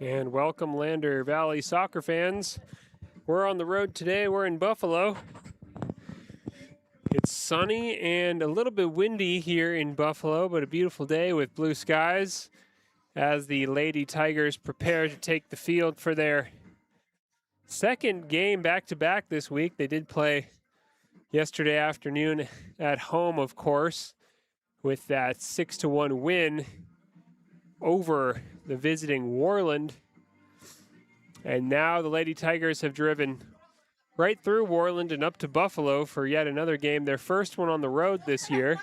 And welcome, Lander Valley soccer fans. We're on the road today. We're in Buffalo. It's sunny and a little bit windy here in Buffalo, but a beautiful day with blue skies as the Lady Tigers prepare to take the field for their second game back-to-back this week. They did play yesterday afternoon at home, of course, with that 6-1 win over the visiting Warland. And now the Lady Tigers have driven right through Warland and up to Buffalo for yet another game, their first one on the road this year.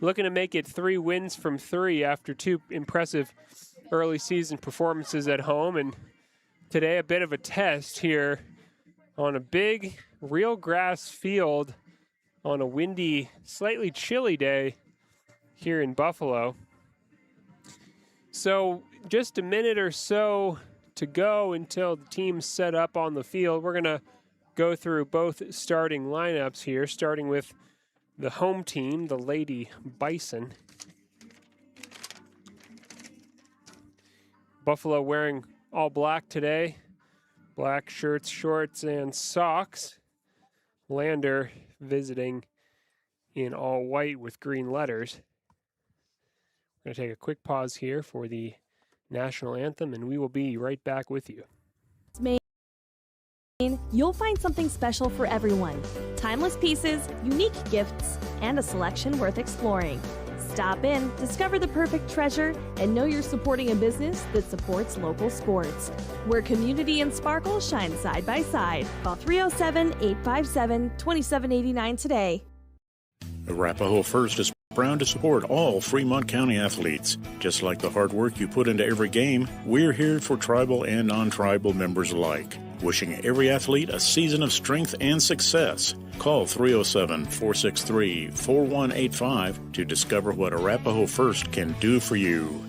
Looking to make it 3 wins from 3 after 2 impressive early season performances at home. And today a bit of a test here on a big real grass field on a windy, slightly chilly day here in Buffalo. So just a minute or so to go until the team's set up on the field. We're going to go through both starting lineups here, starting with the home team, the Lady Bison. Buffalo wearing all black today. Black shirts, shorts, and socks. Lander visiting in all white with green letters. We're going to take a quick pause here for the national anthem, and we will be right back with you. You'll find something special for everyone. Timeless pieces, unique gifts, and a selection worth exploring. Stop in, discover the perfect treasure, and know you're supporting a business that supports local sports. Where community and sparkle shine side by side. Call 307-857-2789 today. Arapahoe First is proud to support all Fremont County athletes. Just like the hard work you put into every game, we're here for tribal and non-tribal members alike. Wishing every athlete a season of strength and success. Call 307-463-4185 to discover what Arapahoe First can do for you.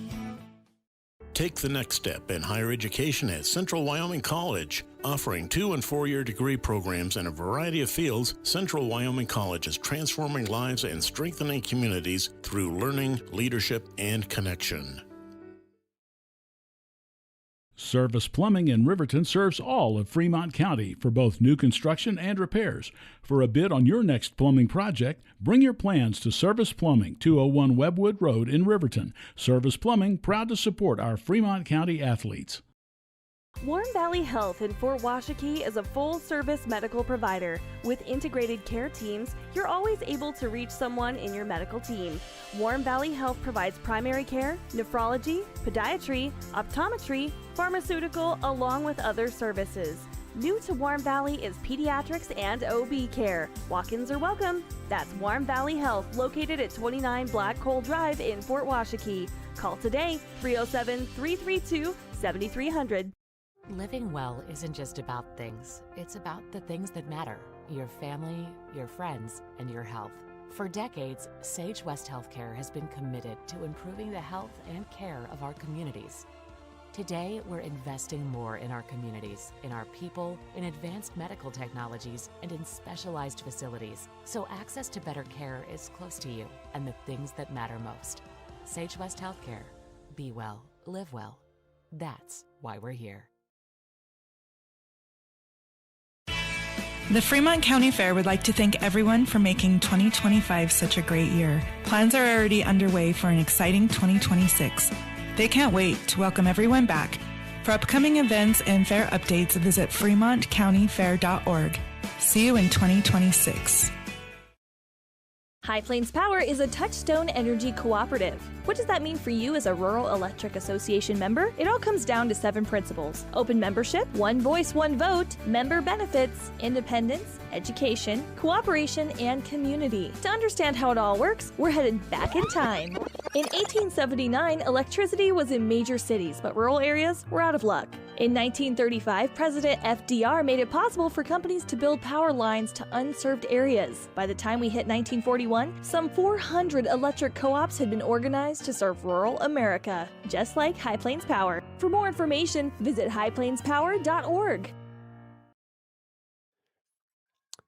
Take the next step in higher education at Central Wyoming College. Offering 2- and 4-year degree programs in a variety of fields, Central Wyoming College is transforming lives and strengthening communities through learning, leadership, and connection. Service Plumbing in Riverton serves all of Fremont County for both new construction and repairs. For a bid on your next plumbing project, bring your plans to Service Plumbing, 201 Webwood Road in Riverton. Service Plumbing, proud to support our Fremont County athletes. Warm Valley Health in Fort Washakie is a full-service medical provider. With integrated care teams, you're always able to reach someone in your medical team. Warm Valley Health provides primary care, nephrology, podiatry, optometry, pharmaceutical, along with other services. New to Warm Valley is pediatrics and OB care. Walk-ins are welcome. That's Warm Valley Health, located at 29 Black Coal Drive in Fort Washakie. Call today, 307-332-7300. Living well isn't just about things. It's about the things that matter. Your family, your friends, and your health. For decades, Sage West Healthcare has been committed to improving the health and care of our communities. Today, we're investing more in our communities, in our people, in advanced medical technologies, and in specialized facilities, so access to better care is close to you and the things that matter most. Sage West Healthcare. Be well, live well. That's why we're here. The Fremont County Fair would like to thank everyone for making 2025 such a great year. Plans are already underway for an exciting 2026. They can't wait to welcome everyone back. For upcoming events and fair updates, visit fremontcountyfair.org. See you in 2026. High Plains Power is a Touchstone Energy cooperative. What does that mean for you as a Rural Electric Association member? It all comes down to 7 principles: open membership, one voice, one vote, member benefits, independence, education, cooperation, and community. To understand how it all works, we're headed back in time. In 1879, electricity was in major cities, but rural areas were out of luck. In 1935, President FDR made it possible for companies to build power lines to unserved areas. By the time we hit 1941, some 400 electric co-ops had been organized to serve rural America, just like High Plains Power. For more information, visit highplainspower.org.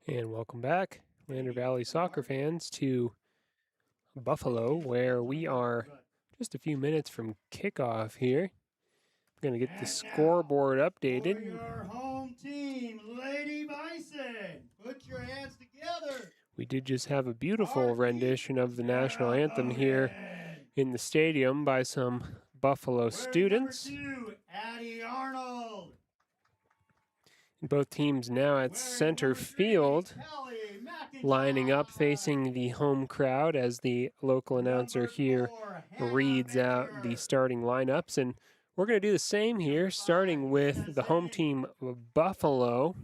And welcome back, Lander Valley soccer fans, to Buffalo, where we are just a few minutes from kickoff here. Going to get the scoreboard updated. For your home team, Lady Bison, put your hands together. We did just have a beautiful rendition of the national anthem here in the stadium by some Buffalo students. Number 2, Addie Arnold. Both teams now at center field, lining up facing the home crowd as the local announcer here reads out the starting lineups. And we're going to do the same here, starting with the home team, Buffalo.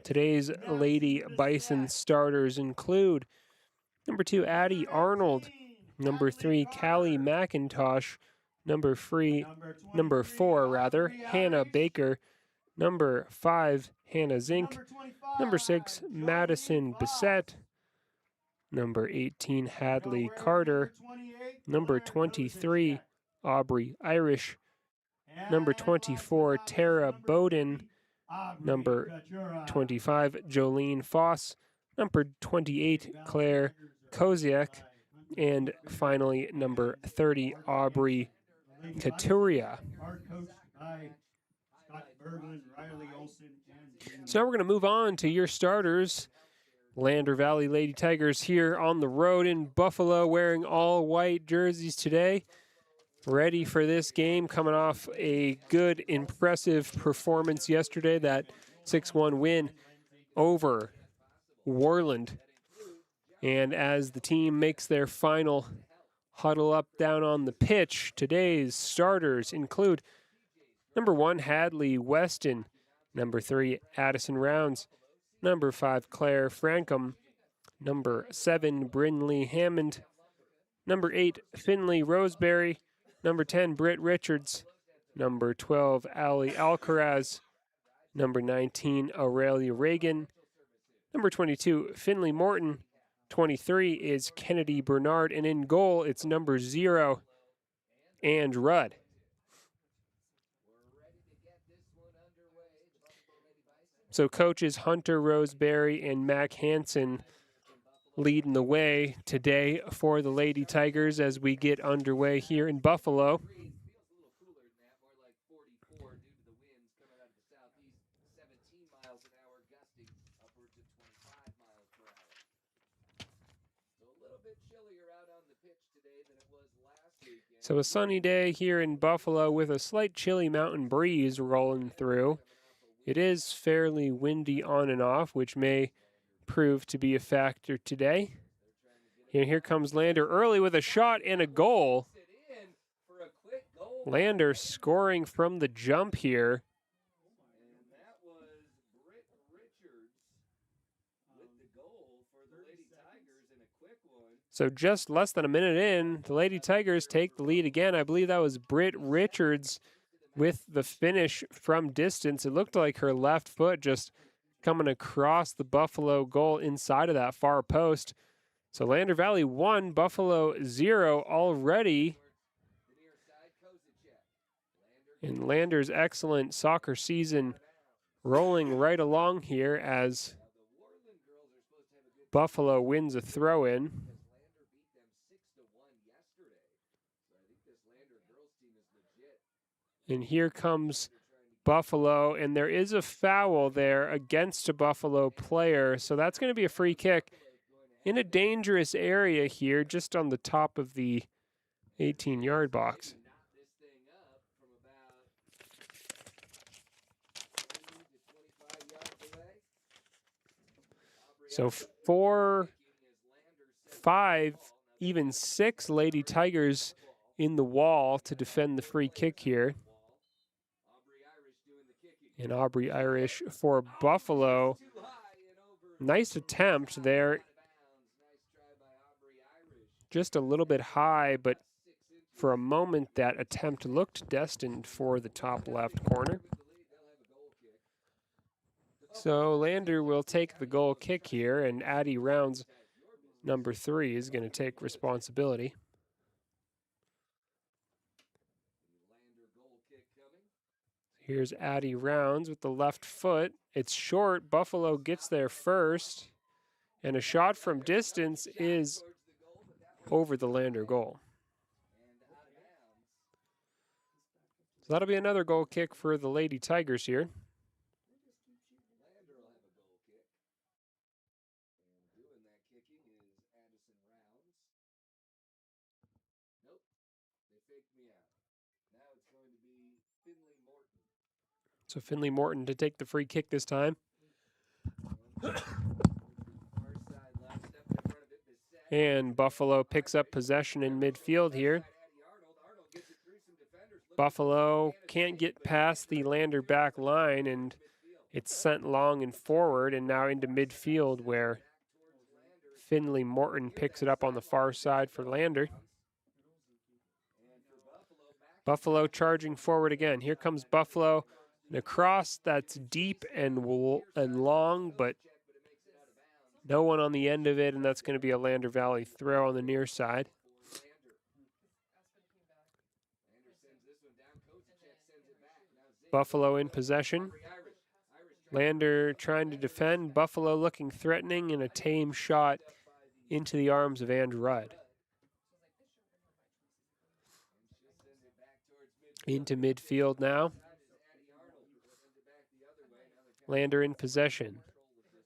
Today's Lady Bison starters include number 2, Addie Arnold, number 3, Callie McIntosh, number 4, Hannah Baker, number 5, Hannah Zink, number 6, Madison Bissett, number 18, Hadley Carter, number 23, Aubrey Irish, number 24, Tara Bowden, number 25, Jolene Foss, number 28, Claire Koziak, and finally, number 30, Aubrey Katuria. So now we're going to move on to your starters. Lander Valley Lady Tigers here on the road in Buffalo, wearing all white jerseys today. Ready for this game, coming off a good, impressive performance yesterday, that 6-1 win over Worland. And as the team makes their final huddle up down on the pitch, today's starters include number 1, Hadley Weston, number 3, Addison Rounds, number 5, Claire Frankham, number 7, Brinley Hammond, number 8, Finley Roseberry, number 10, Britt Richards, number 12, Allie Alcaraz, number 19, Aurelia Reagan, number 22, Finley Morton, 23 is Kennedy Bernard, and in goal, it's number 0, and Rudd. So coaches Hunter Roseberry and Mac Hansen leading the way today for the Lady Tigers as we get underway here in Buffalo. So a sunny day here in Buffalo with a slight chilly mountain breeze rolling through. It is fairly windy on and off, which may prove to be a factor today. And here comes Lander early with a shot and a goal. Lander scoring from the jump here. So just less than a minute in, the Lady Tigers take the lead again. I believe that was Britt Richards with the finish from distance. It looked like her left foot just coming across the Buffalo goal inside of that far post. So Lander Valley 1, Buffalo 0 already. And Lander's excellent soccer season rolling right along here as Buffalo wins a throw-in. And here comes Buffalo, and there is a foul there against a Buffalo player. So that's going to be a free kick in a dangerous area here, just on the top of the 18-yard box. So 4, 5, even 6 Lady Tigers in the wall to defend the free kick here. And Aubrey Irish for Buffalo. Nice attempt there. Just a little bit high, but for a moment that attempt looked destined for the top left corner. So Lander will take the goal kick here, and Addie Rounds, number 3, is going to take responsibility. Here's Addie Rounds with the left foot. It's short. Buffalo gets there first. And a shot from distance is over the Lander goal. So that'll be another goal kick for the Lady Tigers here. So Finley Morton to take the free kick this time. And Buffalo picks up possession in midfield here. Buffalo can't get past the Lander back line, and it's sent long and forward and now into midfield where Finley Morton picks it up on the far side for Lander. Buffalo charging forward again. Here comes Buffalo. And a cross that's deep and long, but no one on the end of it, and that's going to be a Lander Valley throw on the near side. Buffalo in possession. Lander trying to defend. Buffalo looking threatening, and a tame shot into the arms of Andrew Rudd. Into midfield now. Lander in possession.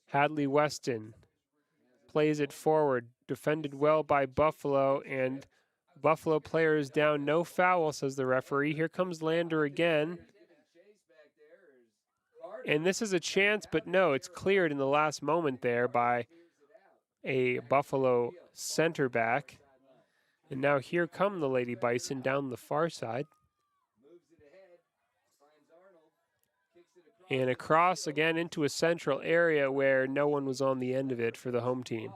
Hadley Weston plays it forward. Defended well by Buffalo, and Buffalo player is down. No foul, says the referee. Here comes Lander again. And this is a chance, but no, it's cleared in the last moment there by a Buffalo center back. And now here come the Lady Bison down the far side. And across again into a central area where no one was on the end of it for the home team.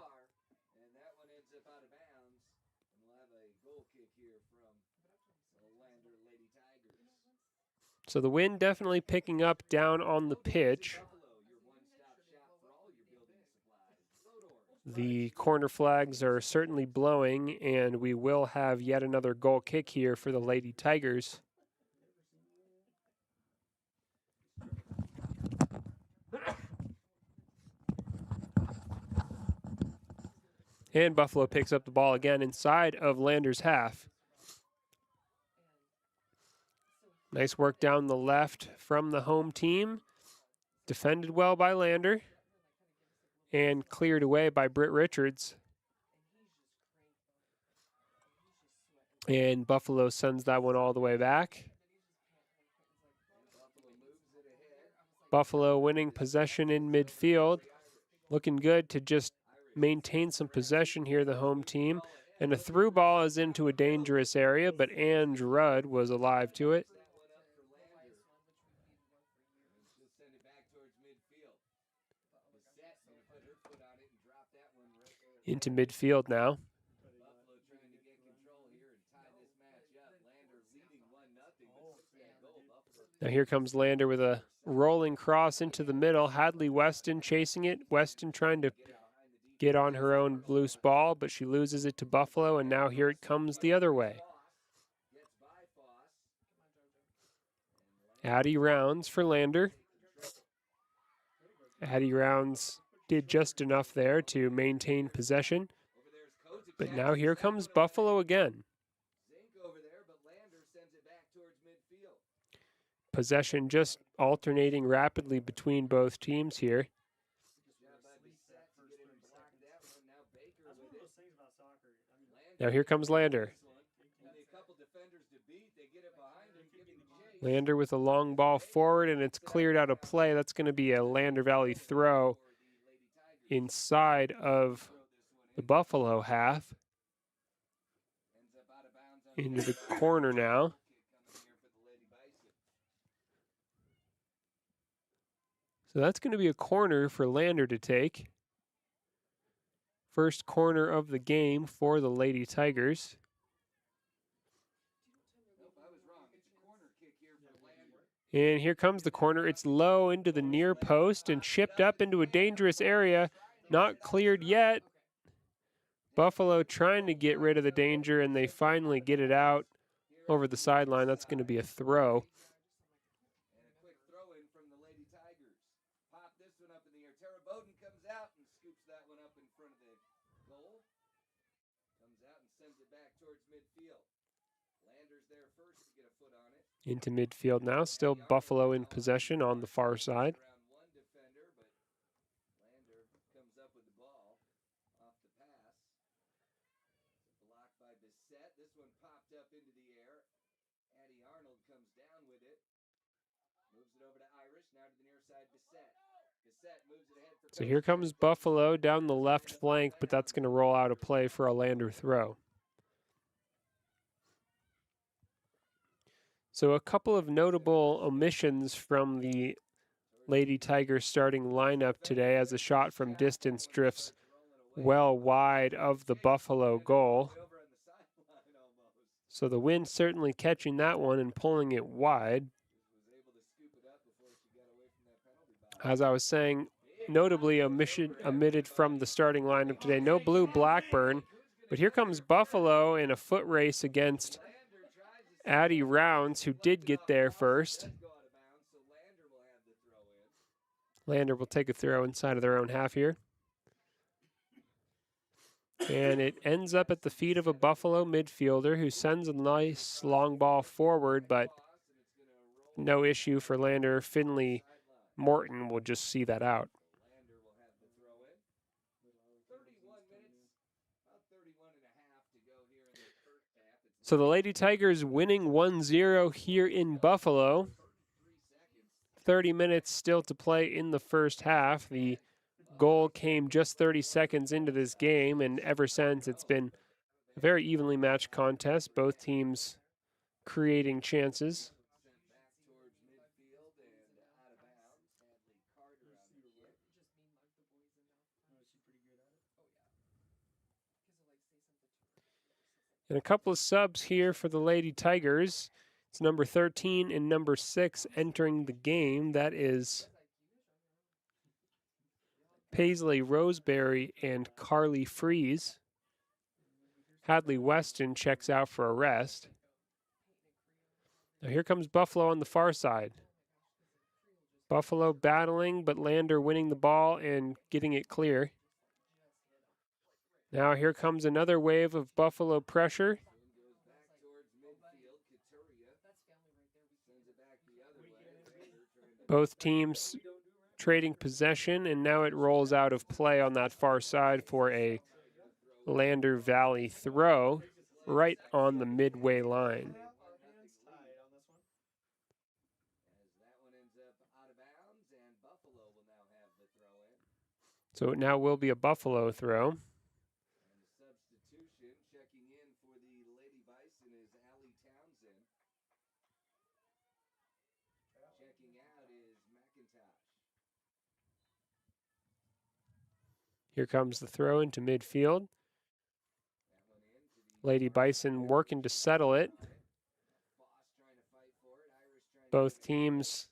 So the wind definitely picking up down on the pitch. The corner flags are certainly blowing, and we will have yet another goal kick here for the Lady Tigers. And Buffalo picks up the ball again inside of Lander's half. Nice work down the left from the home team. Defended well by Lander. And cleared away by Britt Richards. And Buffalo sends that one all the way back. Buffalo winning possession in midfield. Looking good to just maintain some possession here, the home team. And a through ball is into a dangerous area, but Ange Rudd was alive to it. Into midfield now. Now here comes Lander with a rolling cross into the middle. Hadley Weston chasing it. Weston trying to get on her own loose ball, but she loses it to Buffalo, and now here it comes the other way. Addie Rounds for Lander. Addie Rounds did just enough there to maintain possession. But now here comes Buffalo again. Possession just alternating rapidly between both teams here. Now here comes Lander. Lander with a long ball forward, and it's cleared out of play. That's going to be a Lander Valley throw inside of the Buffalo half. Into the corner now. So that's going to be a corner for Lander to take. First corner of the game for the Lady Tigers. And here comes the corner. It's low into the near post and chipped up into a dangerous area. Not cleared yet. Buffalo trying to get rid of the danger, and they finally get it out over the sideline. That's going to be a throw. Into midfield now. Still Buffalo in possession on the far side. So here comes Buffalo down the left flank, but that's going to roll out of play for a Lander throw. So a couple of notable omissions from the Lady Tigers starting lineup today as a shot from distance drifts well wide of the Buffalo goal. So the wind certainly catching that one and pulling it wide. As I was saying, notably omitted from the starting lineup today. No Blue Blackburn, but here comes Buffalo in a foot race against Addie Rounds, who did get there first. Lander will take a throw inside of their own half here. And it ends up at the feet of a Buffalo midfielder who sends a nice long ball forward, but no issue for Lander. Finley Morton will just see that out. So the Lady Tigers winning 1-0 here in Buffalo. 30 minutes still to play in the first half. The goal came just 30 seconds into this game, and ever since it's been a very evenly matched contest, both teams creating chances. And a couple of subs here for the Lady Tigers. It's number 13 and number 6 entering the game. That is Paisley Roseberry and Carly Freeze. Hadley Weston checks out for a rest. Now here comes Buffalo on the far side. Buffalo battling, but Lander winning the ball and getting it clear. Now here comes another wave of Buffalo pressure. Both teams trading possession, and now it rolls out of play on that far side for a Lander Valley throw right on the midway line. So it now will be a Buffalo throw. Here comes the throw into midfield. Lady Bison working to settle it. Both teams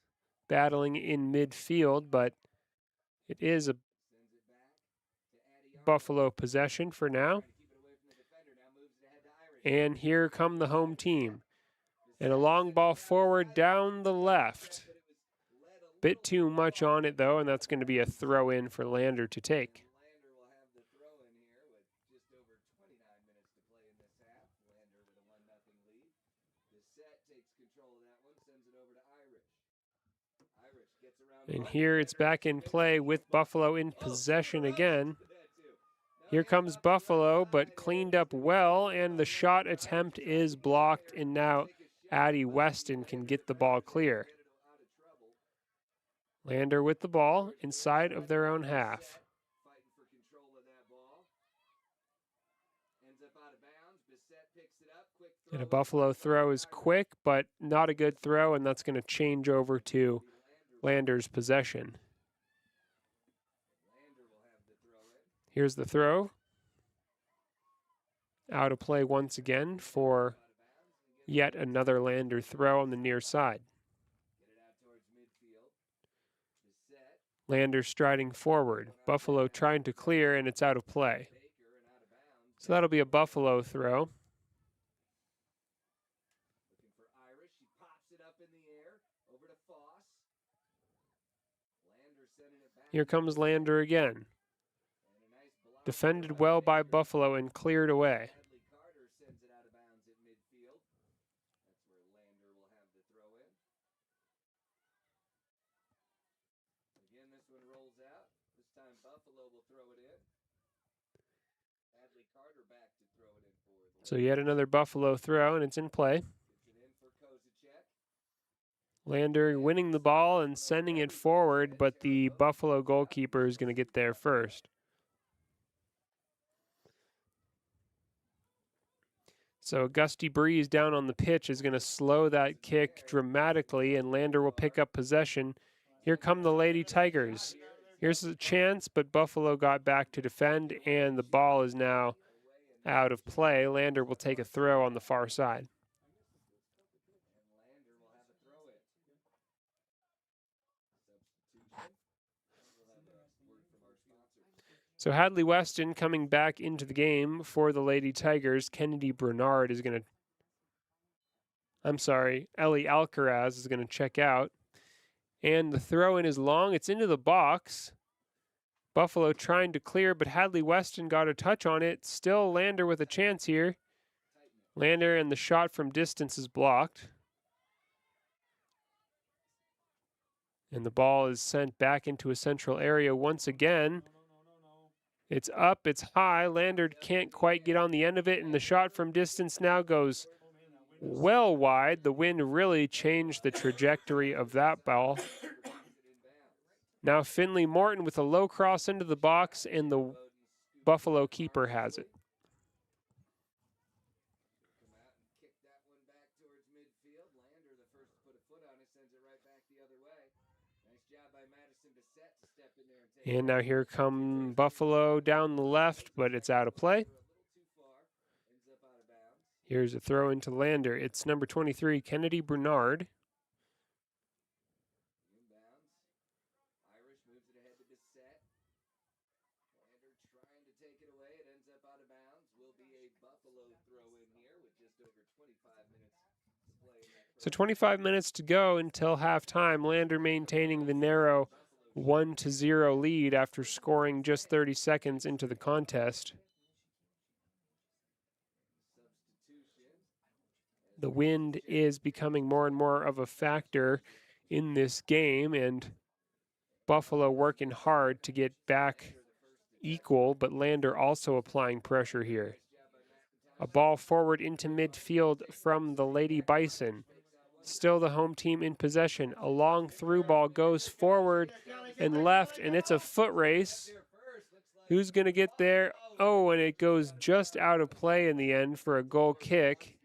battling in midfield, but it is a Buffalo possession for now. And here come the home team. And a long ball forward down the left. Bit too much on it, though, and that's going to be a throw in for Lander to take. And here it's back in play with Buffalo in possession again. Here comes Buffalo, but cleaned up well, and the shot attempt is blocked, and now Addie Weston can get the ball clear. Lander with the ball inside of their own half. And a Buffalo throw is quick, but not a good throw, and that's going to change over to Lander's possession. Here's the throw. Out of play once again for yet another Lander throw on the near side. Lander striding forward. Buffalo trying to clear, and it's out of play. So that'll be a Buffalo throw. Here comes Lander again. Defended well by Buffalo and cleared away. So yet another Buffalo throw, and it's in play. Lander winning the ball and sending it forward, but the Buffalo goalkeeper is going to get there first. So a gusty breeze down on the pitch is going to slow that kick dramatically, and Lander will pick up possession. Here come the Lady Tigers. Here's a chance, but Buffalo got back to defend, and the ball is now out of play. Lander will take a throw on the far side. So Hadley Weston coming back into the game for the Lady Tigers. Kennedy Bernard is going to... Ellie Alcaraz is going to check out. And the throw-in is long. It's into the box. Buffalo trying to clear, but Hadley Weston got a touch on it. Still Lander with a chance here. Lander, and the shot from distance is blocked. And the ball is sent back into a central area once again. It's up, it's high. Lander can't quite get on the end of it, and the shot from distance now goes well wide. The wind really changed the trajectory of that ball. Now Finley Morton with a low cross into the box, and the Buffalo keeper has it. And now here come Buffalo down the left, but it's out of play. Here's a throw into Lander. It's number 23, Kennedy Bernard. So 25 minutes to go until halftime. Lander maintaining the narrow 1-0 lead after scoring just 30 seconds into the contest. The wind is becoming more and more of a factor in this game, and Buffalo working hard to get back equal, but Lander also applying pressure here. A ball forward into midfield from the Lady Bison. Still the home team in possession. A long through ball goes forward and left, and it's a foot race. Who's going to get there? Oh, and it goes just out of play in the end for a goal kick.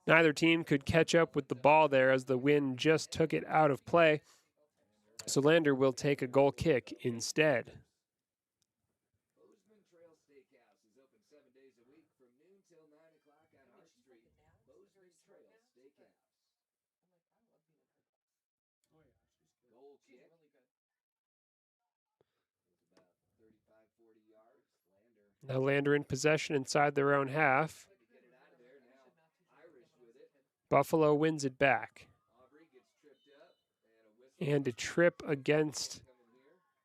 Neither team could catch up with the ball there as the wind just took it out of play. So Lander will take a goal kick instead. Now Lander in possession inside their own half. Buffalo wins it back. And a trip against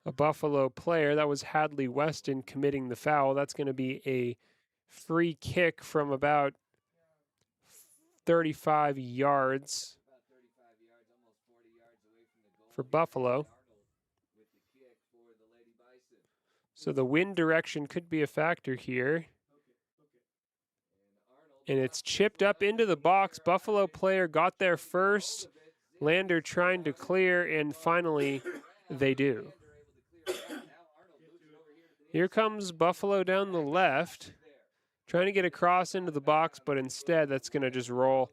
a Buffalo player. That was Hadley Weston committing the foul. That's going to be a free kick from about 35 yards for Buffalo. So the wind direction could be a factor here. And it's chipped up into the box. Buffalo player got there first. Lander trying to clear, and finally they do. Here comes Buffalo down the left, trying to get across into the box, but instead that's going to just roll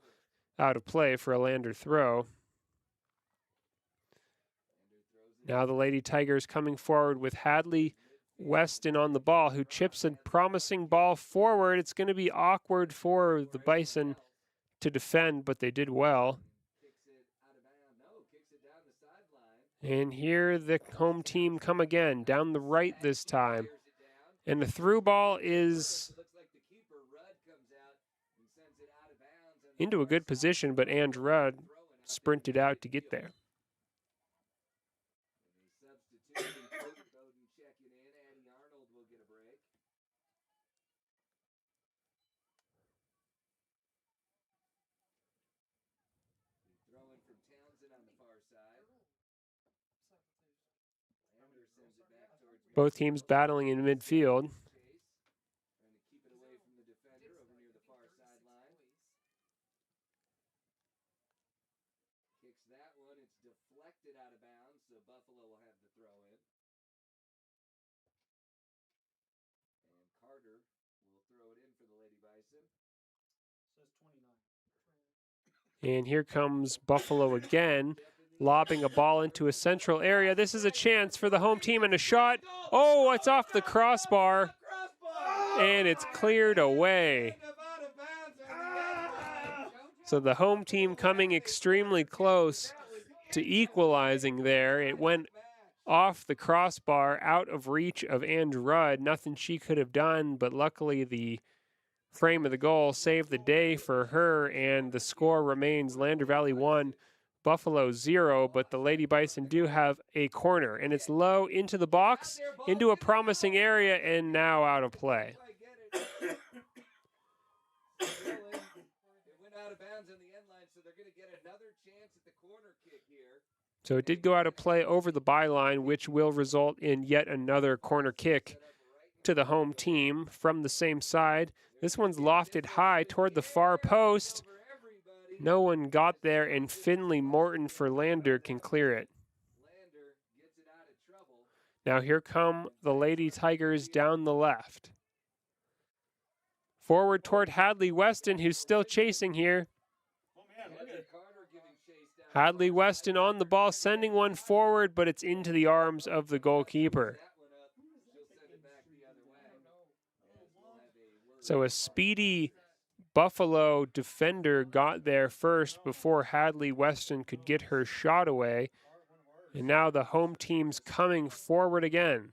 out of play for a Lander throw. Now the Lady Tigers coming forward with Hadley Weston on the ball, who chips a promising ball forward. It's going to be awkward for the Bison to defend, but they did well. And here the home team come again, down the right this time. And the through ball is into a good position, but Andrew Rudd sprinted out to get there. Both teams battling in midfield. And here comes Buffalo again, lobbing a ball into a central area. This is a chance for the home team and a shot. Oh, it's off the crossbar. And it's cleared away. So the home team coming extremely close to equalizing there. It went off the crossbar, out of reach of Andrew Rudd. Nothing she could have done, but luckily the frame of the goal saved the day for her, and the score remains Lander Valley 1, Buffalo 0, but the Lady Bison do have a corner, and it's low into the box, into a promising area, and now out of play. So it did go out of play over the byline, which will result in yet another corner kick to the home team from the same side. This one's lofted high toward the far post. No one got there, and Finley Morton for Lander can clear it. Now here come the Lady Tigers down the left. Forward toward Hadley Weston, who's still chasing here. Hadley Weston on the ball, sending one forward, but it's into the arms of the goalkeeper. So a speedy Buffalo defender got there first before Hadley Weston could get her shot away. And now the home team's coming forward again.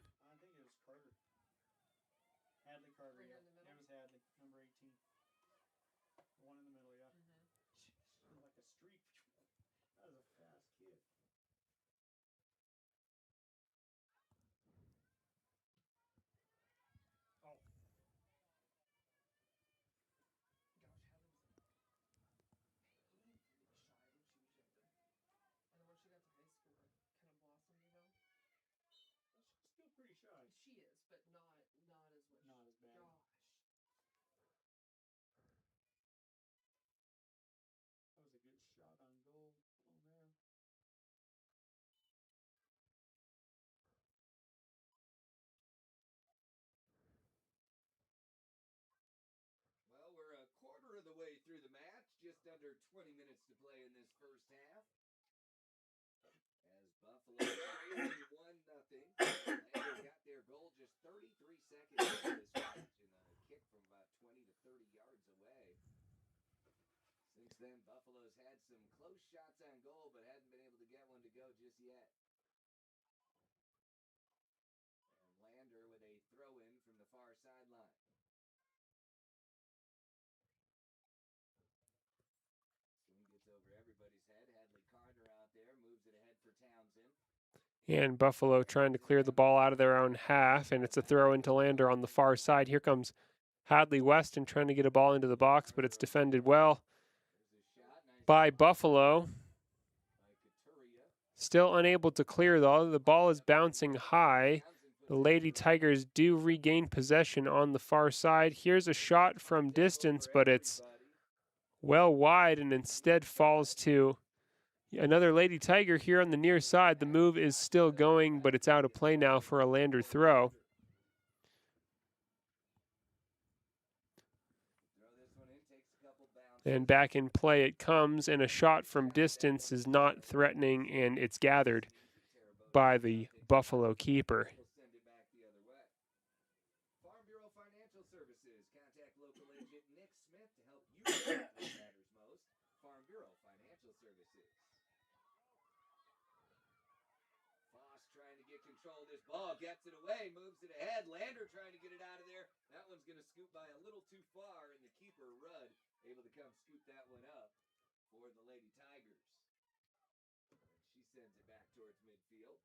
And Buffalo trying to clear the ball out of their own half, and it's a throw into Lander on the far side. Here comes Hadley Weston trying to get a ball into the box, but it's defended well by Buffalo. Still unable to clear, though. The ball is bouncing high. The Lady Tigers do regain possession on the far side. Here's a shot from distance, but it's well wide and instead falls to another Lady Tiger here on the near side. The move is still going, but it's out of play now for a Lander throw. And back in play it comes, and a shot from distance is not threatening, and it's gathered by the Buffalo keeper. Ball gets it away, moves it ahead. Lander trying to get it out of there. That one's going to scoot by a little too far, and the keeper, Rudd, able to come scoop that one up for the Lady Tigers. She sends it back towards midfield.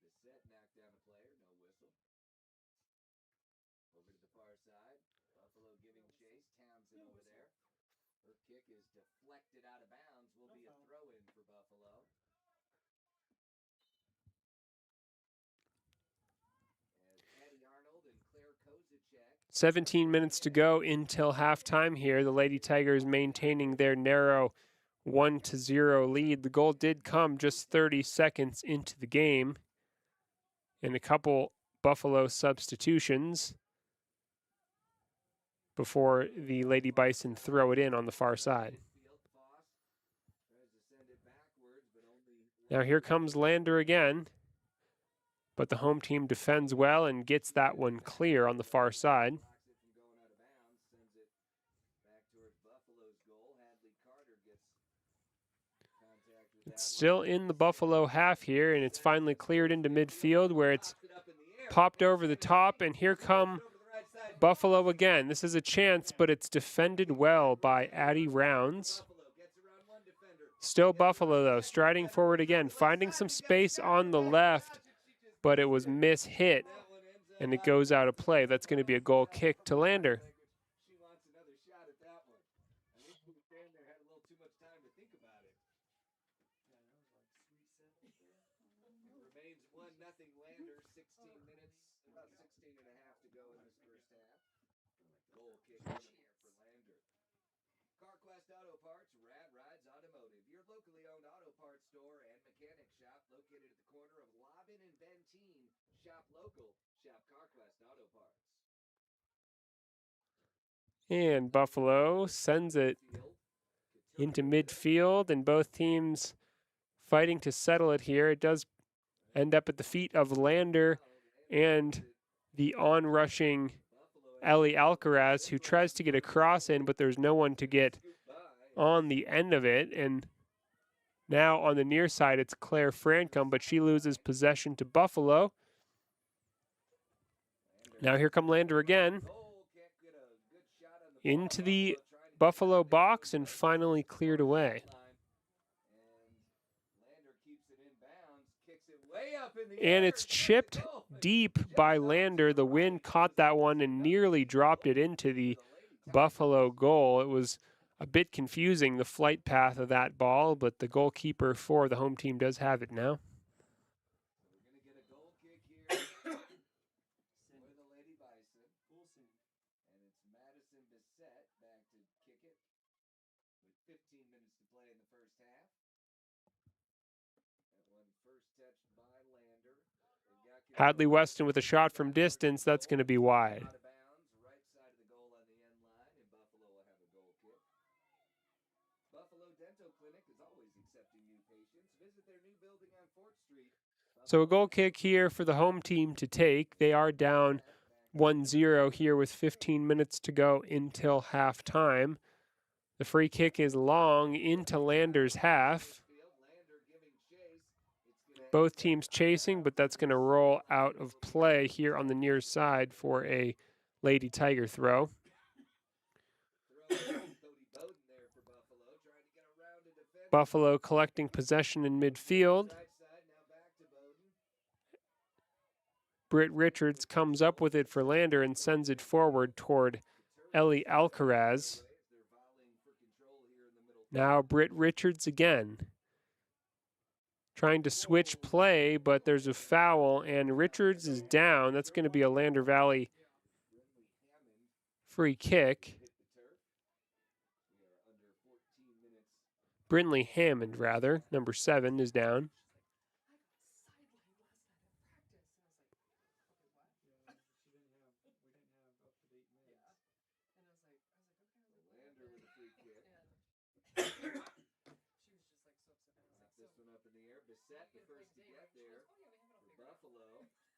And Bissett knocked down a player, no whistle. Over to the far side. Buffalo giving chase. Townsend over there. Her kick is deflected out of bounds. Will be a throw-in for Buffalo. As Eddie Arnold and Claire Kozacek 17 minutes to go until halftime here. The Lady Tigers maintaining their narrow 1-0 lead. The goal did come just 30 seconds into the game, and a couple Buffalo substitutions before the Lady Bison throw it in on the far side. Now here comes Lander again, but the home team defends well and gets that one clear on the far side. It's still in the Buffalo half here, and it's finally cleared into midfield where it's popped over the top, and here come Buffalo again. This is a chance, but it's defended well by Addie Rounds. Still Buffalo, though, striding forward again, finding some space on the left, but it was mishit, and it goes out of play. That's going to be a goal kick to Lander. Auto Parts, Rad Rides Automotive, your locally owned auto parts store and mechanic shop located at the corner of Lobbin and Benteen. Shop local, shop CarQuest Auto Parts. And Buffalo sends it into midfield, and both teams fighting to settle it here. It does end up at the feet of Lander and the onrushing Ellie Alcaraz, who tries to get a cross in, but there's no one to get on the end of it. And now on the near side, it's Claire Francom, but she loses possession to Buffalo. Now here come Lander again into the Buffalo box and finally cleared away. And it's chipped deep by Lander. The wind caught that one and nearly dropped it into the Buffalo goal. It was a bit confusing, the flight path of that ball, but the goalkeeper for the home team does have it now. Hadley Weston with a shot from distance. That's going to be wide. So a goal kick here for the home team to take. They are down 1-0 here with 15 minutes to go until halftime. The free kick is long into Lander's half. Both teams chasing, but that's going to roll out of play here on the near side for a Lady Tiger throw. Buffalo collecting possession in midfield. Britt Richards comes up with it for Lander and sends it forward toward Ellie Alcaraz. Now Britt Richards again, trying to switch play, but there's a foul, and Richards is down. That's going to be a Lander Valley free kick. Brinley Hammond, rather, number 7, is down.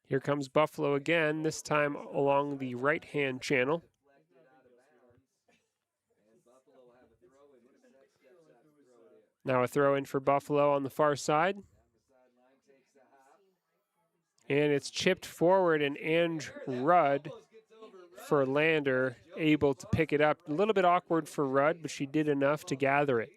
Here comes Buffalo again, this time along the right-hand channel. Now a throw in for Buffalo on the far side. And it's chipped forward, and Ange Rudd for Lander able to pick it up. A little bit awkward for Rudd, but she did enough to gather it.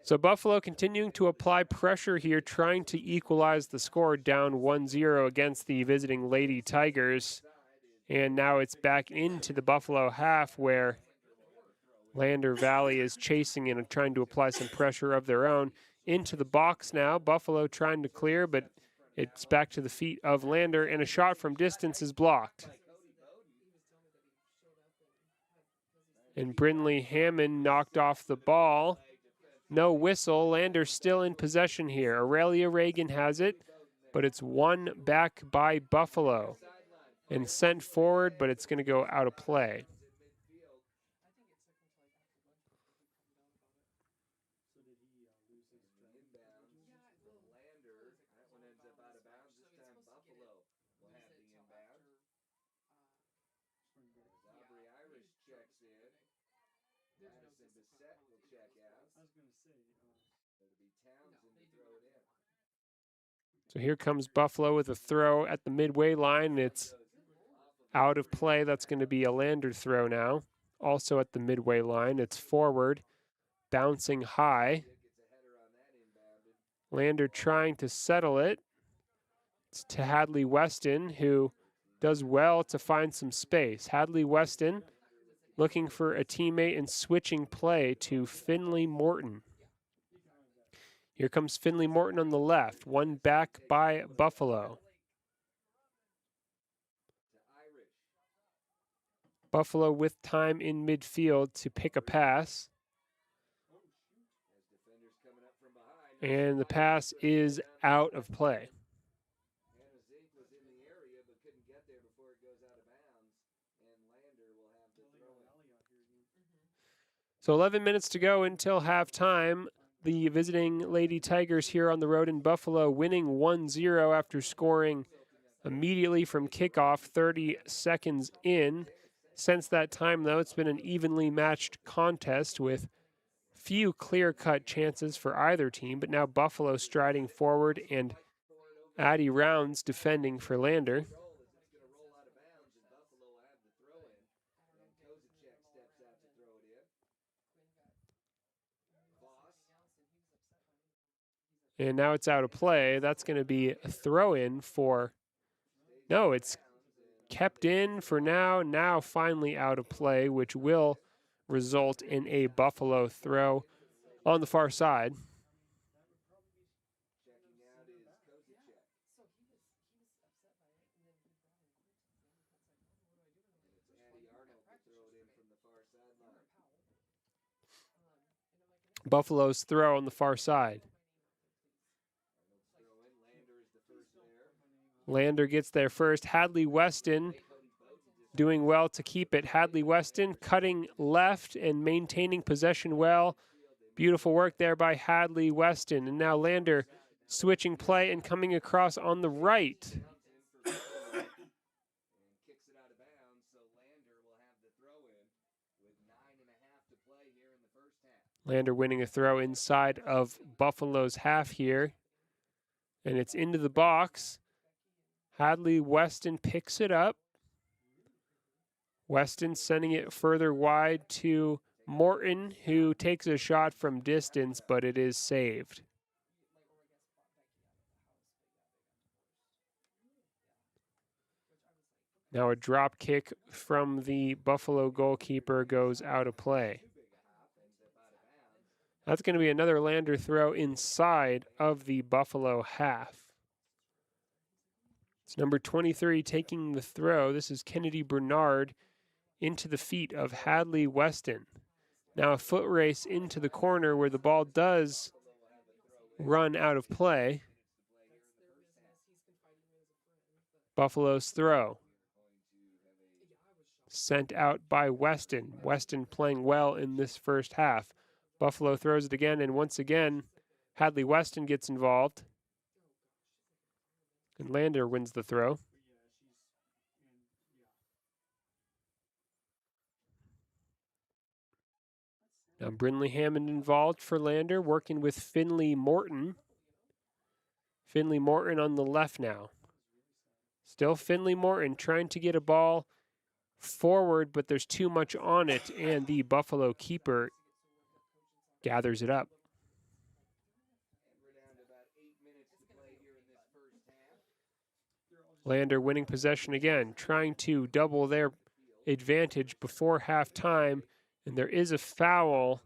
So Buffalo continuing to apply pressure here, trying to equalize the score, down 1-0 against the visiting Lady Tigers. And now it's back into the Buffalo half where Lander Valley is chasing and trying to apply some pressure of their own. Into the box now. Buffalo trying to clear, but it's back to the feet of Lander, and a shot from distance is blocked. And Brinley Hammond knocked off the ball. No whistle. Lander still in possession here. Aurelia Reagan has it, but it's won back by Buffalo and sent forward, but it's going to go out of play. So here comes Buffalo with a throw at the midway line. It's out of play. That's going to be a Lander throw now. Also at the midway line. It's forward, bouncing high. Lander trying to settle it. It's to Hadley Weston, who does well to find some space. Hadley Weston looking for a teammate and switching play to Finley Morton. Here comes Finley Morton on the left, one back by Buffalo. Buffalo with time in midfield to pick a pass. And the pass is out of play. So 11 minutes to go until halftime. The visiting Lady Tigers here on the road in Buffalo winning 1-0 after scoring immediately from kickoff 30 seconds in. Since that time, though, it's been an evenly matched contest with few clear-cut chances for either team, but now Buffalo striding forward and Addie Rounds defending for Lander. And now it's out of play. That's going to be a throw-in for... No, it's kept in for now. Now finally out of play, which will result in a Buffalo throw on the far side. Buffalo's throw on the far side. Lander gets there first. Hadley Weston doing well to keep it. Hadley Weston cutting left and maintaining possession well. Beautiful work there by Hadley Weston. And now Lander switching play and coming across on the right. Lander winning a throw inside of Buffalo's half here. And it's into the box. Hadley Weston picks it up. Weston sending it further wide to Morton, who takes a shot from distance, but it is saved. Now a drop kick from the Buffalo goalkeeper goes out of play. That's going to be another Lander throw inside of the Buffalo half. It's number 23 taking the throw. This is Kennedy Bernard into the feet of Hadley Weston. Now a foot race into the corner where the ball does run out of play. Buffalo's throw. Sent out by Weston. Weston playing well in this first half. Buffalo throws it again, and once again, Hadley Weston gets involved. And Lander wins the throw. Now Brinley Hammond involved for Lander, working with Finley Morton. Finley Morton on the left now. Still Finley Morton trying to get a ball forward, but there's too much on it, and the Buffalo keeper gathers it up. Lander winning possession again, trying to double their advantage before halftime, and there is a foul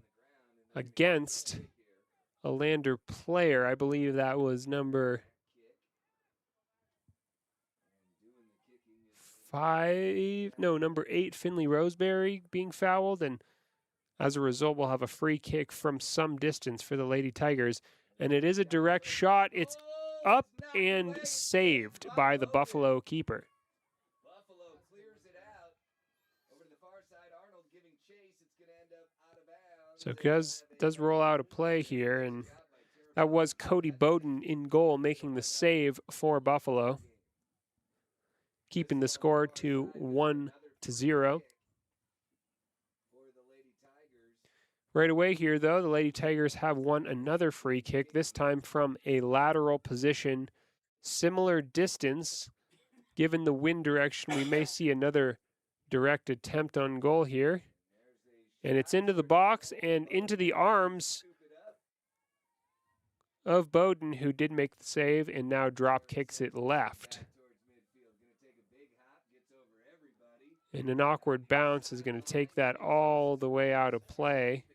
against a Lander player. I believe that was number 8, Finley Roseberry being fouled, and as a result, we'll have a free kick from some distance for the Lady Tigers, and it is a direct shot. It's up and saved by the Buffalo keeper. Buffalo clears it out. Over to the far side, Arnold giving chase. It's going to end up out of bounds. So it does roll out a play here, and that was Cody Bowden in goal making the save for Buffalo, keeping the score to 1-0. Right away here, though, the Lady Tigers have won another free kick, this time from a lateral position. Similar distance. Given the wind direction, we may see another direct attempt on goal here. And it's into the box and into the arms of Bowden, who did make the save and now drop kicks it left. And an awkward bounce is going to take that all the way out of play.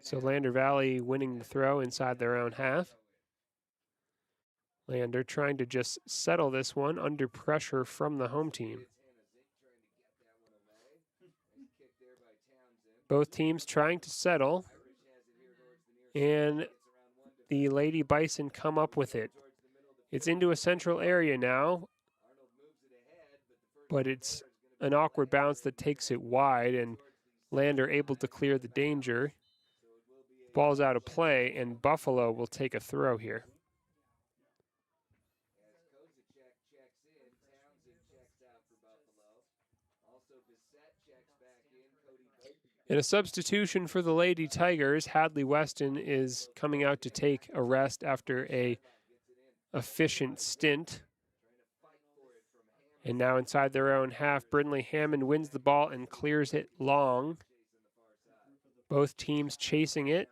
So Lander Valley winning the throw inside their own half. Lander trying to just settle this one under pressure from the home team. Both teams trying to settle, and the Lady Bison come up with it. It's into a central area now, but it's an awkward bounce that takes it wide, and Lander able to clear the danger. Ball's out of play, and Buffalo will take a throw here. And a substitution for the Lady Tigers. Hadley Weston is coming out to take a rest after a efficient stint. And now inside their own half, Brindley Hammond wins the ball and clears it long. Both teams chasing it.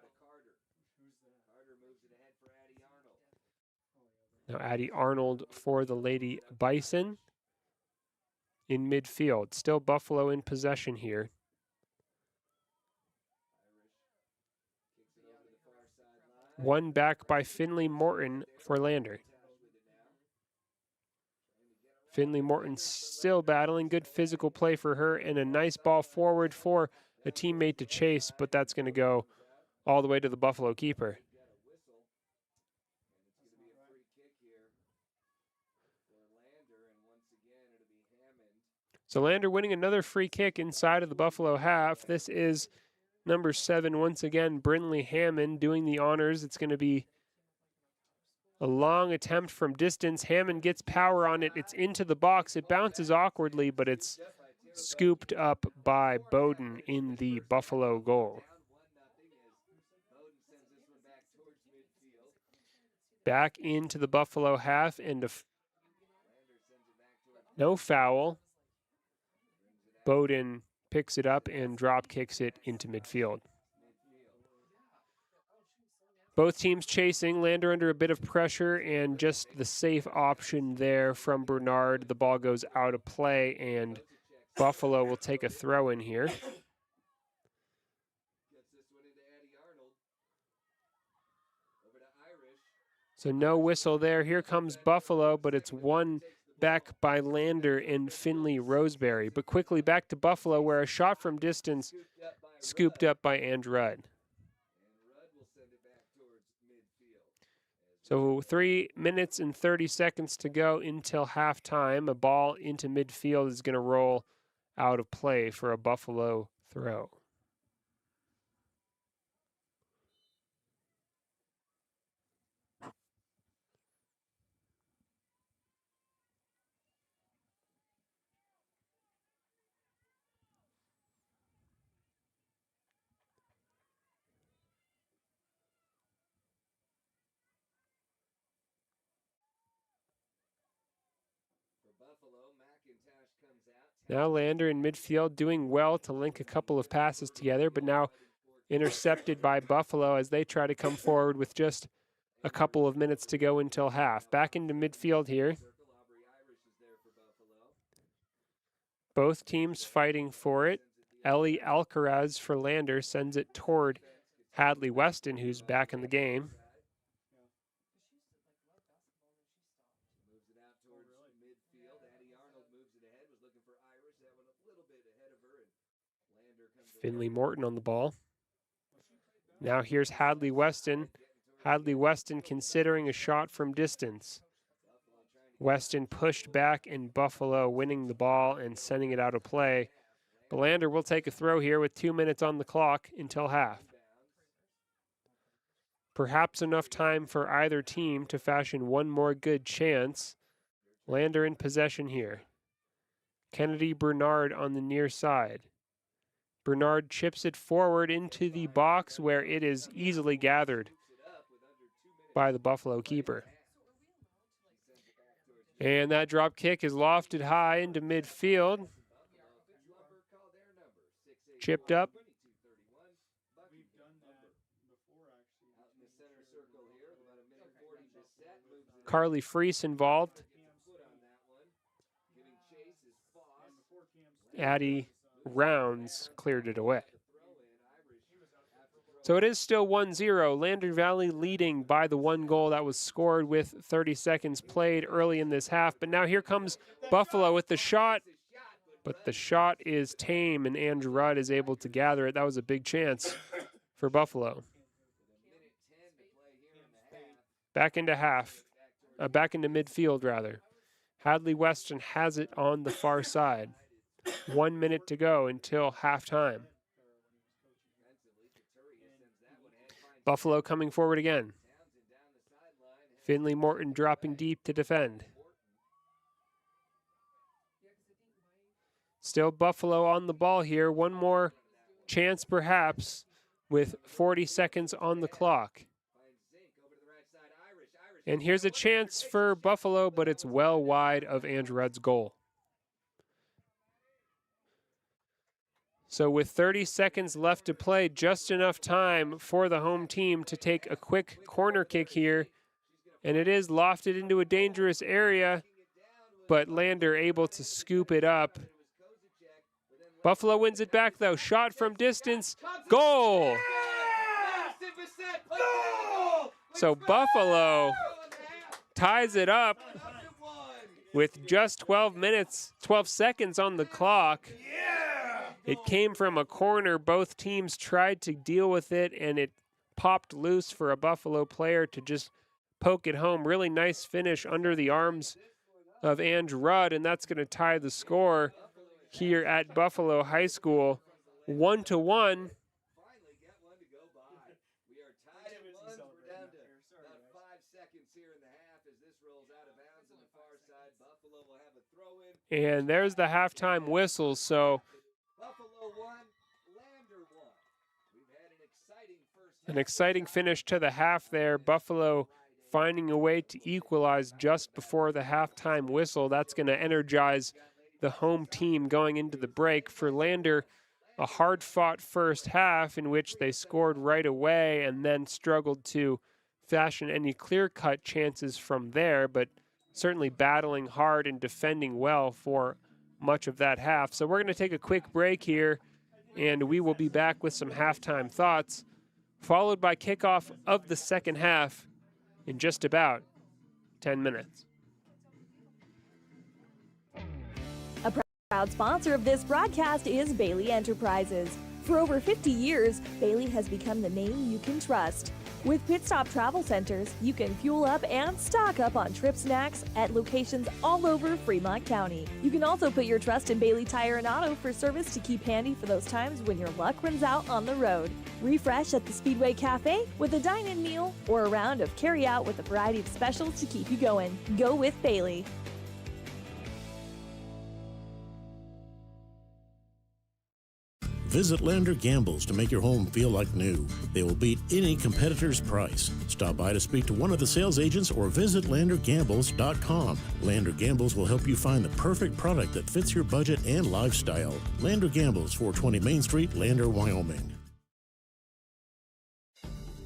Now Addie Arnold for the Lady Bison in midfield. Still Buffalo in possession here. One back by Finley Morton for Lander. Finley Morton still battling. Good physical play for her and a nice ball forward for a teammate to chase, but that's going to go all the way to the Buffalo keeper. So Lander winning another free kick inside of the Buffalo half. This is number 7, once again, Brindley Hammond doing the honors. It's going to be a long attempt from distance. Hammond gets power on it. It's into the box. It bounces awkwardly, but it's scooped up by Bowden in the Buffalo goal. Back into the Buffalo half, and no foul. Bowden picks it up and drop kicks it into midfield. Both teams chasing. Lander under a bit of pressure, and just the safe option there from Bernard. The ball goes out of play, and Buffalo will take a throw in here. So no whistle there. Here comes Buffalo, but it's one back by Lander and Finley Roseberry. But quickly back to Buffalo, where a shot from distance scooped up by Andrew Rudd. So 3 minutes and 30 seconds to go until halftime. A ball into midfield is going to roll out of play for a Buffalo throw. Now Lander in midfield doing well to link a couple of passes together, but now intercepted by Buffalo as they try to come forward with just a couple of minutes to go until half. Back into midfield here. Both teams fighting for it. Ellie Alcaraz for Lander sends it toward Hadley Weston, who's back in the game. Finley Morton on the ball. Now here's Hadley Weston. Hadley Weston considering a shot from distance. Weston pushed back and Buffalo winning the ball and sending it out of play. Belander will take a throw here with 2 minutes on the clock until half. Perhaps enough time for either team to fashion one more good chance. Lander in possession here. Kennedy Bernard on the near side. Bernard chips it forward into the box where it is easily gathered by the Buffalo keeper. And that drop kick is lofted high into midfield. Chipped up. Carly Freese involved. Addie Rounds cleared it away. So it is still 1-0. Lander Valley leading by the 1 goal that was scored with 30 seconds played early in this half. But now here comes Buffalo with the shot. But the shot is tame, and Andrew Rudd is able to gather it. That was a big chance for Buffalo. Back into midfield, rather. Hadley Weston has it on the far side. 1 minute to go until halftime. Buffalo coming forward again. Finley Morton dropping deep to defend. Still Buffalo on the ball here. One more chance perhaps with 40 seconds on the clock. And here's a chance for Buffalo, but it's well wide of Andrew Rudd's goal. So with 30 seconds left to play, just enough time for the home team to take a quick corner kick here. And it is lofted into a dangerous area, but Lander able to scoop it up. Buffalo wins it back, though. Shot from distance. Goal! So Buffalo ties it up with just 12 seconds on the clock. It came from a corner. Both teams tried to deal with it, and it popped loose for a Buffalo player to just poke it home. Really nice finish under the arms of Andrew Rudd, and that's going to tie the score here at Buffalo High School, 1-1. And there's the halftime whistle. So an exciting finish to the half there. Buffalo finding a way to equalize just before the halftime whistle. That's going to energize the home team going into the break. For Lander, a hard-fought first half in which they scored right away and then struggled to fashion any clear-cut chances from there, but certainly battling hard and defending well for much of that half. So we're going to take a quick break here, and we will be back with some halftime thoughts, followed by kickoff of the second half in just about 10 minutes. A proud sponsor of this broadcast is Bailey Enterprises. For over 50 years, Bailey has become the name you can trust. With Pit Stop Travel Centers, you can fuel up and stock up on trip snacks at locations all over Fremont County. You can also put your trust in Bailey Tire and Auto for service to keep handy for those times when your luck runs out on the road. Refresh at the Speedway Cafe with a dine-in meal or a round of carry-out with a variety of specials to keep you going. Go with Bailey. Visit Lander Gambles to make your home feel like new. They will beat any competitor's price. Stop by to speak to one of the sales agents or visit LanderGambles.com. Lander Gambles will help you find the perfect product that fits your budget and lifestyle. Lander Gambles, 420 Main Street, Lander, Wyoming.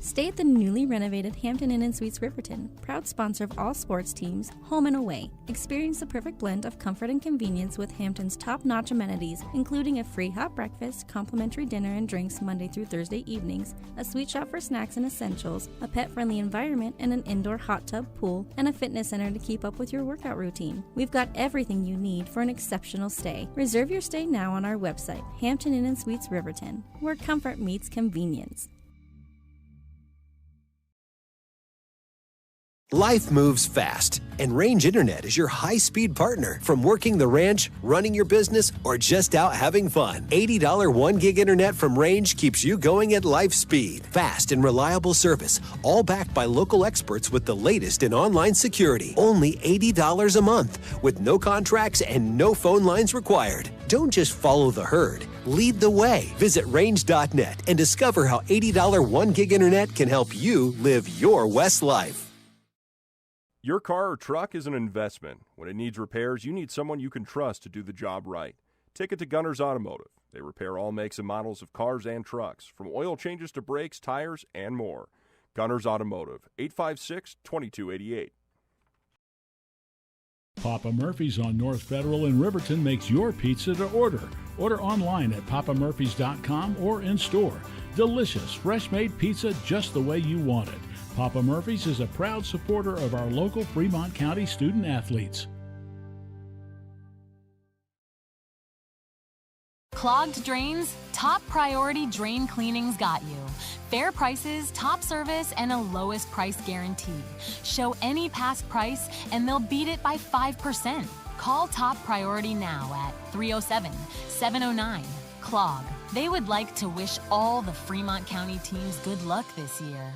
Stay at the newly renovated Hampton Inn & Suites Riverton, proud sponsor of all sports teams, home and away. Experience the perfect blend of comfort and convenience with Hampton's top-notch amenities, including a free hot breakfast, complimentary dinner and drinks Monday through Thursday evenings, a sweet shop for snacks and essentials, a pet-friendly environment, and an indoor hot tub, pool, and a fitness center to keep up with your workout routine. We've got everything you need for an exceptional stay. Reserve your stay now on our website, Hampton Inn & Suites Riverton, where comfort meets convenience. Life moves fast, and Range Internet is your high-speed partner. From working the ranch, running your business, or just out having fun. $80 1-gig internet from Range keeps you going at life speed. Fast and reliable service, all backed by local experts with the latest in online security. Only $80 a month, with no contracts and no phone lines required. Don't just follow the herd. Lead the way. Visit range.net and discover how $80 1-gig internet can help you live your West life. Your car or truck is an investment. When it needs repairs, you need someone you can trust to do the job right. Take it to Gunner's Automotive. They repair all makes and models of cars and trucks, from oil changes to brakes, tires, and more. Gunner's Automotive, 856-2288. Papa Murphy's on North Federal in Riverton makes your pizza to order. Order online at papamurphys.com or in store. Delicious, fresh-made pizza just the way you want it. Papa Murphy's is a proud supporter of our local Fremont County student athletes. Clogged drains? Top Priority Drain Cleaning's got you. Fair prices, top service, and a lowest price guarantee. Show any past price, and they'll beat it by 5%. Call Top Priority now at 307-709-CLOG. They would like to wish all the Fremont County teams good luck this year.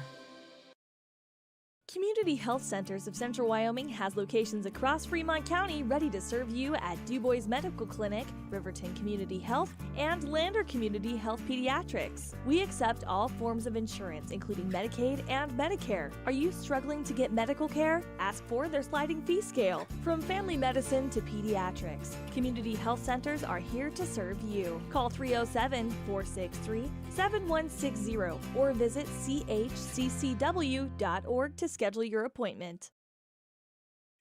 Community Health Centers of Central Wyoming has locations across Fremont County ready to serve you at DuBois Medical Clinic, Riverton Community Health, and Lander Community Health Pediatrics. We accept all forms of insurance, including Medicaid and Medicare. Are you struggling to get medical care? Ask for their sliding fee scale. From family medicine to pediatrics, Community Health Centers are here to serve you. Call 307-463-7160 or visit chccw.org to schedule your appointment.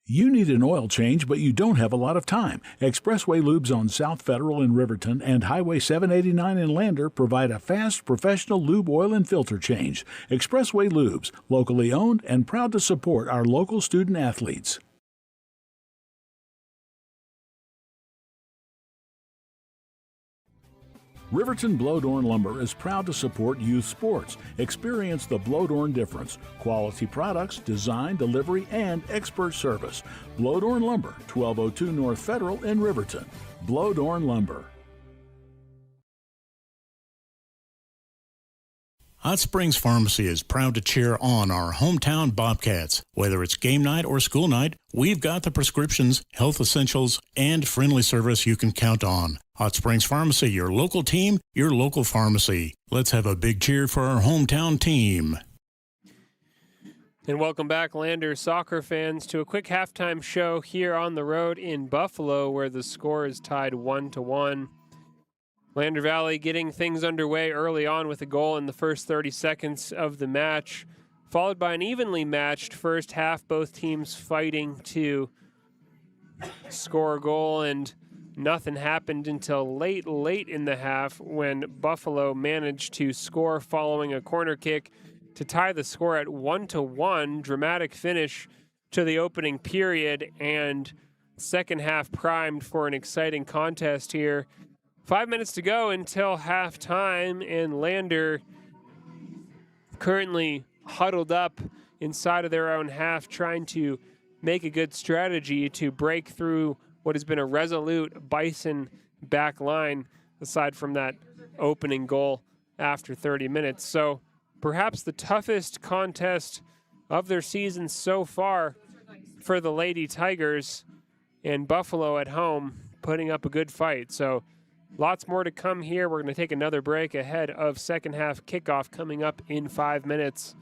You need an oil change, but you don't have a lot of time. Expressway Lubes on South Federal in Riverton and Highway 789 in Lander provide a fast, professional lube, oil, and filter change. Expressway Lubes, locally owned and proud to support our local student athletes. Riverton Blowdorn Lumber is proud to support youth sports. Experience the Blowdorn difference. Quality products, design, delivery, and expert service. Blowdorn Lumber, 1202 North Federal in Riverton. Blowdorn Lumber. Hot Springs Pharmacy is proud to cheer on our hometown Bobcats. Whether it's game night or school night, we've got the prescriptions, health essentials, and friendly service you can count on. Hot Springs Pharmacy, your local team, your local pharmacy. Let's have a big cheer for our hometown team. And welcome back, Lander soccer fans, to a quick halftime show here on the road in Buffalo, where the score is tied 1-1. Lander Valley getting things underway early on with a goal in the first 30 seconds of the match, followed by an evenly matched first half, both teams fighting to score a goal, and nothing happened until late in the half when Buffalo managed to score following a corner kick to tie the score at 1-1. Dramatic finish to the opening period, and second half primed for an exciting contest here. 5 minutes to go until halftime, and Lander currently huddled up inside of their own half, trying to make a good strategy to break through what has been a resolute Bison back line, aside from that opening goal after 30 minutes. So perhaps the toughest contest of their season so far for the Lady Tigers, and Buffalo at home putting up a good fight. So lots more to come here. We're going to take another break ahead of second half kickoff coming up in 5 minutes.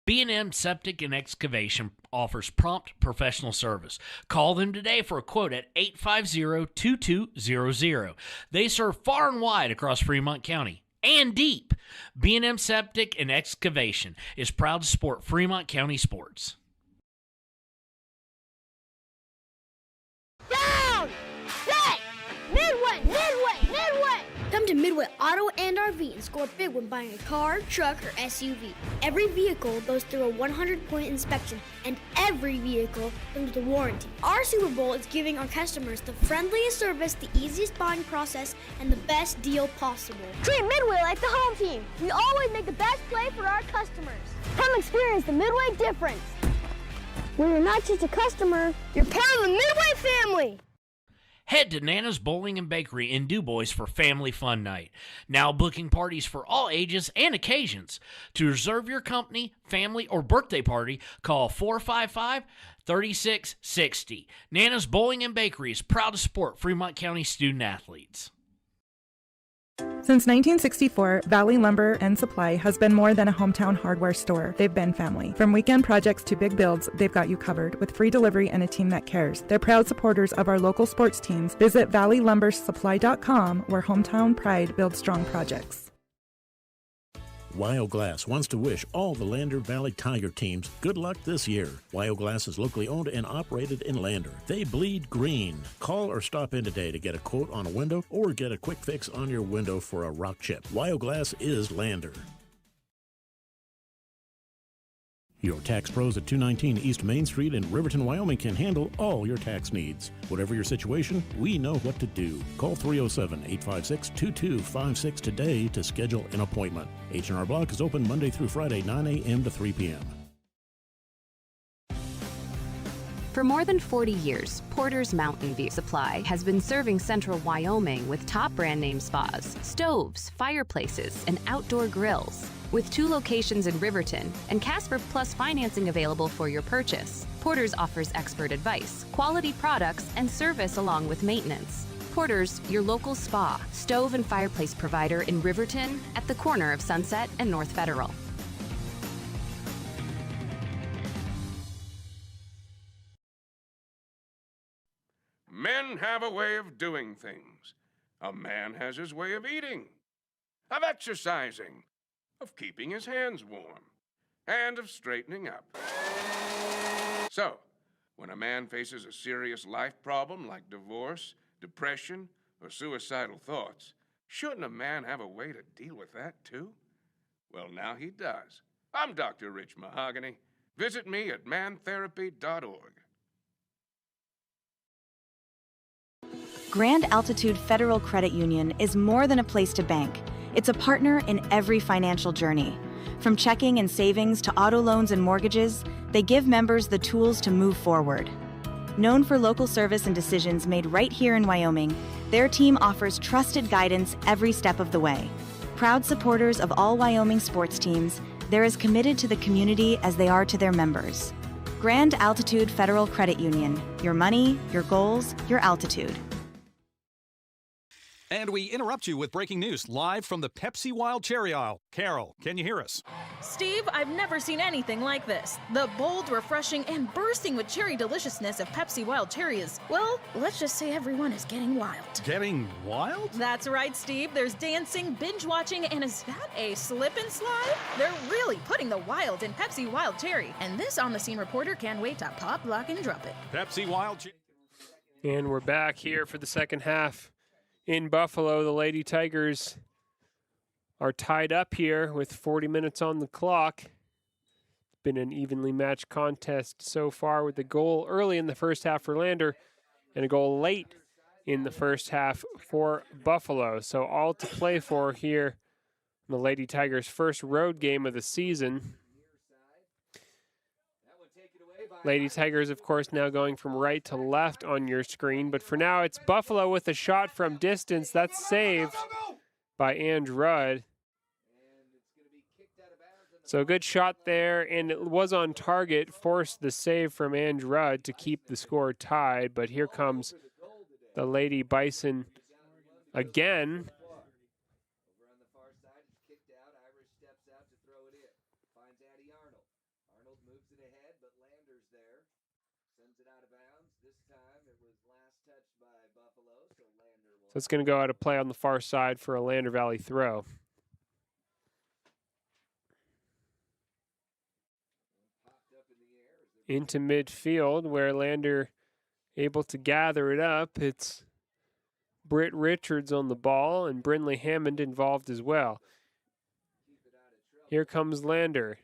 B&M Septic and Excavation offers prompt professional service. Call them today for a quote at 850-2200. They serve far and wide across Fremont County and deep. B&M Septic and Excavation is proud to support Fremont County sports. Down! Set! Midway! Midway! Midway! Come to Midway Auto and RV and score big when buying a car, truck, or SUV. Every vehicle goes through a 100-point inspection, and every vehicle comes with a warranty. Our Super Bowl is giving our customers the friendliest service, the easiest buying process, and the best deal possible. Treat Midway like the home team. We always make the best play for our customers. Come experience the Midway difference, where you're not just a customer, you're part of the Midway family. Head to Nana's Bowling and Bakery in DuBois for Family Fun Night. Now booking parties for all ages and occasions. To reserve your company, family, or birthday party, call 455-3660. Nana's Bowling and Bakery is proud to support Fremont County student athletes. Since 1964, Valley Lumber and Supply has been more than a hometown hardware store. They've been family. From weekend projects to big builds, they've got you covered with free delivery and a team that cares. They're proud supporters of our local sports teams. Visit valleylumbersupply.com, where hometown pride builds strong projects. Wyoglass wants to wish all the Lander Valley Tiger teams good luck this year. Wyoglass is locally owned and operated in Lander. They bleed green. Call or stop in today to get a quote on a window or get a quick fix on your window for a rock chip. Wyoglass is Lander. Your tax pros at 219 East Main Street in Riverton, Wyoming can handle all your tax needs. Whatever your situation, we know what to do. Call 307-856-2256 today to schedule an appointment. H&R Block is open Monday through Friday, 9 a.m. to 3 p.m. For more than 40 years, Porter's Mountain View Supply has been serving central Wyoming with top brand name spas, stoves, fireplaces, and outdoor grills. With 2 locations in Riverton and Casper Plus financing available for your purchase, Porter's offers expert advice, quality products, and service along with maintenance. Porter's, your local spa, stove, and fireplace provider in Riverton at the corner of Sunset and North Federal. Men have a way of doing things. A man has his way of eating, of exercising, of keeping his hands warm, and of straightening up. So, when a man faces a serious life problem like divorce, depression, or suicidal thoughts, shouldn't a man have a way to deal with that too? Well, now he does. I'm Dr. Rich Mahogany. Visit me at mantherapy.org. Grand Altitude Federal Credit Union is more than a place to bank. It's a partner in every financial journey. From checking and savings to auto loans and mortgages, they give members the tools to move forward. Known for local service and decisions made right here in Wyoming, their team offers trusted guidance every step of the way. Proud supporters of all Wyoming sports teams, they're as committed to the community as they are to their members. Grand Altitude Federal Credit Union. Your money, your goals, your altitude. And we interrupt you with breaking news live from the Pepsi Wild Cherry aisle. Carol, can you hear us? Steve, I've never seen anything like this. The bold, refreshing, and bursting with cherry deliciousness of Pepsi Wild Cherry is, well, let's just say everyone is getting wild. Getting wild? That's right, Steve. There's dancing, binge-watching, and is that a slip and slide? They're really putting the wild in Pepsi Wild Cherry. And this on-the-scene reporter can't wait to pop, lock, and drop it. Pepsi Wild Cherry. And we're back here for the second half. In Buffalo, the Lady Tigers are tied up here with 40 minutes on the clock. It's been an evenly matched contest so far, with a goal early in the first half for Lander and a goal late in the first half for Buffalo. So all to play for here in the Lady Tigers' first road game of the season. Lady Tigers, of course, now going from right to left on your screen. But for now, it's Buffalo with a shot from distance. That's saved by Andrew Rudd. So a good shot there, and it was on target, forced the save from Andrew Rudd to keep the score tied. But here comes the Lady Bison again. So it's going to go out of play on the far side for a Lander Valley throw. Into midfield where Lander able to gather it up. It's Britt Richards on the ball and Brinley Hammond involved as well. Here comes Lander.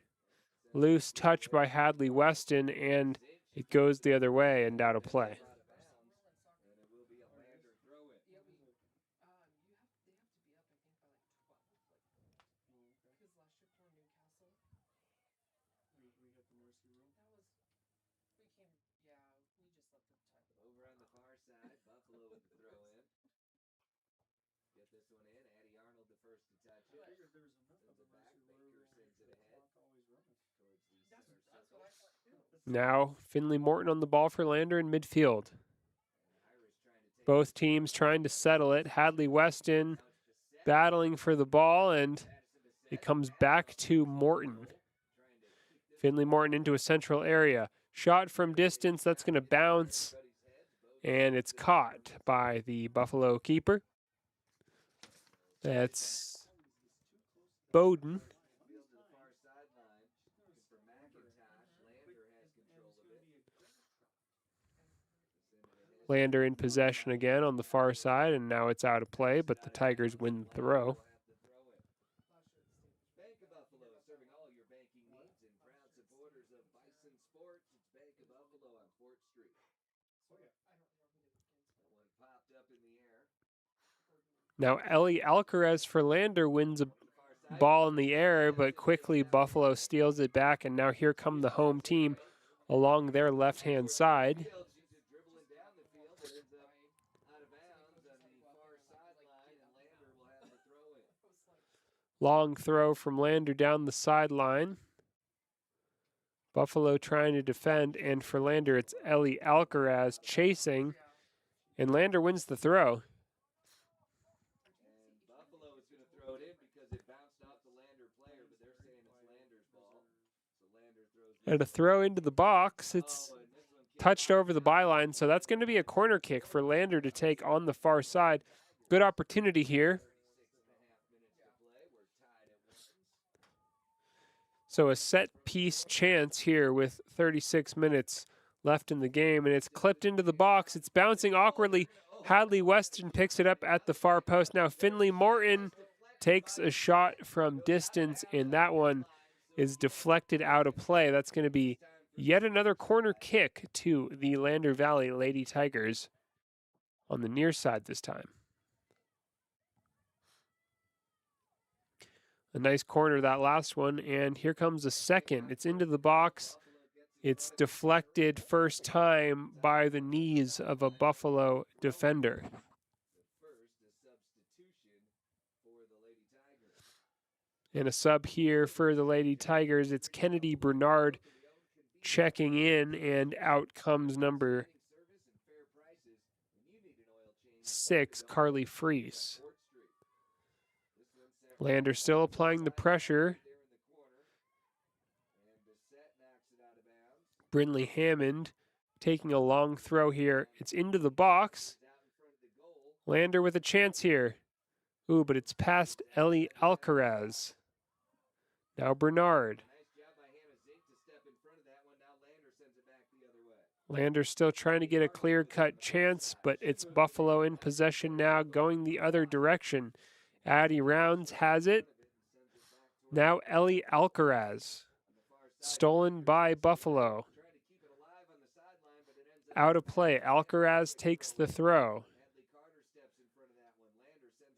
Loose touch by Hadley Weston, and it goes the other way and out of play. Now, Finley Morton on the ball for Lander in midfield. Both teams trying to settle it. Hadley Weston battling for the ball, and it comes back to Morton. Finley Morton into a central area. Shot from distance, that's going to bounce, and it's caught by the Buffalo keeper. That's Bowden. Lander in possession again on the far side, and now it's out of play, but the Tigers win the throw. Now Ellie Alcaraz for Lander wins a ball in the air, but quickly Buffalo steals it back, and now here come the home team along their left-hand side. Long throw from Lander down the sideline. Buffalo trying to defend, and for Lander, it's Ellie Alcaraz chasing, and Lander wins the throw. And a throw into the box. It's touched over the byline, so that's going to be a corner kick for Lander to take on the far side. Good opportunity here. So a set-piece chance here with 36 minutes left in the game, and it's clipped into the box. It's bouncing awkwardly. Hadley Weston picks it up at the far post. Now Finley Morton takes a shot from distance, and that one is deflected out of play. That's going to be yet another corner kick to the Lander Valley Lady Tigers on the near side this time. A nice corner, that last one, and here comes a second. It's into the box. It's deflected first time by the knees of a Buffalo defender. And a sub here for the Lady Tigers. It's Kennedy Bernard checking in, and out comes number 6, Carly Freese. Lander still applying the pressure. Brinley Hammond taking a long throw here. It's into the box. Lander with a chance here. Ooh, but it's past Ellie Alcaraz. Now Bernard. Lander still trying to get a clear-cut chance, but it's Buffalo in possession now, going the other direction. Addie Rounds has it. Now Ellie Alcaraz. Stolen by Buffalo. Out of play. Alcaraz takes the throw.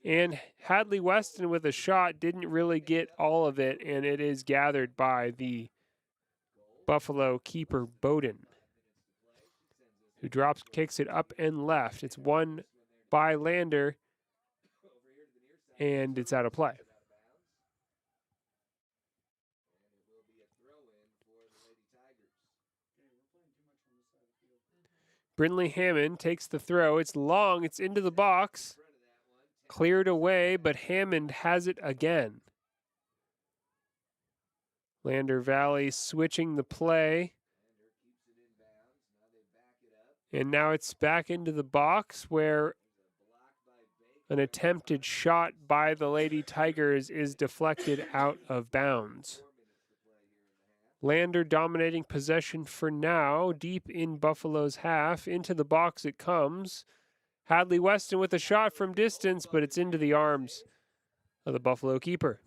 And Hadley Weston with a shot didn't really get all of it, and it is gathered by the Buffalo keeper Bowden, who kicks it up and left. It's won by Lander, and it's out of play. Brinley Hammond takes the throw. It's long. It's into the box. Cleared away, but Hammond has it again. Lander Valley switching the play. And now it's back into the box where an attempted shot by the Lady Tigers is deflected out of bounds. Lander dominating possession for now, deep in Buffalo's half. Into the box it comes. Hadley Weston with a shot from distance, but it's into the arms of the Buffalo keeper.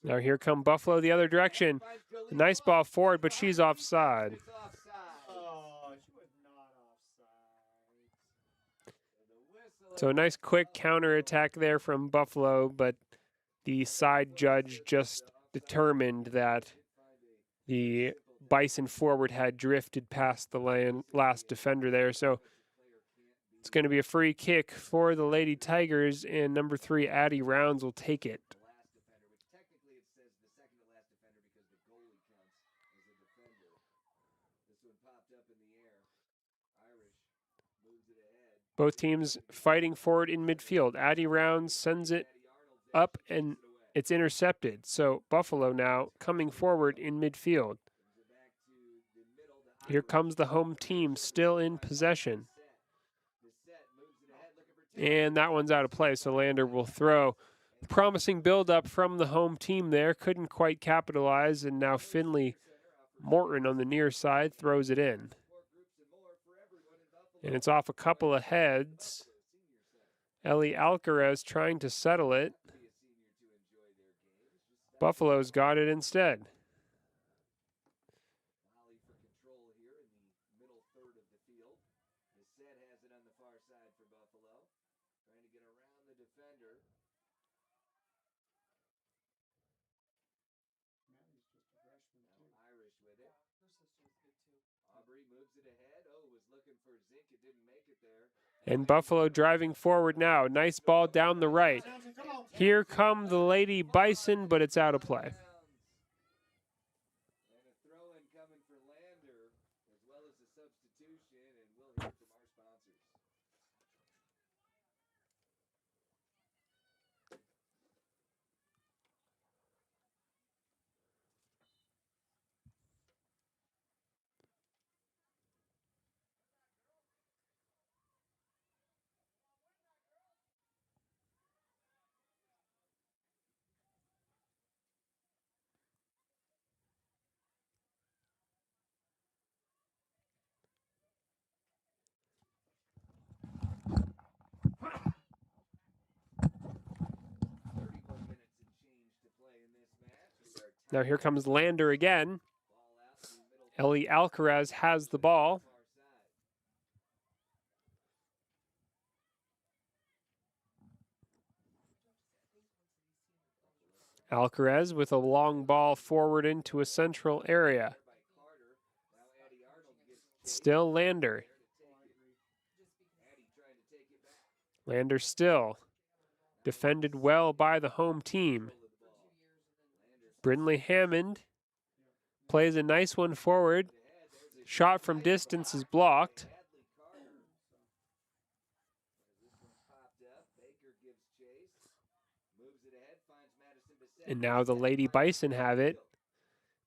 Now here come Buffalo the other direction. A nice ball forward, but she's offside. So a nice quick counterattack there from Buffalo, but the side judge just determined that the Bison forward had drifted past the last defender there. So it's going to be a free kick for the Lady Tigers, and number 3, Addie Rounds, will take it. Both teams fighting forward in midfield. Addie Rounds sends it up, and it's intercepted. So Buffalo now coming forward in midfield. Here comes the home team still in possession. And that one's out of play, so Lander will throw. Promising build-up from the home team there. Couldn't quite capitalize, and now Finley Morton on the near side throws it in. And it's off a couple of heads. Ellie Alcaraz trying to settle it. Buffalo's got it instead. And Buffalo driving forward now. Nice ball down the right. Here come the Lady Bison, but it's out of play. Now here comes Lander again. Ellie Alcaraz has the ball. Alcaraz with a long ball forward into a central area. Still Lander. Lander still defended well by the home team. Brindley Hammond plays a nice one forward. Shot from distance is blocked. And now the Lady Bison have it.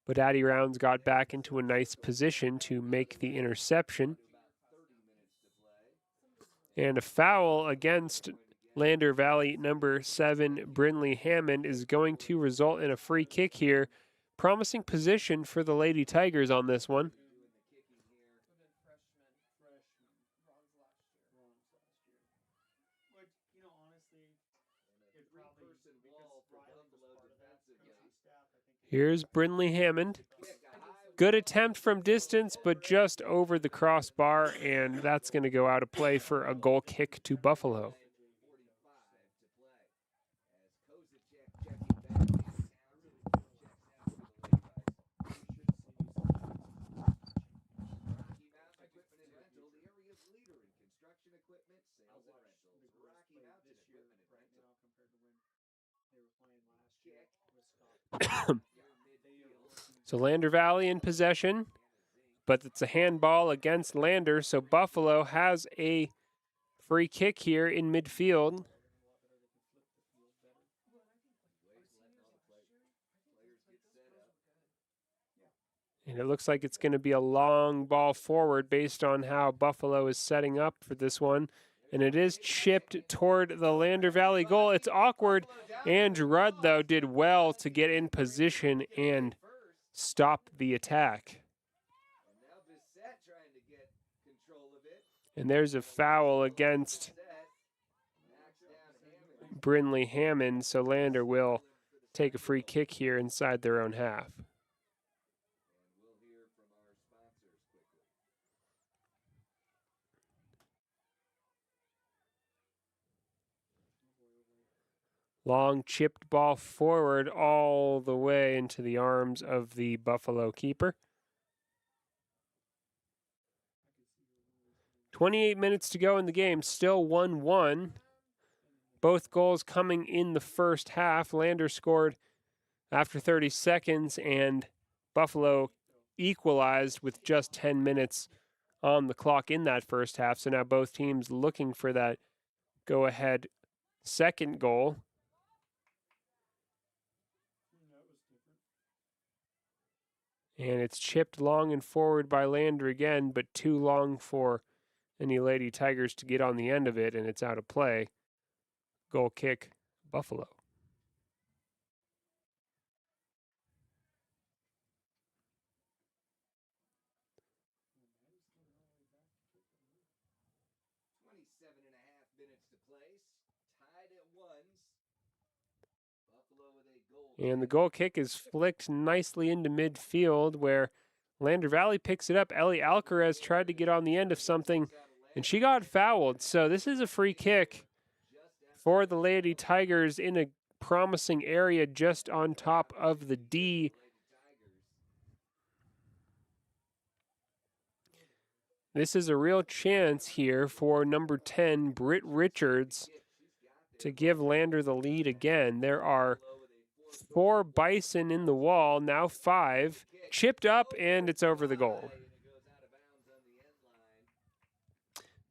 But Addie Rounds got back into a nice position to make the interception. And a foul against Lander Valley number 7, Brindley Hammond, is going to result in a free kick here. Promising position for the Lady Tigers on this one. Here's Brindley Hammond. Good attempt from distance, but just over the crossbar, and that's going to go out of play for a goal kick to Buffalo. So Lander Valley in possession, but it's a handball against Lander, so Buffalo has a free kick here in midfield. And it looks like it's going to be a long ball forward based on how Buffalo is setting up for this one. And it is chipped toward the Lander Valley goal. It's awkward. And Rudd, though, did well to get in position and stop the attack. And there's a foul against Brindley Hammond, so Lander will take a free kick here inside their own half. Long chipped ball forward all the way into the arms of the Buffalo keeper. 28 minutes to go in the game, still 1-1. Both goals coming in the first half. Lander scored after 30 seconds, and Buffalo equalized with just 10 minutes on the clock in that first half. So now both teams looking for that go-ahead second goal. And it's chipped long and forward by Lander again, but too long for any Lady Tigers to get on the end of it, and it's out of play. Goal kick, Buffalo. And the goal kick is flicked nicely into midfield where Lander Valley picks it up. Ellie Alcaraz tried to get on the end of something, and she got fouled. So this is a free kick for the Lady Tigers in a promising area just on top of the D. This is a real chance here for number 10, Britt Richards, to give Lander the lead again. There are 4 Bison in the wall, now 5. Chipped up, and it's over the goal.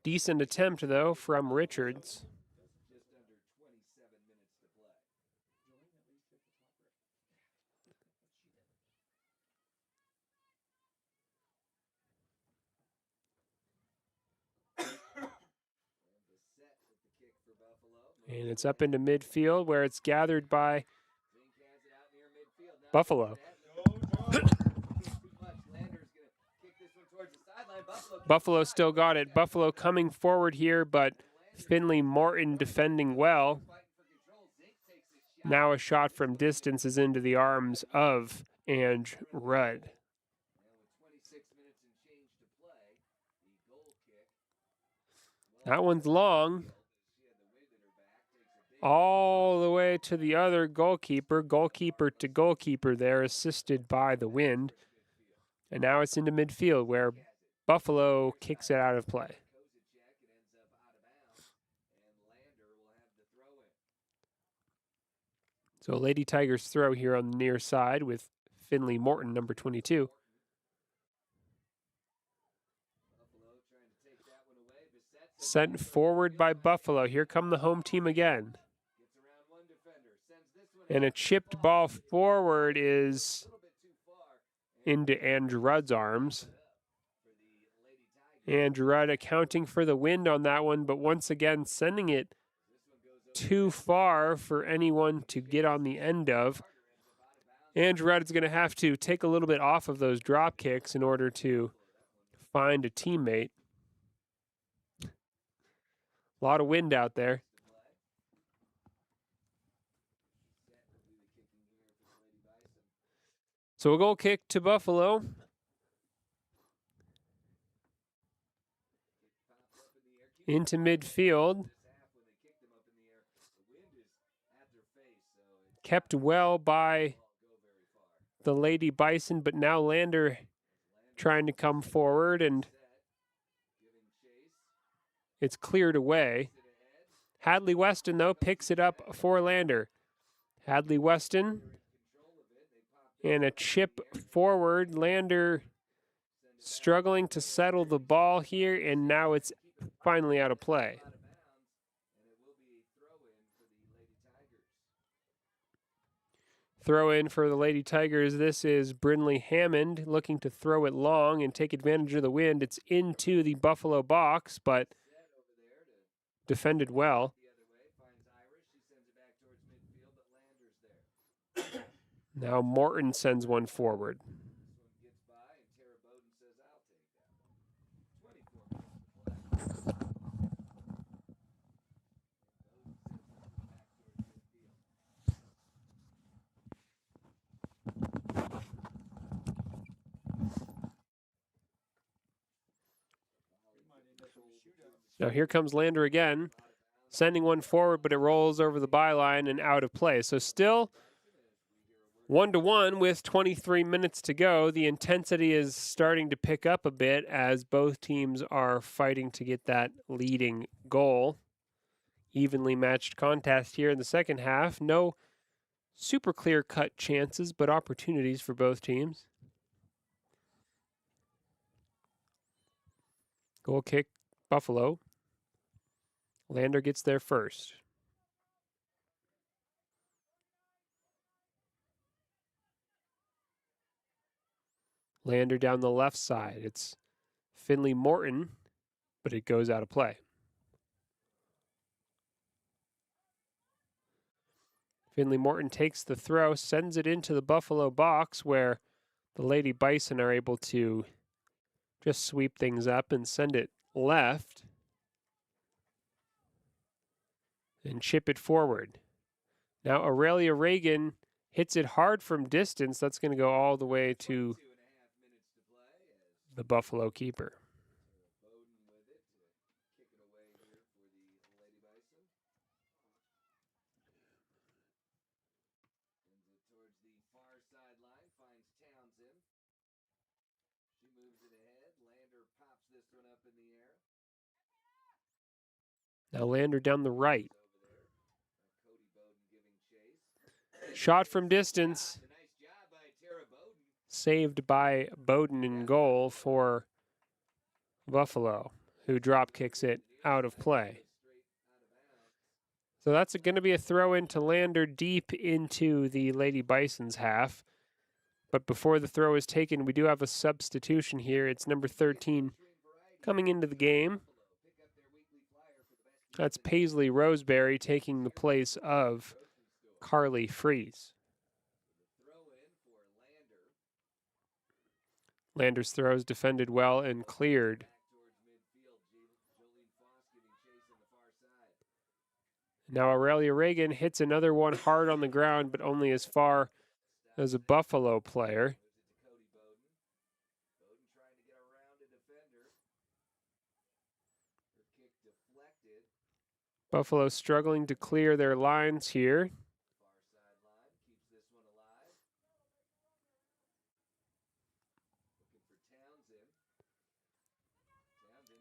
Decent attempt, though, from Richards. And it's up into midfield where it's gathered by Buffalo. Buffalo still got it. Buffalo coming forward here, but Finley Morton defending well. Now a shot from distance is into the arms of Ange Rudd. That one's long. All the way to the other goalkeeper. Goalkeeper to goalkeeper there, assisted by the wind. And now it's into midfield where Buffalo kicks it out of play. So Lady Tigers throw here on the near side with Finley Morton, number 22. Sent forward by Buffalo. Here come the home team again. And a chipped ball forward is into Andrew Rudd's arms. Andrew Rudd accounting for the wind on that one, but once again sending it too far for anyone to get on the end of. Andrew Rudd is going to have to take a little bit off of those drop kicks in order to find a teammate. A lot of wind out there. So a goal kick to Buffalo. Into midfield. Kept well by the Lady Bison, but now Lander trying to come forward, and it's cleared away. Hadley Weston, though, picks it up for Lander. Hadley Weston. And a chip forward. Lander struggling to settle the ball here, and now it's finally out of play. throw in for the Lady Tigers. This is Brinley Hammond looking to throw it long and take advantage of the wind. It's into the Buffalo box, but defended well. Now Morton sends one forward. Now here comes Lander again, sending one forward, but it rolls over the byline and out of play. So still 1-1 with 23 minutes to go. The intensity is starting to pick up a bit as both teams are fighting to get that leading goal. Evenly matched contest here in the second half. No super clear-cut chances, but opportunities for both teams. Goal kick, Buffalo. Lander gets there first. Lander down the left side. It's Finley Morton, but it goes out of play. Finley Morton takes the throw, sends it into the Buffalo box where the Lady Bison are able to just sweep things up and send it left and chip it forward. Now Aurelia Reagan hits it hard from distance. That's going to go all the way to the Buffalo keeper. Now Lander down the right. Shot from distance. Saved by Bowden in goal for Buffalo, who drop kicks it out of play. So that's going to be a throw into Lander deep into the Lady Bison's half. But before the throw is taken, we do have a substitution here. It's number 13 coming into the game. That's Paisley Roseberry taking the place of Carly Fries. Lander's throws defended well and cleared. Now Aurelia Reagan hits another one hard on the ground, but only as far as a Buffalo player. Buffalo struggling to clear their lines here.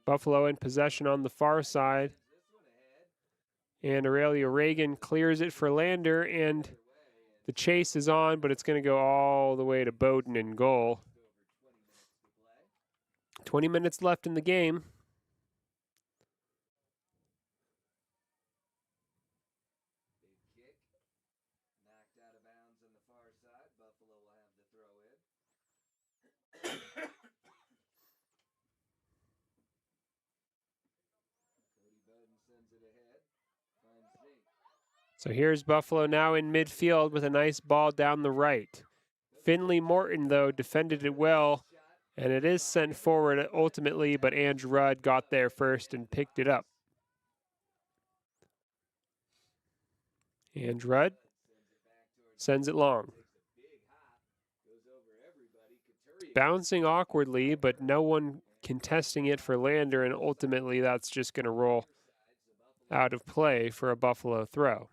Buffalo in possession on the far side. And Aurelia Reagan clears it for Lander, and the chase is on, but it's going to go all the way to Bowden in goal. 20 minutes left in the game. So here's Buffalo now in midfield with a nice ball down the right. Finley Morton, though, defended it well, and it is sent forward ultimately, but Ange Rudd got there first and picked it up. Ange Rudd sends it long. Bouncing awkwardly, but no one contesting it for Lander, and ultimately that's just going to roll out of play for a Buffalo throw.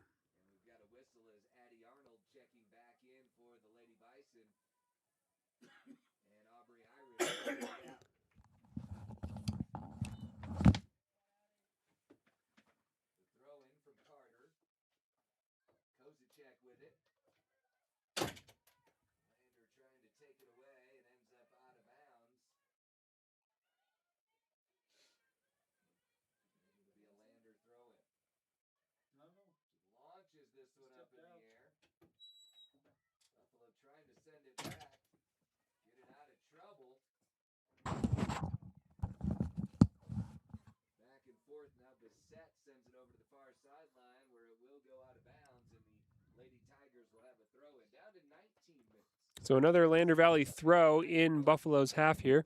So another Lander Valley throw in Buffalo's half here.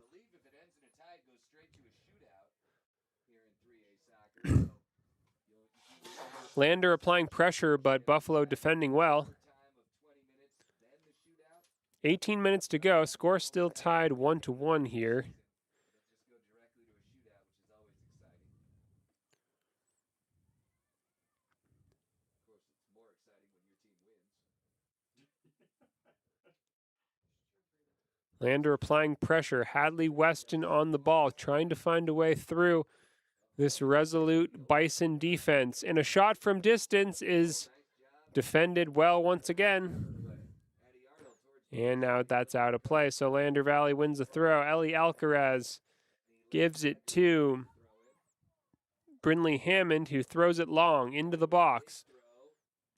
Lander applying pressure, but Buffalo defending well. 18 minutes to go. Score still tied 1-1 here. Lander applying pressure. Hadley Weston on the ball, trying to find a way through this resolute Bison defense. And a shot from distance is defended well once again. And now that's out of play. So Lander Valley wins the throw. Ellie Alcaraz gives it to Brinley Hammond, who throws it long into the box.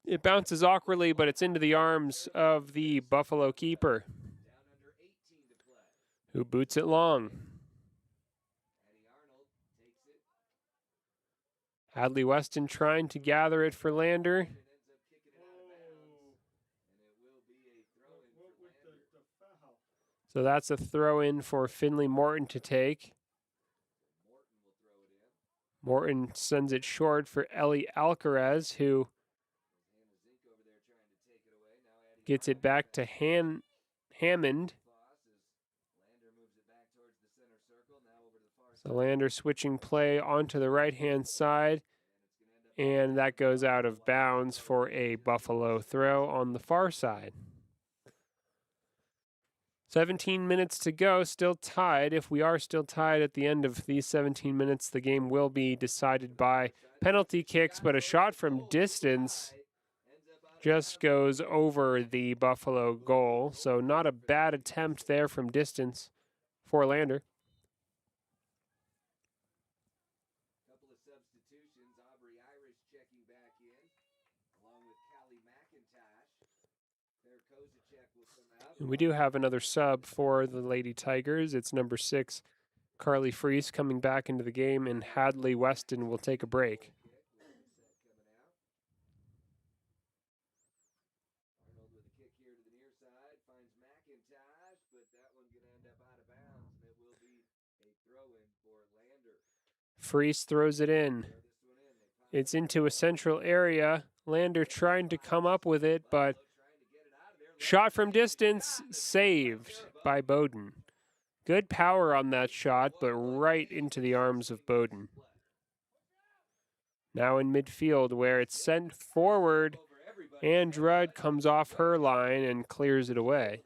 It bounces awkwardly, but it's into the arms of the Buffalo keeper, who boots it long. Hadley Weston trying to gather it for Lander. So that's a throw in for Finley Morton to take. Morton sends it short for Ellie Alcaraz, who gets it back to Hammond. So Lander switching play onto the right-hand side, and that goes out of bounds for a Buffalo throw on the far side. 17 minutes to go, still tied. If we are still tied at the end of these 17 minutes, the game will be decided by penalty kicks, but a shot from distance just goes over the Buffalo goal. So not a bad attempt there from distance for Lander. And we do have another sub for the Lady Tigers. It's number 6, Carly Freese, coming back into the game, and Hadley Weston will take a break. Freese throws it in. It's into a central area. Lander trying to come up with it, but shot from distance, saved by Bowden. Good power on that shot, but right into the arms of Bowden. Now in midfield, where it's sent forward, and Rudd comes off her line and clears it away.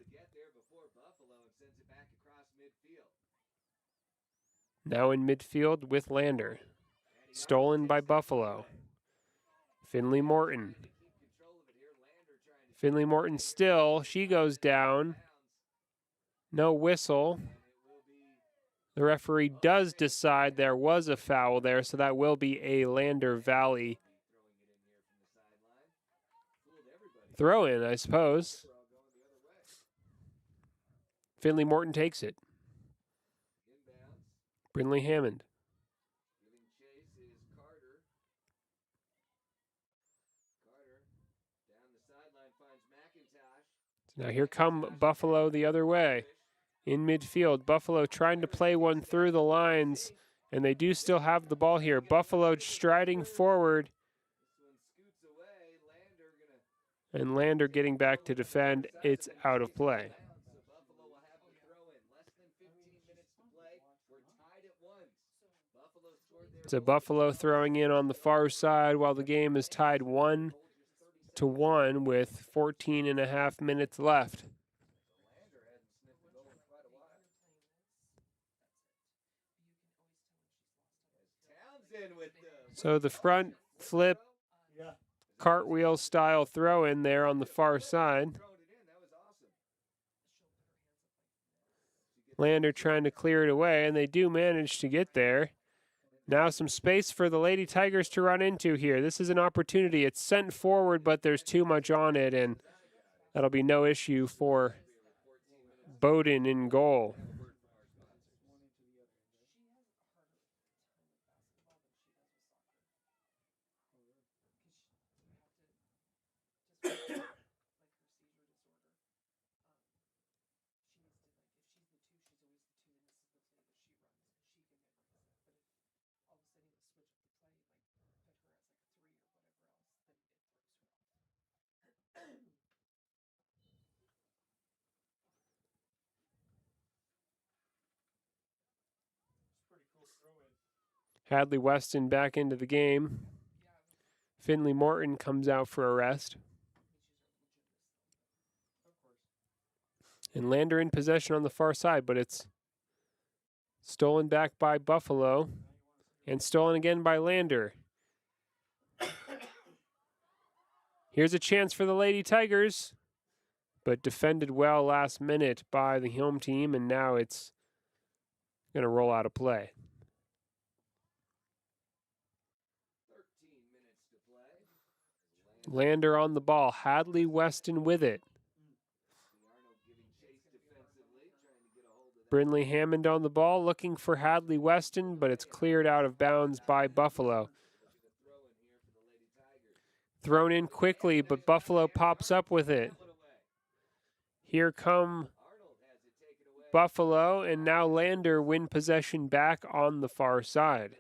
Now in midfield with Lander. Stolen by Buffalo. Finley Morton. Finley Morton still. She goes down. No whistle. The referee does decide there was a foul there, so that will be a Lander Valley throw in, I suppose. Finley Morton takes it. Brinley Hammond. Now here come Buffalo the other way. In midfield, Buffalo trying to play one through the lines, and they do still have the ball here. Buffalo striding forward, and Lander getting back to defend. It's out of play. It's a Buffalo throwing in on the far side while the game is tied 1-1 with 14.5 minutes left. So the front flip cartwheel style throw in there on the far side. Lander trying to clear it away, and they do manage to get there. Now some space for the Lady Tigers to run into here. This is an opportunity. It's sent forward, but there's too much on it, and that'll be no issue for Bowden in goal. Hadley Weston back into the game. Finley Morton comes out for a rest. And Lander in possession on the far side, but it's stolen back by Buffalo and stolen again by Lander. Here's a chance for the Lady Tigers, but defended well last minute by the home team, and now it's going to roll out of play. 13 minutes to play. Lander on the ball. Hadley Weston with it. Brindley Hammond on the ball, looking for Hadley Weston, but it's cleared out of bounds by Buffalo. Thrown in quickly, but Buffalo pops up with it. Here come Buffalo, and now Lander win possession back on the far side.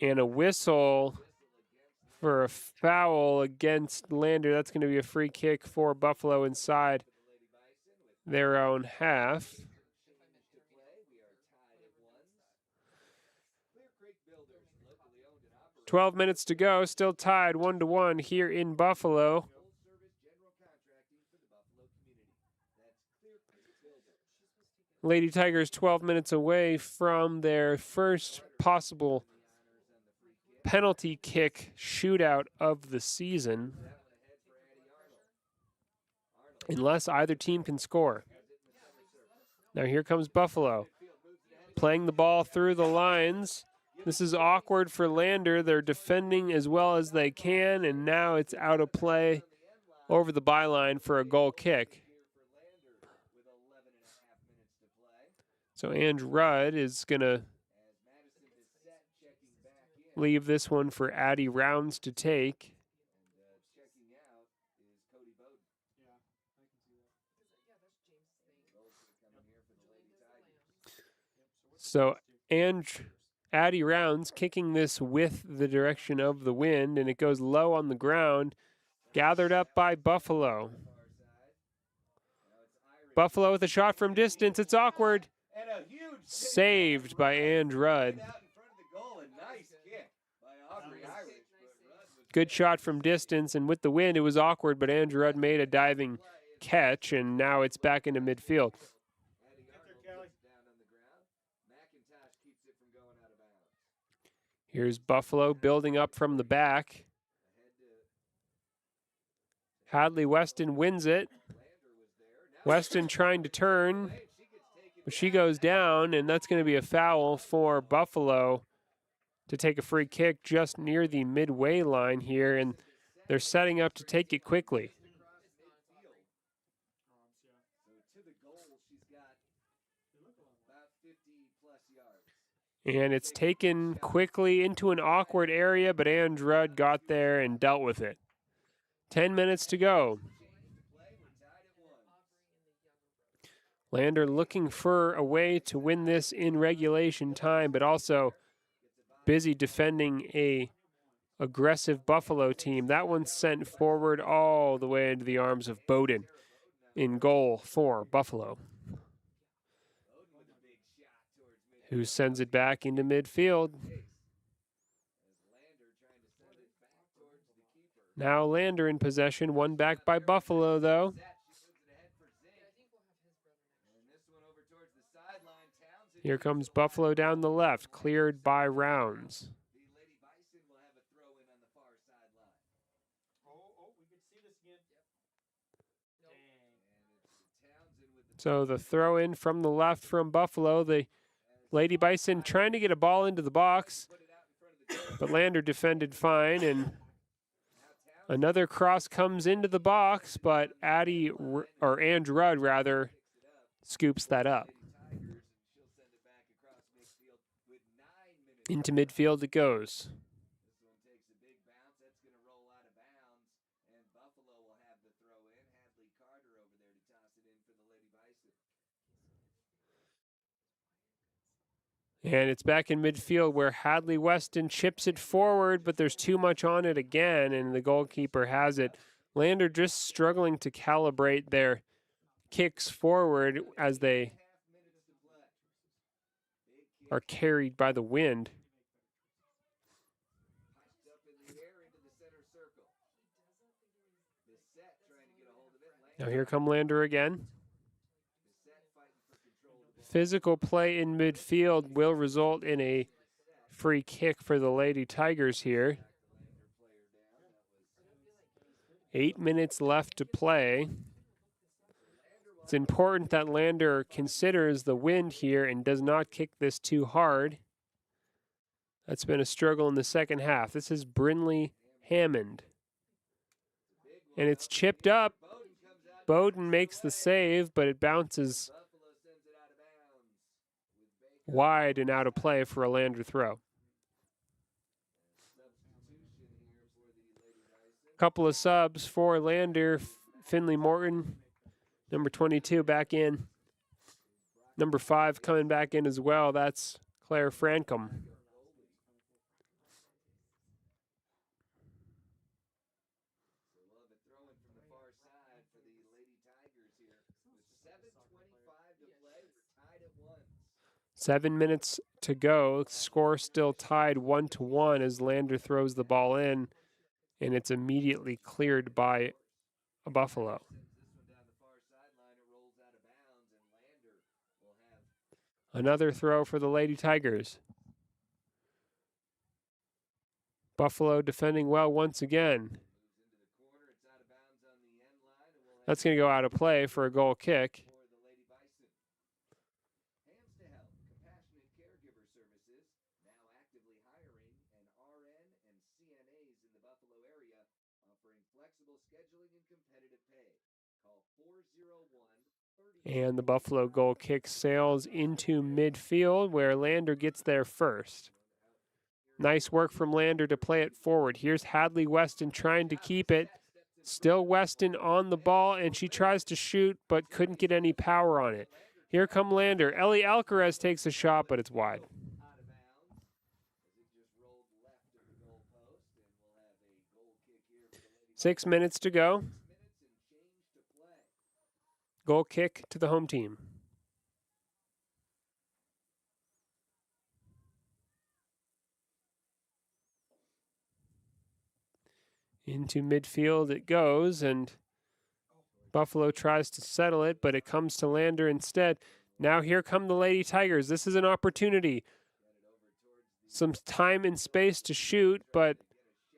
And a whistle for a foul against Lander. That's going to be a free kick for Buffalo inside their own half. 12 minutes to go, still tied 1-1 here in Buffalo. Lady Tigers 12 minutes away from their first possible penalty kick shootout of the season, unless either team can score. Now here comes Buffalo, playing the ball through the lines. This is awkward for Lander. They're defending as well as they can, and now it's out of play over the byline for a goal kick. So Andrew Rudd is going to leave this one for Addie Rounds to take. So Addie Rounds kicking this with the direction of the wind, and it goes low on the ground, gathered up by Buffalo. Buffalo with a shot from distance. It's awkward. Saved by Andrew Rudd. Good shot from distance, and with the wind, it was awkward, but Andrew Rudd made a diving catch, and now it's back into midfield. Here's Buffalo building up from the back. Hadley Weston wins it. Weston trying to turn, but she goes down, and that's going to be a foul for Buffalo to take a free kick just near the midway line here, and they're setting up to take it quickly. And it's taken quickly into an awkward area, but Andrew Rudd got there and dealt with it. 10 minutes to go. Lander looking for a way to win this in regulation time, but also busy defending a aggressive Buffalo team. That one's sent forward all the way into the arms of Bowden in goal for Buffalo, who sends it back into midfield. Now Lander in possession, one back by Buffalo, though. Here comes Buffalo down the left, cleared by Rounds. So the throw in from the left from Buffalo. The Lady Bison trying to get a ball into the box, but Lander defended fine, and another cross comes into the box, but Andrew Rudd rather, scoops that up. Into midfield it goes. And it's back in midfield where Hadley Weston chips it forward, but there's too much on it again, and the goalkeeper has it. Lander just struggling to calibrate their kicks forward as they are carried by the wind. Now here come Lander again. Physical play in midfield will result in a free kick for the Lady Tigers here. 8 minutes left to play. It's important that Lander considers the wind here and does not kick this too hard. That's been a struggle in the second half. This is Brinley Hammond. And it's chipped up. Bowden makes the save, but it bounces wide and out of play for a Lander throw. Couple of subs for Lander. Finley Morton, number 22, back in. Number 5 coming back in as well. That's Claire Francom. Seven minutes to go. Score still tied 1-1 as Lander throws the ball in, and it's immediately cleared by a Buffalo. Another throw for the Lady Tigers. Buffalo defending well once again. That's going to go out of play for a goal kick. And the Buffalo goal kick sails into midfield where Lander gets there first. Nice work from Lander to play it forward. Here's Hadley Weston trying to keep it. Still Weston on the ball, and she tries to shoot but couldn't get any power on it. Here come Lander. Ellie Alcaraz takes a shot, but it's wide. Six minutes to go. Goal kick to the home team. Into midfield it goes, and Buffalo tries to settle it, but it comes to Lander instead. Now here come the Lady Tigers. This is an opportunity. Some time and space to shoot, but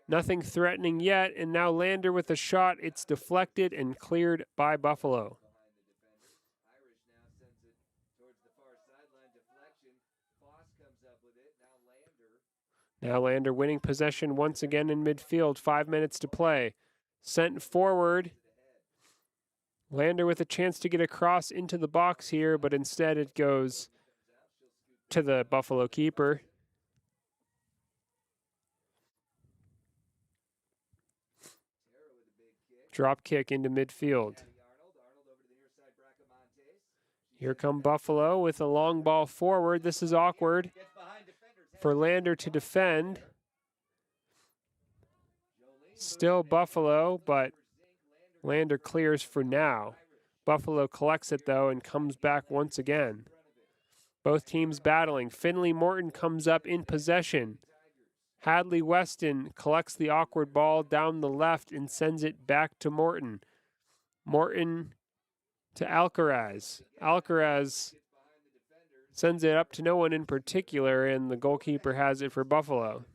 nothing threatening yet. And now Lander with a shot. It's deflected and cleared by Buffalo. Now Lander winning possession once again in midfield. 5 minutes to play. Sent forward. Lander with a chance to get across into the box here, but instead it goes to the Buffalo keeper. Drop kick into midfield. Here come Buffalo with a long ball forward. This is awkward for Lander to defend. Still Buffalo, but Lander clears for now. Buffalo collects it, though, and comes back once again. Both teams battling. Finley Morton comes up in possession. Hadley Weston collects the awkward ball down the left and sends it back to Morton. Morton to Alcaraz. Alcaraz sends it up to no one in particular, and the goalkeeper has it for Buffalo.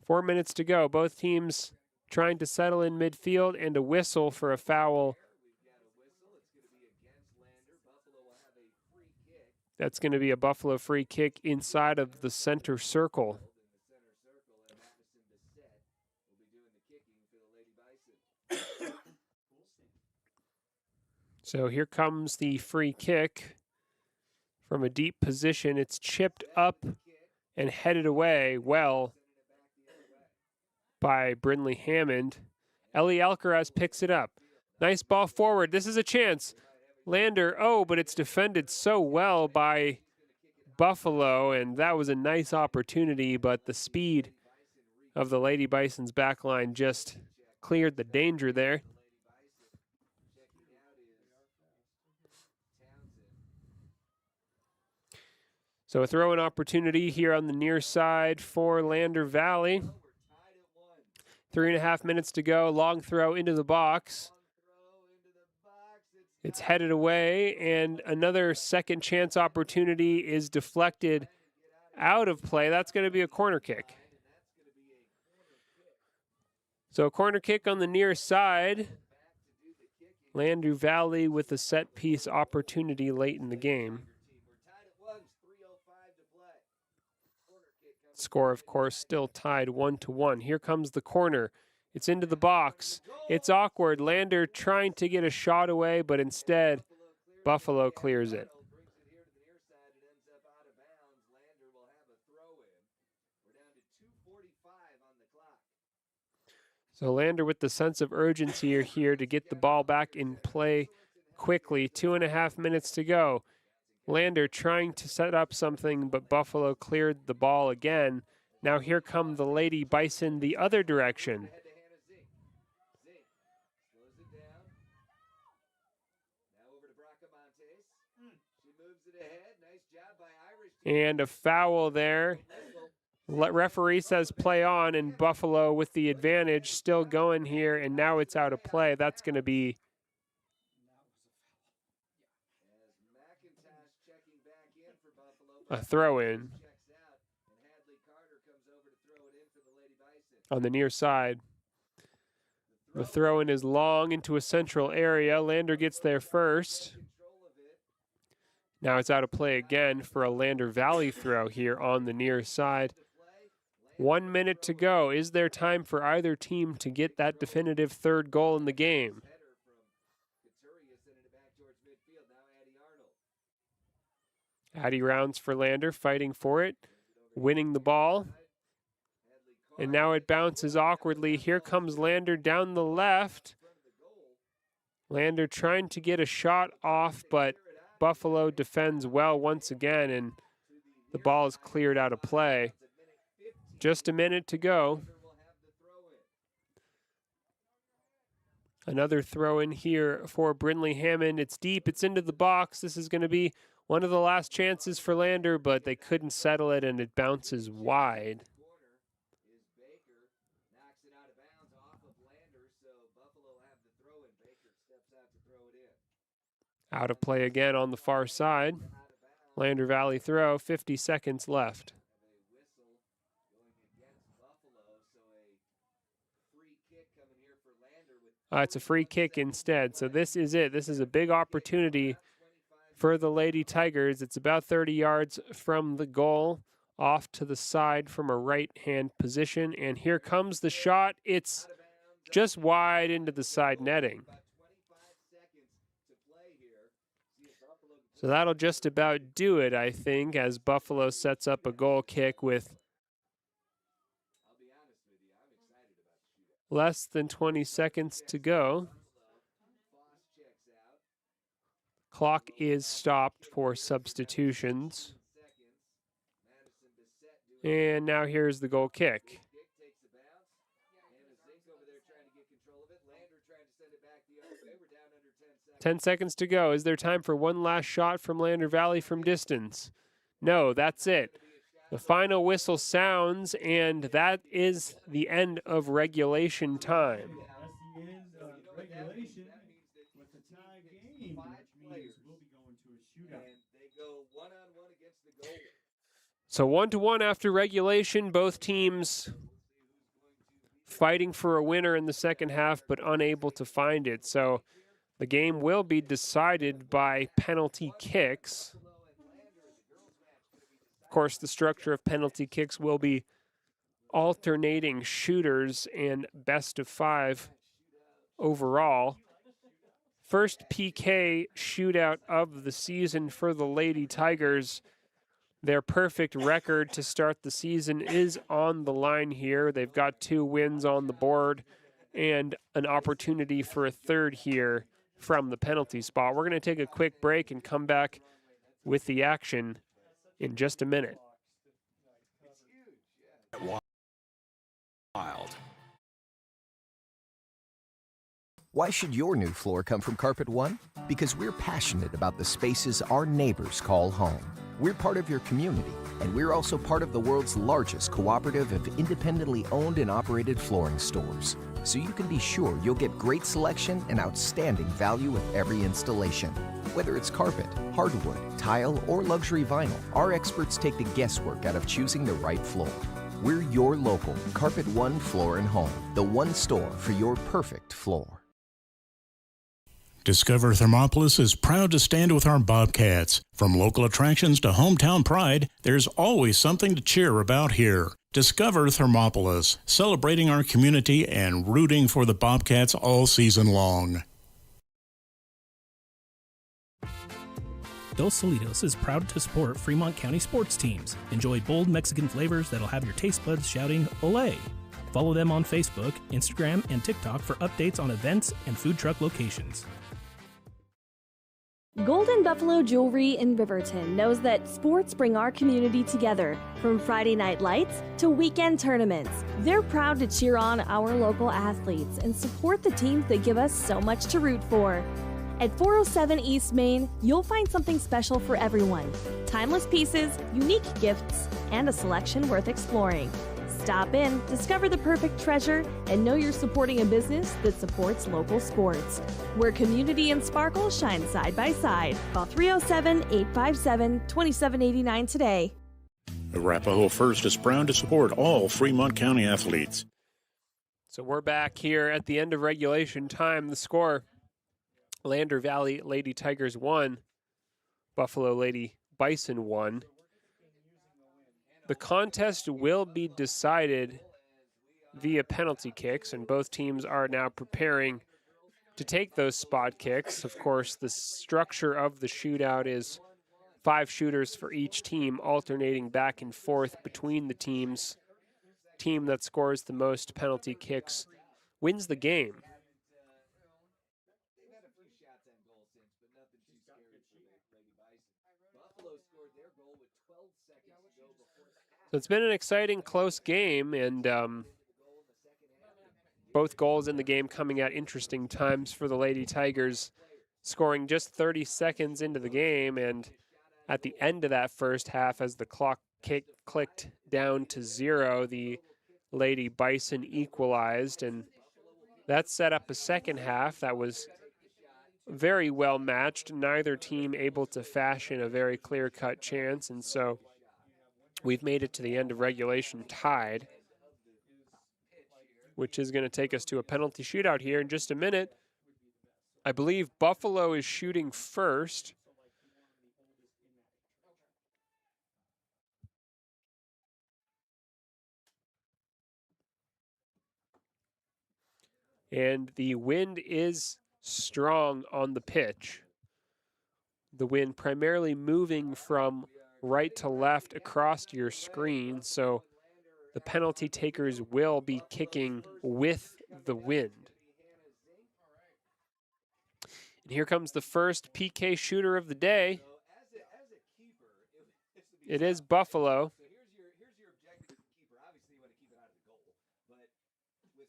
4 minutes to go. Both teams trying to settle in midfield, and a whistle for a foul. That's going to be a Buffalo free kick inside of the center circle. So here comes the free kick from a deep position. It's chipped up and headed away well by Brinley Hammond. Ellie Alcaraz picks it up. Nice ball forward. This is a chance. Lander, but it's defended so well by Buffalo, and that was a nice opportunity, but the speed of the Lady Bison's backline just cleared the danger there. So a throw-in opportunity here on the near side for Lander Valley. 3.5 minutes to go. Long throw into the box. It's headed away, and another second chance opportunity is deflected out of play. That's going to be a corner kick. So a corner kick on the near side. Lander Valley with a set piece opportunity late in the game. Score, of course, still tied 1-1. Here comes the corner. It's into the box. It's awkward. Lander trying to get a shot away, but instead, Buffalo clears it. So Lander with the sense of urgency are here to get the ball back in play quickly. 2.5 minutes to go. Lander trying to set up something, but Buffalo cleared the ball again. Now here come the Lady Bison the other direction. And a foul there. Referee says play on, and Buffalo with the advantage still going here, and now it's out of play. That's going to be a throw-in on the near side. The throw-in is long into a central area. Lander gets there first. Now it's out of play again for a Lander Valley throw here on the near side. 1 minute to go. Is there time for either team to get that definitive third goal in the game? Addie rounds for Lander, fighting for it, winning the ball. And now it bounces awkwardly. Here comes Lander down the left. Lander trying to get a shot off, but Buffalo defends well once again, and the ball is cleared out of play. Just a minute to go. Another throw in here for Brindley Hammond. It's deep, it's into the box. This is going to be one of the last chances for Lander, but they couldn't settle it, and it bounces wide. Out of play again on the far side. Lander Valley throw, 50 seconds left. It's a free kick instead, so this is it. This is a big opportunity for the Lady Tigers. It's about 30 yards from the goal, off to the side from a right-hand position, and here comes the shot. It's just wide into the side netting. So that'll just about do it, I think, as Buffalo sets up a goal kick with less than 20 seconds to go. Clock is stopped for substitutions. And now here's the goal kick. 10 seconds to go. Is there time for one last shot from Lander Valley from distance? No, that's it. The final whistle sounds, and that is the end of regulation time. That's the end of regulation with the tie game, which means we'll be going to a shootout. And they go one-on-one against the goal. So 1-1 after regulation, both teams fighting for a winner in the second half, but unable to find it. So the game will be decided by penalty kicks. Of course, the structure of penalty kicks will be alternating shooters and best of 5 overall. First PK shootout of the season for the Lady Tigers. Their perfect record to start the season is on the line here. They've got 2 wins on the board and an opportunity for a third here from the penalty spot. We're going to take a quick break and come back with the action in just a minute. Wild. Why should your new floor come from Carpet One? Because we're passionate about the spaces our neighbors call home. We're part of your community, and we're also part of the world's largest cooperative of independently owned and operated flooring stores. So you can be sure you'll get great selection and outstanding value with every installation. Whether it's carpet, hardwood, tile, or luxury vinyl, our experts take the guesswork out of choosing the right floor. We're your local Carpet One Floor and Home, the one store for your perfect floor. Discover Thermopolis is proud to stand with our Bobcats. From local attractions to hometown pride, there's always something to cheer about here. Discover Thermopolis, celebrating our community and rooting for the Bobcats all season long. Dos Solitos is proud to support Fremont County sports teams. Enjoy bold Mexican flavors that'll have your taste buds shouting, "Olé!" Follow them on Facebook, Instagram, and TikTok for updates on events and food truck locations. Golden Buffalo Jewelry in Riverton knows that sports bring our community together. From Friday night lights to weekend tournaments, they're proud to cheer on our local athletes and support the teams that give us so much to root for. At 407 East Main, you'll find something special for everyone. Timeless pieces, unique gifts, and a selection worth exploring. Stop in, discover the perfect treasure, and know you're supporting a business that supports local sports. Where community and sparkle shine side by side. Call 307-857-2789 today. Arapahoe First is proud to support all Fremont County athletes. So we're back here at the end of regulation time. The score, Lander Valley Lady Tigers 1, Buffalo Lady Bison 1. The contest will be decided via penalty kicks, and both teams are now preparing to take those spot kicks. Of course, the structure of the shootout is 5 shooters for each team, alternating back and forth between the teams. Team that scores the most penalty kicks wins the game. So it's been an exciting, close game, and both goals in the game coming at interesting times for the Lady Tigers, scoring just 30 seconds into the game, and at the end of that first half, as the clock clicked down to 0, the Lady Bison equalized, and that set up a second half that was very well matched, neither team able to fashion a very clear-cut chance, and so we've made it to the end of regulation tied, which is going to take us to a penalty shootout here in just a minute. I believe Buffalo is shooting first. And the wind is strong on the pitch. The wind primarily moving from right to left across your screen, so the penalty takers will be kicking with the wind. And here comes the first PK shooter of the day. It is Buffalo.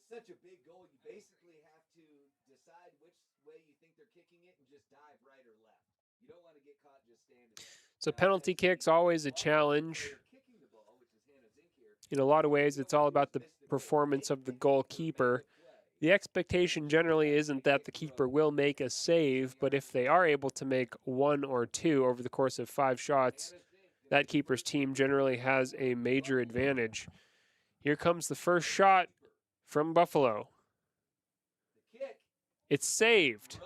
Such a big goal, you basically have to decide which way you think they're kicking it and just dive right or left. You don't want to get caught just standing there. So penalty kicks, always a challenge. In a lot of ways, it's all about the performance of the goalkeeper. The expectation generally isn't that the keeper will make a save, but if they are able to make 1 or 2 over the course of 5 shots, that keeper's team generally has a major advantage. Here comes the first shot from Buffalo. It's saved.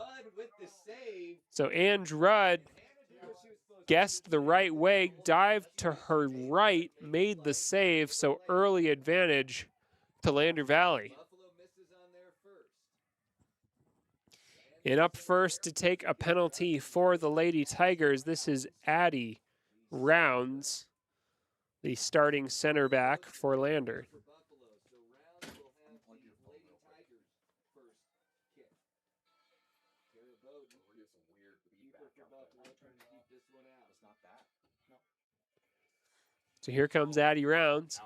So Ange Rudd guessed the right way, dived to her right, made the save, so early advantage to Lander Valley. And up first to take a penalty for the Lady Tigers, this is Addie Rounds, the starting center back for Lander. So here comes Addie Rounds.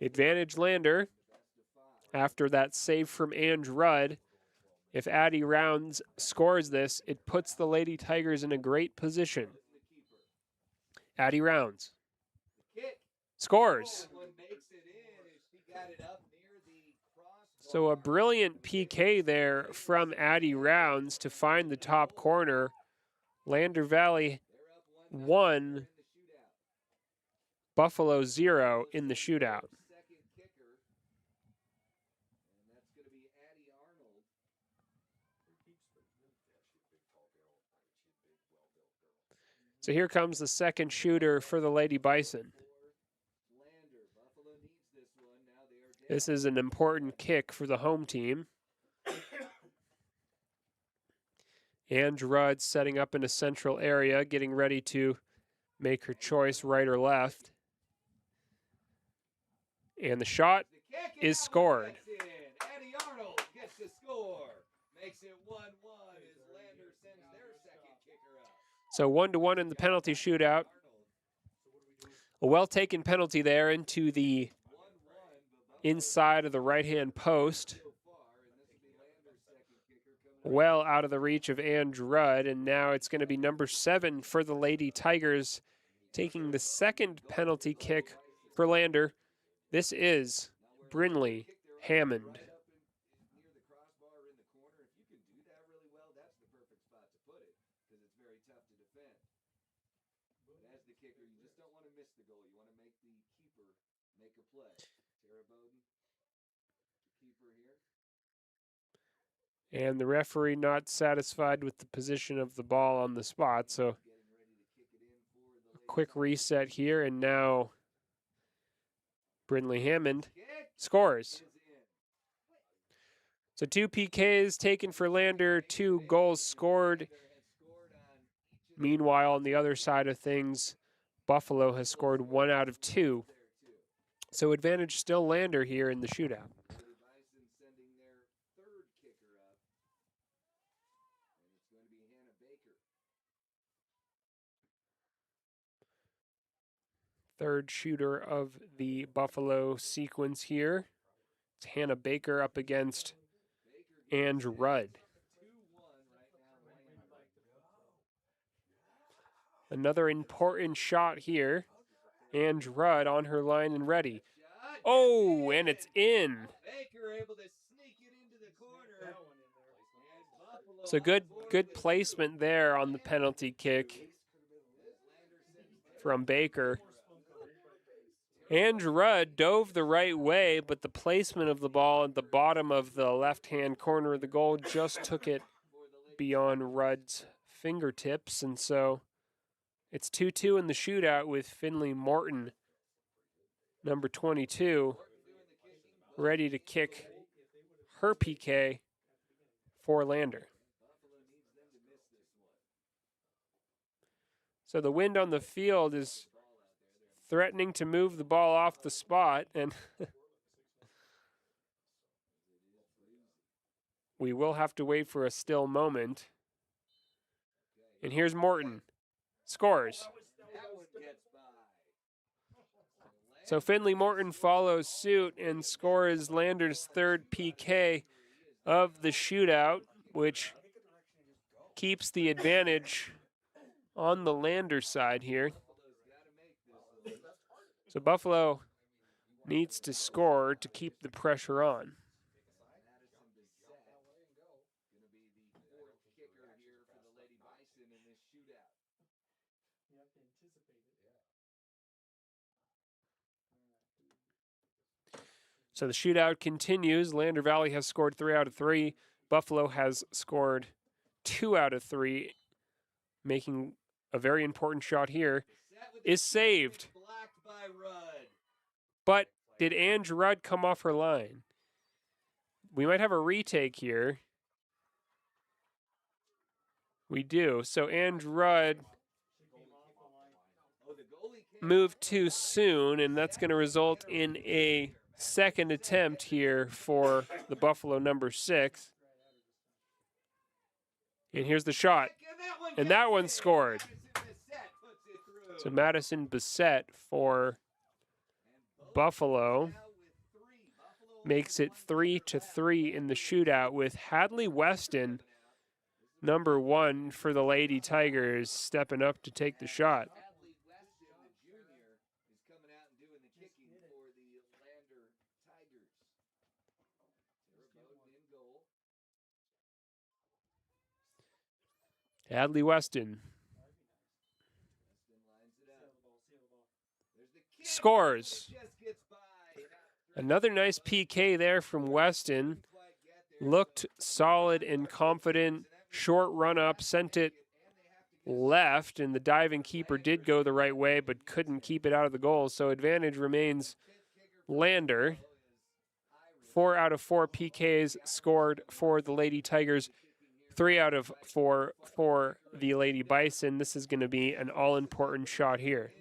Advantage Lander after that save from Ange Rudd. If Addie Rounds scores this, it puts the Lady Tigers in a great position. Addie Rounds scores. So a brilliant PK there from Addie Rounds to find the top corner. Lander Valley 1, Buffalo 0 in the shootout. So here comes the second shooter for the Lady Bison. This is an important kick for the home team. Ange Rudd setting up in a central area, getting ready to make her choice right or left. And the shot is scored. Addie Arnold gets the score. Makes it 1-1 as Lander sends their second kicker up. So 1-1 in the penalty shootout. A well-taken penalty there into the inside of the right-hand post. Well out of the reach of Ange Rudd, and now it's going to be number 7 for the Lady Tigers, taking the second penalty kick for Lander. This is Brinley Hammond. And the referee not satisfied with the position of the ball on the spot, so a quick reset here, and now Brinley Hammond scores. So 2 PKs taken for Lander, 2 goals scored. Meanwhile, on the other side of things, Buffalo has scored 1 out of 2. So advantage still Lander here in the shootout. Third shooter of the Buffalo sequence here. It's Hannah Baker up against Ange Rudd. Another important shot here. Ange Rudd on her line and ready. Oh, and it's in. Baker able to sneak it into the corner. So good placement there on the penalty kick from Baker. Ange Rudd dove the right way, but the placement of the ball at the bottom of the left-hand corner of the goal just took it beyond Rudd's fingertips, and so it's 2-2 in the shootout with Finley Morton, number 22, ready to kick her PK for Lander. So the wind on the field is threatening to move the ball off the spot, and we will have to wait for a still moment. And here's Morton. Scores. So Finley Morton follows suit and scores Lander's third PK of the shootout, which keeps the advantage on the Lander side here. So Buffalo needs to score to keep the pressure on. So the shootout continues. Lander Valley has scored 3 out of 3. Buffalo has scored 2 out of 3, making a very important shot here. Is saved. But did Ange Rudd come off her line? We might have a retake here. We do. So Ange Rudd moved too soon, and that's going to result in a second attempt here for the Buffalo number 6. And here's the shot. And that one scored. So Madison Bissett for Buffalo. makes it 3-3 in the shootout, with Hadley Weston, number 1 for the Lady Tigers, stepping up to take the shot. Hadley Weston scores. Another nice PK there from Weston. Looked solid and confident. Short run up, sent it left, and the diving keeper did go the right way, but couldn't keep it out of the goal. So advantage remains Lander. 4 out of 4 PKs scored for the Lady Tigers. 3 out of 4 for the Lady Bison. This is going to be an all-important shot here.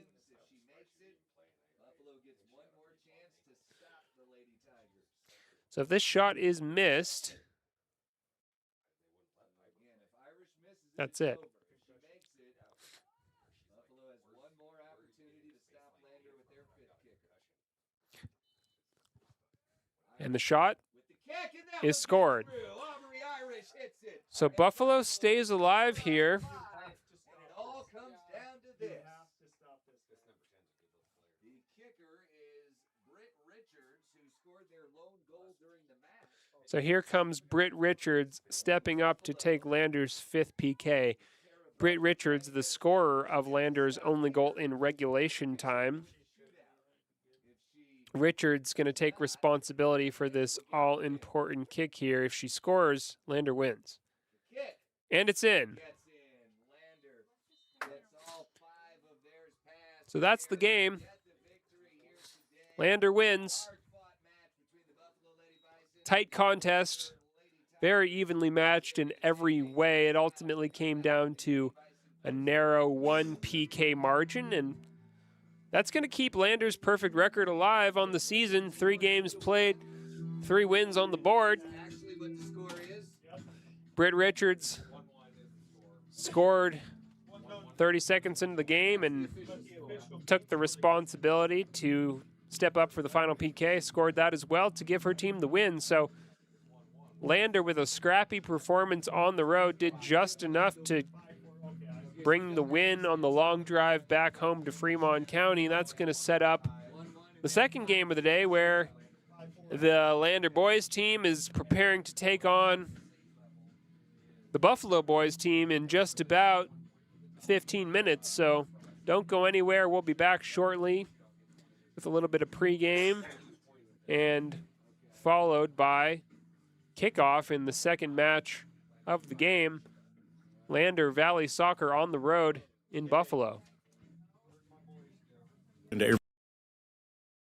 So if this shot is missed, that's it. And the shot is scored. So Buffalo stays alive here. So here comes Britt Richards stepping up to take Lander's 5th PK. Britt Richards, the scorer of Lander's only goal in regulation time. Richards going to take responsibility for this all-important kick here. If she scores, Lander wins. And it's in. So that's the game. Lander wins. Tight contest, very evenly matched in every way. It ultimately came down to a narrow 1 PK margin, and that's going to keep Lander's perfect record alive on the season. 3 games played, 3 wins on the board. Britt Richards scored 30 seconds into the game and took the responsibility to step up for the final PK, scored that as well to give her team the win. So Lander, with a scrappy performance on the road, did just enough to bring the win on the long drive back home to Fremont County. That's going to set up the second game of the day, where the Lander boys team is preparing to take on the Buffalo boys team in just about 15 minutes. So don't go anywhere. We'll be back shortly with a little bit of pregame, and followed by kickoff in the second match of the game. Lander Valley Soccer on the road in Buffalo. And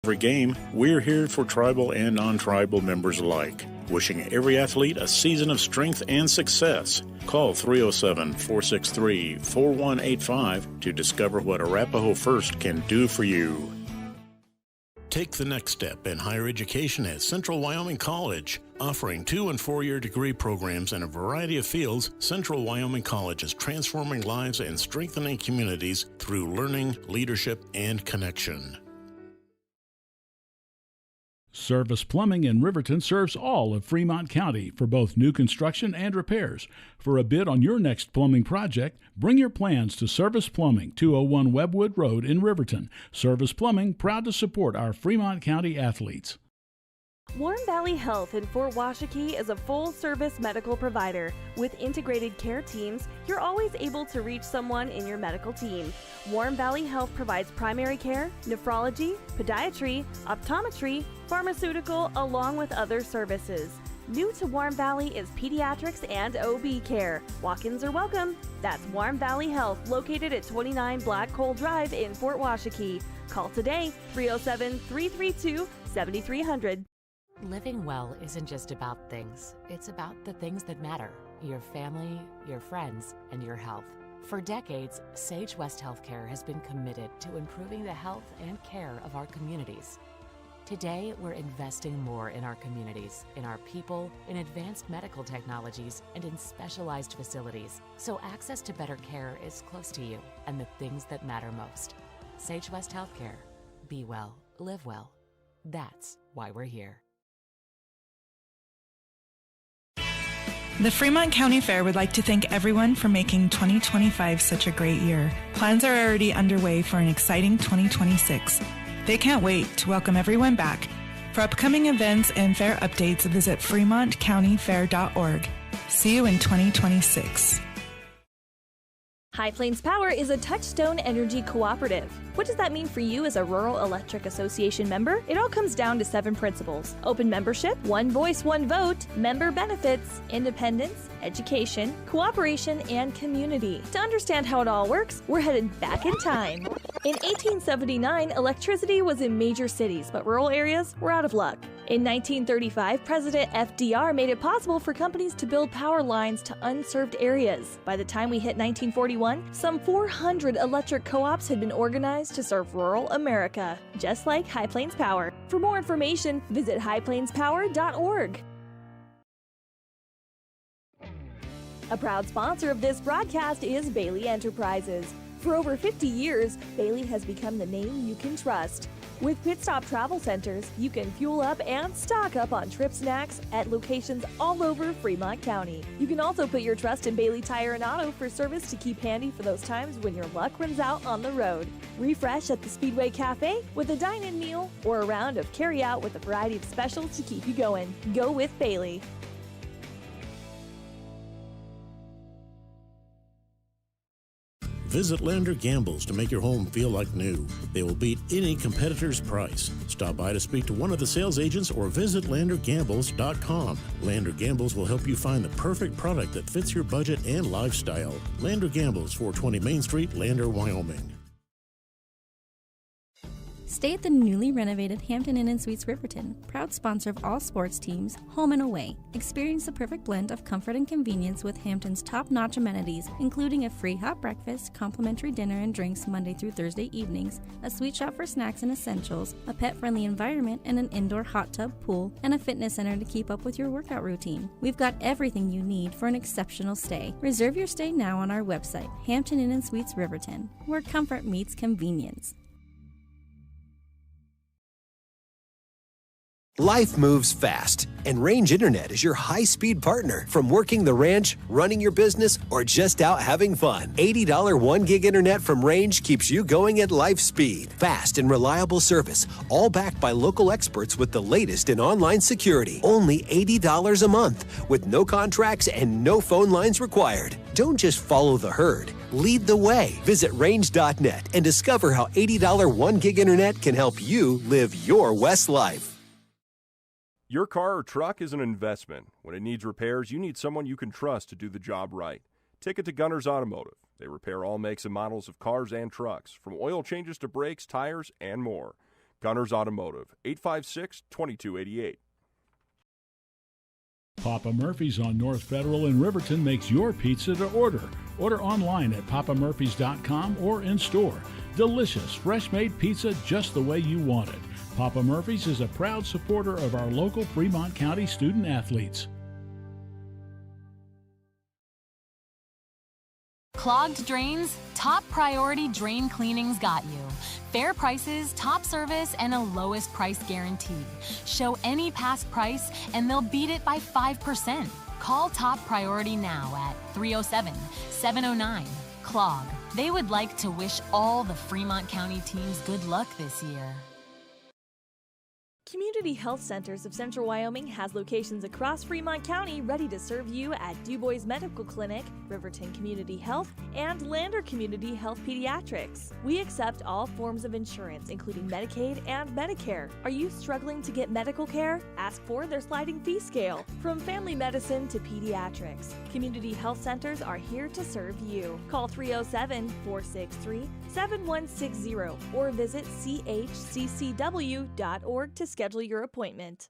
every game, we're here for tribal and non-tribal members alike, wishing every athlete a season of strength and success. Call 307-463-4185 to discover what Arapahoe First can do for you. Take the next step in higher education at Central Wyoming College. Offering 2- and 4-year degree programs in a variety of fields, Central Wyoming College is transforming lives and strengthening communities through learning, leadership, and connection. Service Plumbing in Riverton serves all of Fremont County for both new construction and repairs. For a bid on your next plumbing project, bring your plans to Service Plumbing, 201 Webwood Road in Riverton. Service Plumbing, proud to support our Fremont County athletes. Warm Valley Health in Fort Washakie is a full-service medical provider. With integrated care teams, you're always able to reach someone in your medical team. Warm Valley Health provides primary care, nephrology, podiatry, optometry, pharmaceutical, along with other services. New to Warm Valley is pediatrics and OB care. Walk-ins are welcome. That's Warm Valley Health, located at 29 Black Coal Drive in Fort Washakie. Call today, 307-332-7300. Living well isn't just about things. It's about the things that matter. Your family, your friends, and your health. For decades, Sage West Healthcare has been committed to improving the health and care of our communities. Today, we're investing more in our communities, in our people, in advanced medical technologies, and in specialized facilities, so access to better care is close to you and the things that matter most. Sage West Healthcare. Be well, live well. That's why we're here. The Fremont County Fair would like to thank everyone for making 2025 such a great year. Plans are already underway for an exciting 2026. They can't wait to welcome everyone back. For upcoming events and fair updates, visit fremontcountyfair.org. See you in 2026. High Plains Power is a Touchstone Energy Cooperative. What does that mean for you as a Rural Electric Association member? It all comes down to 7 principles: open membership, one voice, one vote, member benefits, independence, education, cooperation, and community. To understand how it all works, we're headed back in time. In 1879, electricity was in major cities, but rural areas were out of luck. In 1935, President FDR made it possible for companies to build power lines to unserved areas. By the time we hit 1941, some 400 electric co-ops had been organized to serve rural America, just like High Plains Power. For more information, visit highplainspower.org. A proud sponsor of this broadcast is Bailey Enterprises. For over 50 years, Bailey has become the name you can trust. With Pit Stop Travel Centers, you can fuel up and stock up on trip snacks at locations all over Fremont County. You can also put your trust in Bailey Tire and Auto for service to keep handy for those times when your luck runs out on the road. Refresh at the Speedway Cafe with a dine-in meal or a round of carry-out with a variety of specials to keep you going. Go with Bailey. Visit Lander Gambles to make your home feel like new. They will beat any competitor's price. Stop by to speak to one of the sales agents or visit LanderGambles.com. Lander Gambles will help you find the perfect product that fits your budget and lifestyle. Lander Gambles, 420 Main Street, Lander, Wyoming. Stay at the newly renovated Hampton Inn & Suites Riverton, proud sponsor of all sports teams, home and away. Experience the perfect blend of comfort and convenience with Hampton's top-notch amenities, including a free hot breakfast, complimentary dinner and drinks Monday through Thursday evenings, a sweet shop for snacks and essentials, a pet-friendly environment, and an indoor hot tub, pool, and a fitness center to keep up with your workout routine. We've got everything you need for an exceptional stay. Reserve your stay now on our website, Hampton Inn & Suites Riverton, where comfort meets convenience. Life moves fast, and Range Internet is your high-speed partner. From working the ranch, running your business, or just out having fun. $80 1 gig internet from Range keeps you going at life speed. Fast and reliable service, all backed by local experts with the latest in online security. Only $80 a month, with no contracts and no phone lines required. Don't just follow the herd. Lead the way. Visit range.net and discover how $80 1 gig internet can help you live your West life. Your car or truck is an investment. When it needs repairs, you need someone you can trust to do the job right. Take it to Gunners Automotive. They repair all makes and models of cars and trucks, from oil changes to brakes, tires, and more. Gunners Automotive, 856-2288. Papa Murphy's on North Federal in Riverton makes your pizza to order. Order online at papamurphys.com or in store. Delicious, fresh-made pizza just the way you want it. Papa Murphy's is a proud supporter of our local Fremont County student athletes. Clogged drains? Top Priority Drain Cleaning's got you. Fair prices, top service, and a lowest price guarantee. Show any past price and they'll beat it by 5%. Call Top Priority now at 307-709-CLOG. They would like to wish all the Fremont County teams good luck this year. Community Health Centers of Central Wyoming has locations across Fremont County ready to serve you at DuBois Medical Clinic, Riverton Community Health, and Lander Community Health Pediatrics. We accept all forms of insurance, including Medicaid and Medicare. Are you struggling to get medical care? Ask for their sliding fee scale. From family medicine to pediatrics, Community Health Centers are here to serve you. Call 307-463-7160 or visit chccw.org to schedule your appointment.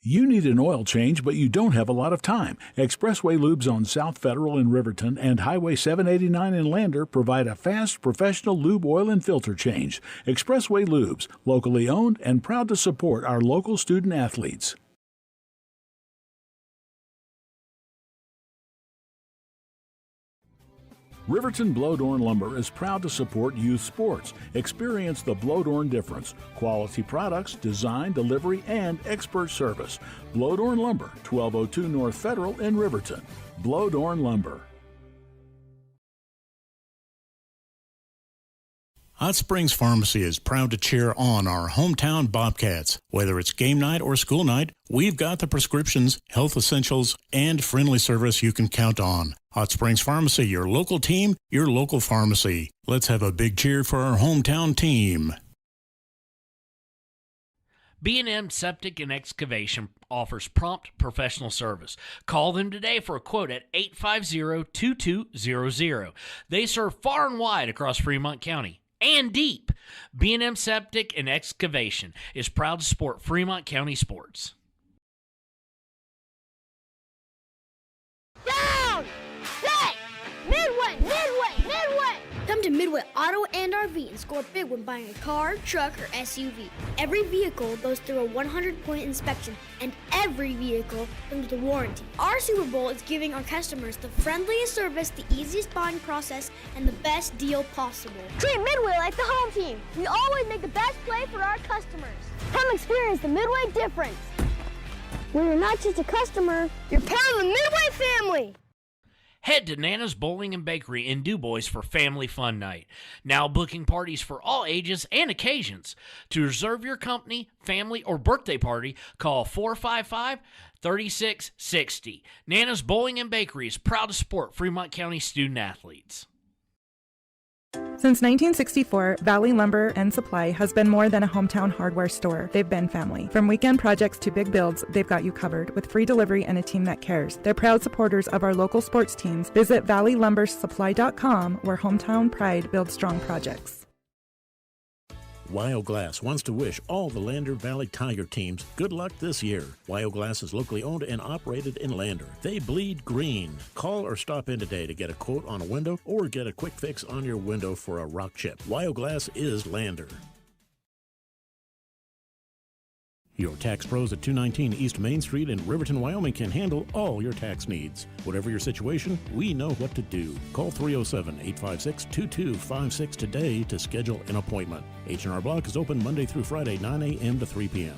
You need an oil change, but you don't have a lot of time. Expressway Lubes on South Federal in Riverton and Highway 789 in Lander provide a fast, professional lube oil and filter change. Expressway Lubes, locally owned and proud to support our local student athletes. Riverton Blowdorn Lumber is proud to support youth sports. Experience the Blowdorn difference. Quality products, design, delivery, and expert service. Blowdorn Lumber, 1202 North Federal in Riverton. Blowdorn Lumber. Hot Springs Pharmacy is proud to cheer on our hometown Bobcats. Whether it's game night or school night, we've got the prescriptions, health essentials, and friendly service you can count on. Hot Springs Pharmacy, your local team, your local pharmacy. Let's have a big cheer for our hometown team. B&M Septic and Excavation offers prompt professional service. Call them today for a quote at 850-2200. They serve far and wide across Fremont County and deep. B&M Septic and Excavation is proud to support Fremont County sports. Down! Set! Midway! Midway! Midway! Come to Midway Auto and RV and score big when buying a car, truck, or SUV. Every vehicle goes through a 100-point inspection, and every vehicle comes with a warranty. Our Super Bowl is giving our customers the friendliest service, the easiest buying process, and the best deal possible. Treat Midway like the home team. We always make the best play for our customers. Come experience the Midway difference. Where you're not just a customer, you're part of the Midway family. Head to Nana's Bowling and Bakery in DuBois for Family Fun Night. Now booking parties for all ages and occasions. To reserve your company, family, or birthday party, call 455-3660. Nana's Bowling and Bakery is proud to support Fremont County student athletes. Since 1964, Valley Lumber and Supply has been more than a hometown hardware store. They've been family. From weekend projects to big builds, they've got you covered with free delivery and a team that cares. They're proud supporters of our local sports teams. Visit valleylumbersupply.com, where hometown pride builds strong projects. Wyoglass wants to wish all the Lander Valley Tiger teams good luck this year. Wyoglass is locally owned and operated in Lander. They bleed green. Call or stop in today to get a quote on a window or get a quick fix on your window for a rock chip. Wyoglass is Lander. Your tax pros at 219 East Main Street in Riverton, Wyoming can handle all your tax needs. Whatever your situation, we know what to do. Call 307-856-2256 today to schedule an appointment. H&R Block is open Monday through Friday, 9 a.m. to 3 p.m.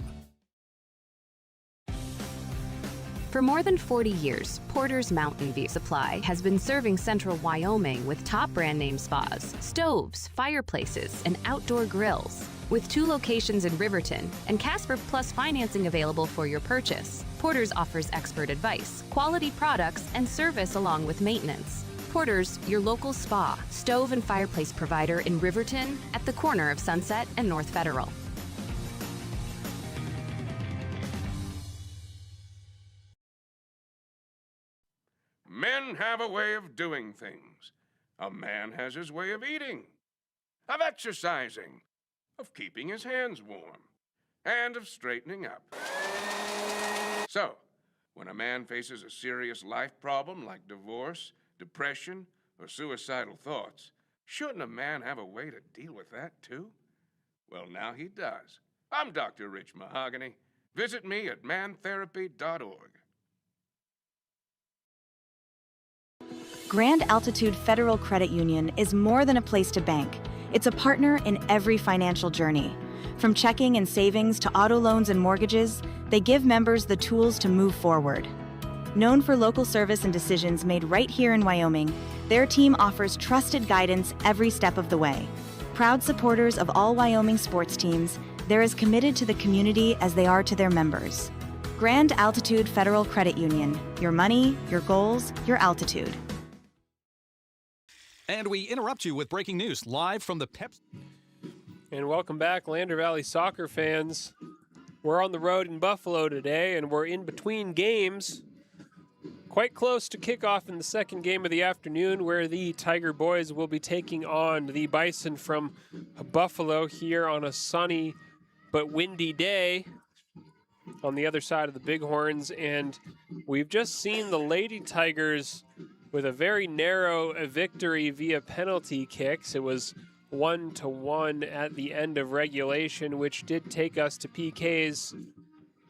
For more than 40 years, Porter's Mountain View Supply has been serving central Wyoming with top brand name spas, stoves, fireplaces, and outdoor grills. With 2 locations in Riverton and Casper Plus financing available for your purchase, Porter's offers expert advice, quality products, and service along with maintenance. Porter's, your local spa, stove, and fireplace provider in Riverton at the corner of Sunset and North Federal. Men have a way of doing things. A man has his way of eating, of exercising, of keeping his hands warm, and of straightening up. So, when a man faces a serious life problem like divorce, depression, or suicidal thoughts, shouldn't a man have a way to deal with that too? Well, now he does. I'm Dr. Rich Mahogany. Visit me at mantherapy.org. Grand Altitude Federal Credit Union is more than a place to bank. It's a partner in every financial journey. From checking and savings to auto loans and mortgages, they give members the tools to move forward. Known for local service and decisions made right here in Wyoming, their team offers trusted guidance every step of the way. Proud supporters of all Wyoming sports teams, they're as committed to the community as they are to their members. Grand Altitude Federal Credit Union. Your money, your goals, your altitude. And we interrupt you with breaking news live from the Pepsi. And welcome back, Lander Valley soccer fans. We're on the road in Buffalo today, and we're in between games. Quite close to kickoff in the second game of the afternoon, where the Tiger boys will be taking on the Bison from Buffalo here on a sunny but windy day on the other side of the Bighorns. And we've just seen the Lady Tigers with a very narrow victory via penalty kicks. It was 1-1 at the end of regulation, which did take us to PKs.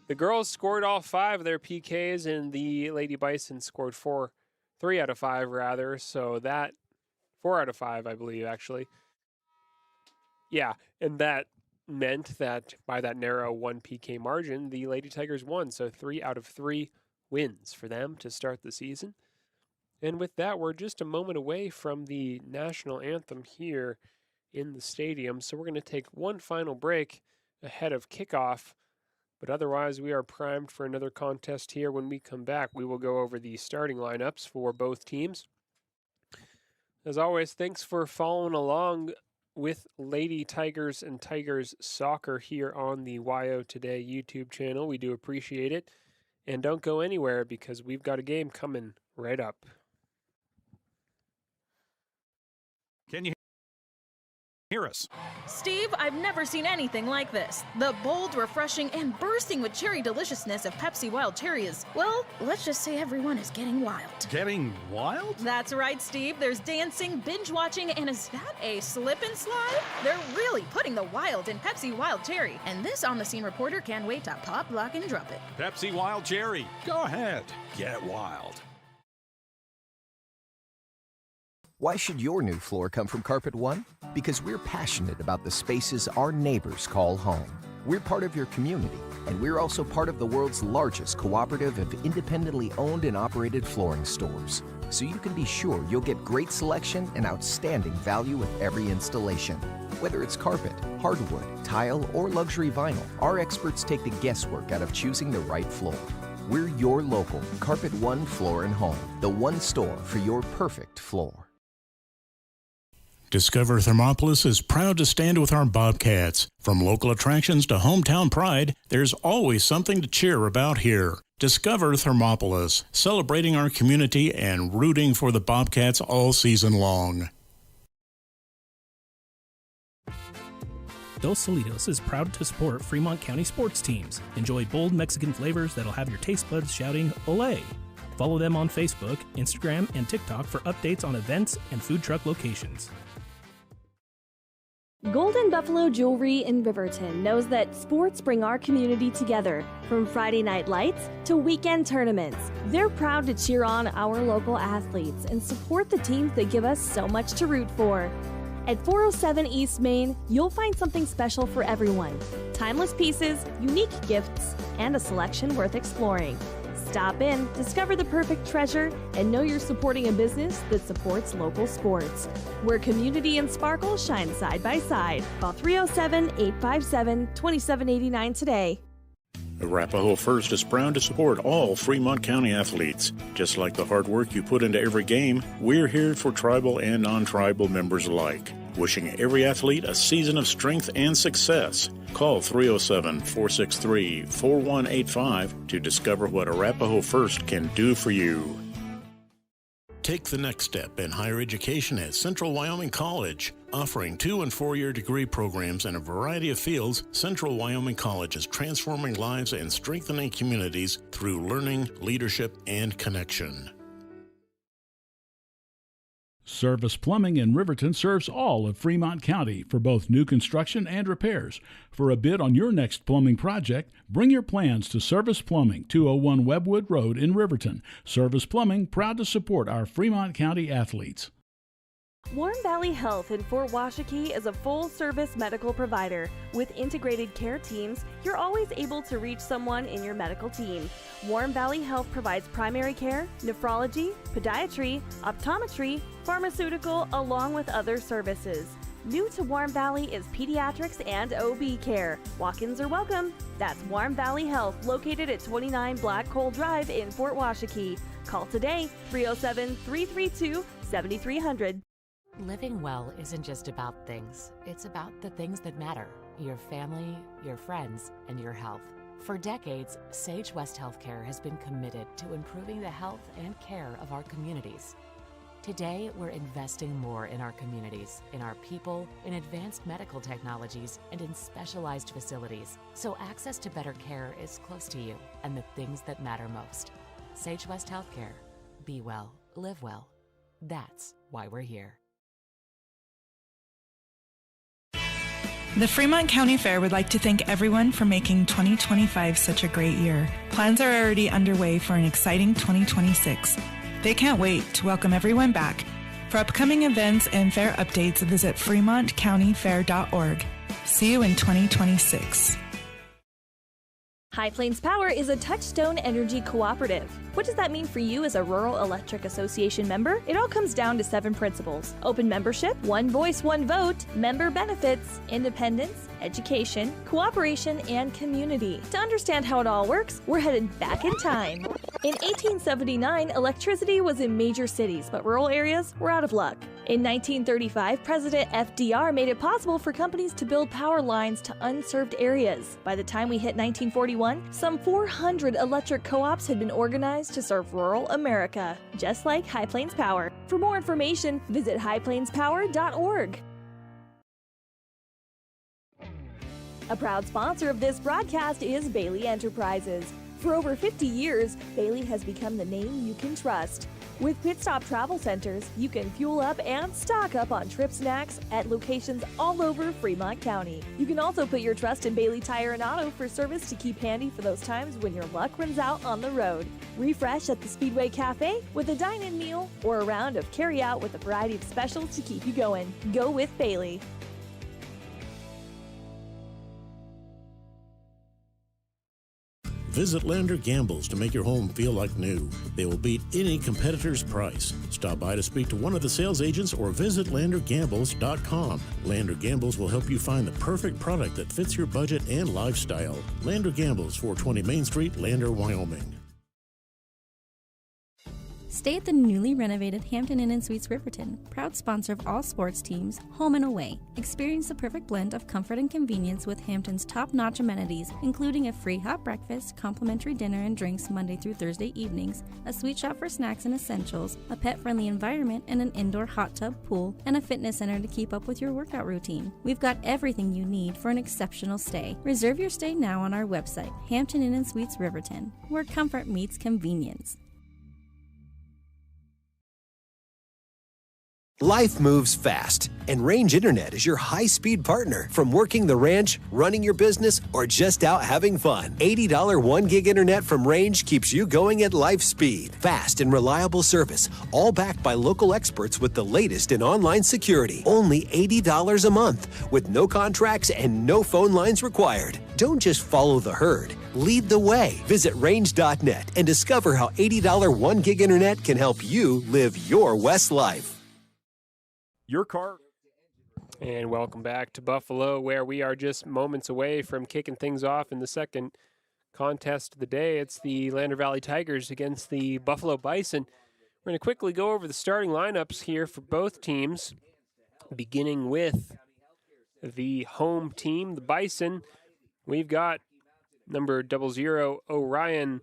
The girls scored all 5 of their PKs, and the Lady Bison scored 3 out of 5 rather. So that 4 out of 5, I believe, actually. Yeah, and that meant that by that narrow 1 PK margin, the Lady Tigers won. So 3 out of 3 wins for them to start the season. And with that, we're just a moment away from the national anthem here in the stadium. So we're going to take one final break ahead of kickoff. But otherwise, we are primed for another contest here. When we come back, we will go over the starting lineups for both teams. As always, thanks for following along with Lady Tigers and Tigers Soccer here on the YO Today YouTube channel. We do appreciate it. And don't go anywhere because we've got a game coming right up. Can you hear us? Steve, I've never seen anything like this. The bold, refreshing, and bursting with cherry deliciousness of Pepsi Wild Cherry is, well, let's just say everyone is getting wild. Getting wild? That's right, Steve. There's dancing, binge-watching, and is that a slip and slide? They're really putting the wild in Pepsi Wild Cherry, and this on-the-scene reporter can't wait to pop, lock, and drop it. Pepsi Wild Cherry. Go ahead. Get wild. Why should your new floor come from Carpet One? Because we're passionate about the spaces our neighbors call home. We're part of your community, and we're also part of the world's largest cooperative of independently owned and operated flooring stores. So you can be sure you'll get great selection and outstanding value with every installation. Whether it's carpet, hardwood, tile, or luxury vinyl, our experts take the guesswork out of choosing the right floor. We're your local Carpet One Floor and Home, the one store for your perfect floor. Discover Thermopolis is proud to stand with our Bobcats. From local attractions to hometown pride, there's always something to cheer about here. Discover Thermopolis, celebrating our community and rooting for the Bobcats all season long. Dos Solitos is proud to support Fremont County sports teams. Enjoy bold Mexican flavors that'll have your taste buds shouting, "Olé!" Follow them on Facebook, Instagram, and TikTok for updates on events and food truck locations. Golden Buffalo Jewelry in Riverton knows that sports bring our community together. From Friday night lights to weekend tournaments, they're proud to cheer on our local athletes and support the teams that give us so much to root for. At 407 East Main, you'll find something special for everyone. Timeless pieces, unique gifts, and a selection worth exploring. Stop in, discover the perfect treasure, and know you're supporting a business that supports local sports. Where community and sparkle shine side by side. Call 307-857-2789 today. Arapahoe First is proud to support all Fremont County athletes. Just like the hard work you put into every game, we're here for tribal and non-tribal members alike. Wishing every athlete a season of strength and success. Call 307-463-4185 to discover what Arapahoe First can do for you. Take the next step in higher education at Central Wyoming College. Offering 2- and 4-year degree programs in a variety of fields, Central Wyoming College is transforming lives and strengthening communities through learning, leadership, and connection. Service Plumbing in Riverton serves all of Fremont County for both new construction and repairs. For a bid on your next plumbing project, bring your plans to Service Plumbing, 201 Webwood Road in Riverton. Service Plumbing, proud to support our Fremont County athletes. Warm Valley Health in Fort Washakie is a full-service medical provider. With integrated care teams, you're always able to reach someone in your medical team. Warm Valley Health provides primary care, nephrology, podiatry, optometry, pharmaceutical, along with other services. New to Warm Valley is pediatrics and OB care. Walk-ins are welcome. That's Warm Valley Health, located at 29 Black Coal Drive in Fort Washakie. Call today, 307-332-7300. Living well isn't just about things. It's about the things that matter. Your family, your friends, and your health. For decades, Sage West Healthcare has been committed to improving the health and care of our communities. Today, we're investing more in our communities, in our people, in advanced medical technologies, and in specialized facilities, so access to better care is close to you and the things that matter most. Sage West Healthcare. Be well, live well. That's why we're here. The Fremont County Fair would like to thank everyone for making 2025 such a great year. Plans are already underway for an exciting 2026. They can't wait to welcome everyone back. For upcoming events and fair updates, visit fremontcountyfair.org. See you in 2026. High Plains Power is a Touchstone Energy Cooperative. What does that mean for you as a Rural Electric Association member? It all comes down to 7 principles: open membership, one voice, one vote, member benefits, independence, education, cooperation, and community. To understand how it all works, we're headed back in time. In 1879, electricity was in major cities, but rural areas were out of luck. In 1935, President FDR made it possible for companies to build power lines to unserved areas. By the time we hit 1941, some 400 electric co-ops had been organized to serve rural America, just like High Plains Power. For more information, visit highplainspower.org. A proud sponsor of this broadcast is Bailey Enterprises. For over 50 years, Bailey has become the name you can trust. With Pit Stop Travel Centers, you can fuel up and stock up on trip snacks at locations all over Fremont County. You can also put your trust in Bailey Tire and Auto for service to keep handy for those times when your luck runs out on the road. Refresh at the Speedway Cafe with a dine-in meal or a round of carry-out with a variety of specials to keep you going. Go with Bailey. Visit Lander Gambles to make your home feel like new. They will beat any competitor's price. Stop by to speak to one of the sales agents or visit landergambles.com. Lander Gambles will help you find the perfect product that fits your budget and lifestyle. Lander Gambles, 420 Main Street, Lander, Wyoming. Stay at the newly renovated Hampton Inn & Suites Riverton, proud sponsor of all sports teams, home and away. Experience the perfect blend of comfort and convenience with Hampton's top-notch amenities, including a free hot breakfast, complimentary dinner and drinks Monday through Thursday evenings, a sweet shop for snacks and essentials, a pet-friendly environment and an indoor hot tub pool, and a fitness center to keep up with your workout routine. We've got everything you need for an exceptional stay. Reserve your stay now on our website, Hampton Inn & Suites Riverton, where comfort meets convenience. Life moves fast, and Range Internet is your high-speed partner. From working the ranch, running your business, or just out having fun. $80 1-gig internet from Range keeps you going at life speed. Fast and reliable service, all backed by local experts with the latest in online security. Only $80 a month, with no contracts and no phone lines required. Don't just follow the herd. Lead the way. Visit range.net and discover how $80 1-gig internet can help you live your West life. Your car. And welcome back to Buffalo, where we are just moments away from kicking things off in the second contest of the day. It's the Lander Valley Tigers against the Buffalo Bison. We're going to quickly go over the starting lineups here for both teams, beginning with the home team, the Bison. We've got number 00 Orion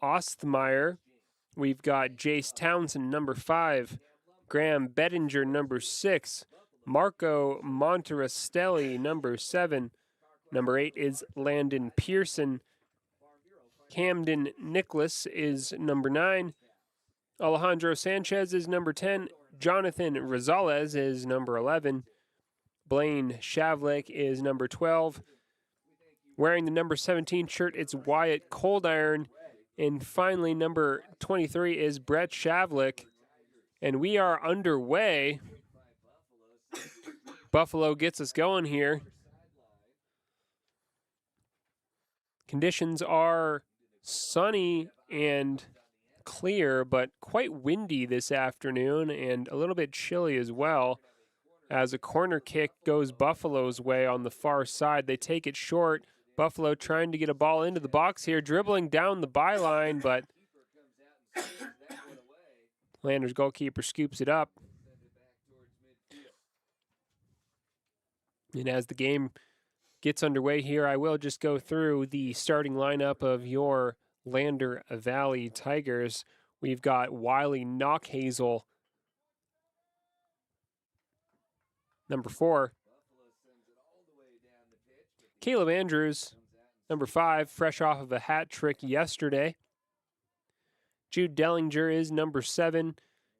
Ostmeyer. We've got Jace Townsend, number 5. Graham Bettinger, number 6. Marco Monterastelli, number 7. Number 8 is Landon Pearson. Camden Nicholas is number 9. Alejandro Sanchez is number 10. Jonathan Rosales is number 11. Blaine Shavlik is number 12. Wearing the number 17 shirt, it's Wyatt Coldiron. And finally, number 23 is Brett Shavlik. And we are underway. Buffalo gets us going here. Conditions are sunny and clear, but quite windy this afternoon and a little bit chilly as well. As a corner kick goes Buffalo's way on the far side. They take it short. Buffalo trying to get a ball into the box here, dribbling down the byline, but Lander's goalkeeper scoops it up. And as the game gets underway here, I will just go through the starting lineup of your Lander Valley Tigers. We've got Wiley Knockhazel, number 4. Caleb Andrews, number 5, fresh off of a hat trick yesterday. Jude Dellinger is number 7.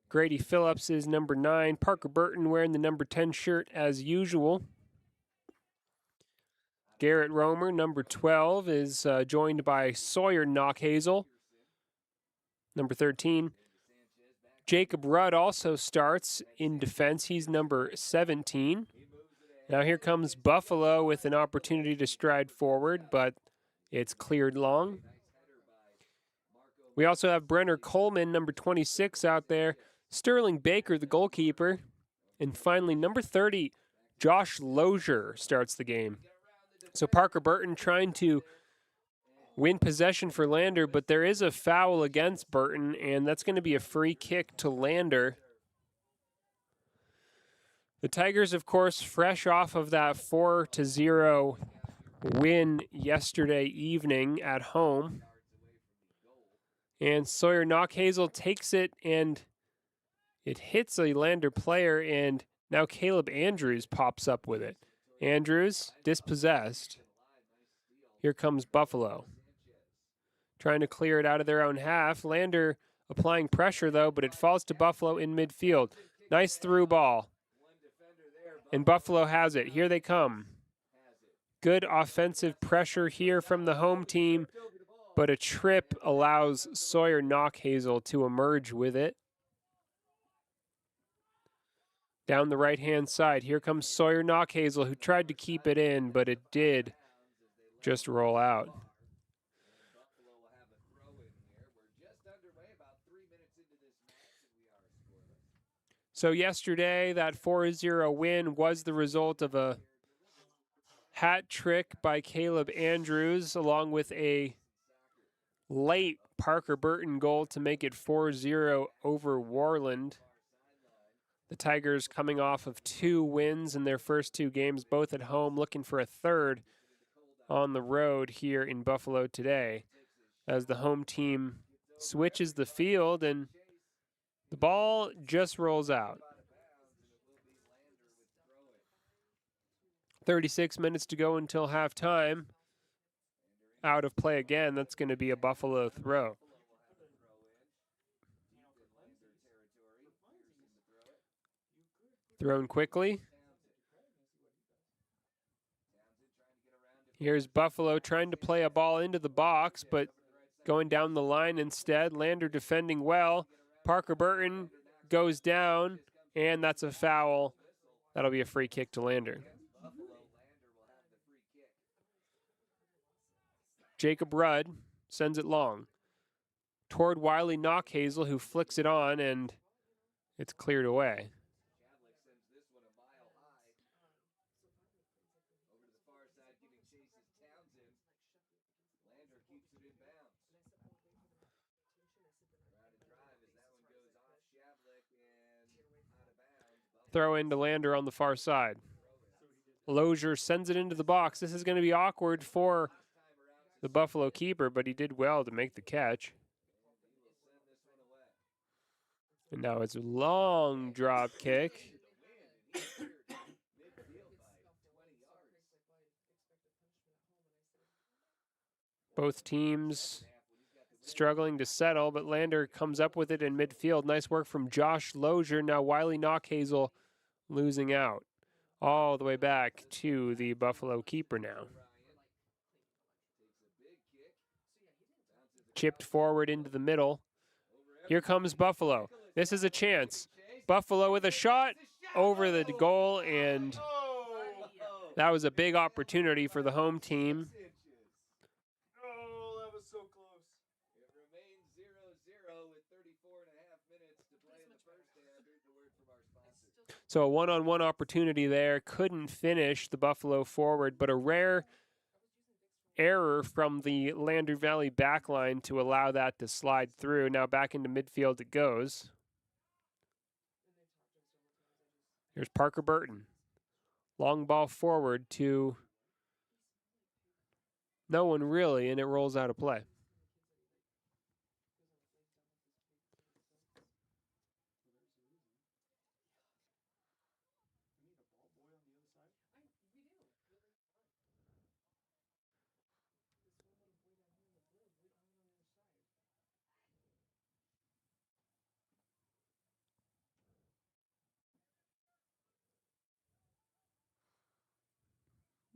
Grady Phillips is number 9. Parker Burton wearing the number 10 shirt as usual. Garrett Romer, number 12, is joined by Sawyer Knockhazel, number 13. Jacob Rudd also starts in defense. He's number 17. Now here comes Buffalo with an opportunity to stride forward, but it's cleared long. We also have Brenner Coleman, number 26, out there. Sterling Baker, the goalkeeper. And finally, number 30, Josh Lozier starts the game. So Parker Burton trying to win possession for Lander, but there is a foul against Burton, and that's going to be a free kick to Lander. The Tigers, of course, fresh off of that 4-0 win yesterday evening at home. And Sawyer Knockhazel takes it, and it hits a Lander player, and now Caleb Andrews pops up with it. Andrews, dispossessed. Here comes Buffalo. Trying to clear it out of their own half. Lander applying pressure, though, but it falls to Buffalo in midfield. Nice through ball. And Buffalo has it. Here they come. Good offensive pressure here from the home team, but a trip allows Sawyer Knockhazel to emerge with it. Down the right-hand side, here comes Sawyer Knockhazel, who tried to keep it in, but it did just roll out. So yesterday, that 4-0 win was the result of a hat trick by Caleb Andrews, along with a late Parker Burton goal to make it 4-0 over Warland. The Tigers coming off of 2 wins in their first 2 games, both at home, looking for a third on the road here in Buffalo today, as the home team switches the field and the ball just rolls out. 36 minutes to go until halftime. Out of play again. That's going to be a Buffalo throw. Thrown quickly. Here's Buffalo trying to play a ball into the box, but going down the line instead. Lander defending well. Parker Burton goes down, and that's a foul. That'll be a free kick to Lander. Jacob Rudd sends it long toward Wiley Knockhazel, who flicks it on, and it's cleared away. Throw into Lander on the far side. Lozier sends it into the box. This is going to be awkward for the Buffalo keeper, but he did well to make the catch. And now it's a long drop kick. Both teams struggling to settle, but Lander comes up with it in midfield. Nice work from Josh Lozier. Now Wiley Knockhazel losing out all the way back to the Buffalo keeper now. Chipped forward into the middle. Here comes Buffalo. This is a chance. Buffalo with a shot over the goal, and that was a big opportunity for the home team. Oh, that was so close. It remains 0-0 with 34.5 minutes to play in the first half. Here's the word from our sponsor. So a one-on-one opportunity there. Couldn't finish the Buffalo forward, but a rare error from the Lander Valley backline to allow that to slide through. Now back into midfield it goes. Here's Parker Burton. Long ball forward to no one really, and it rolls out of play.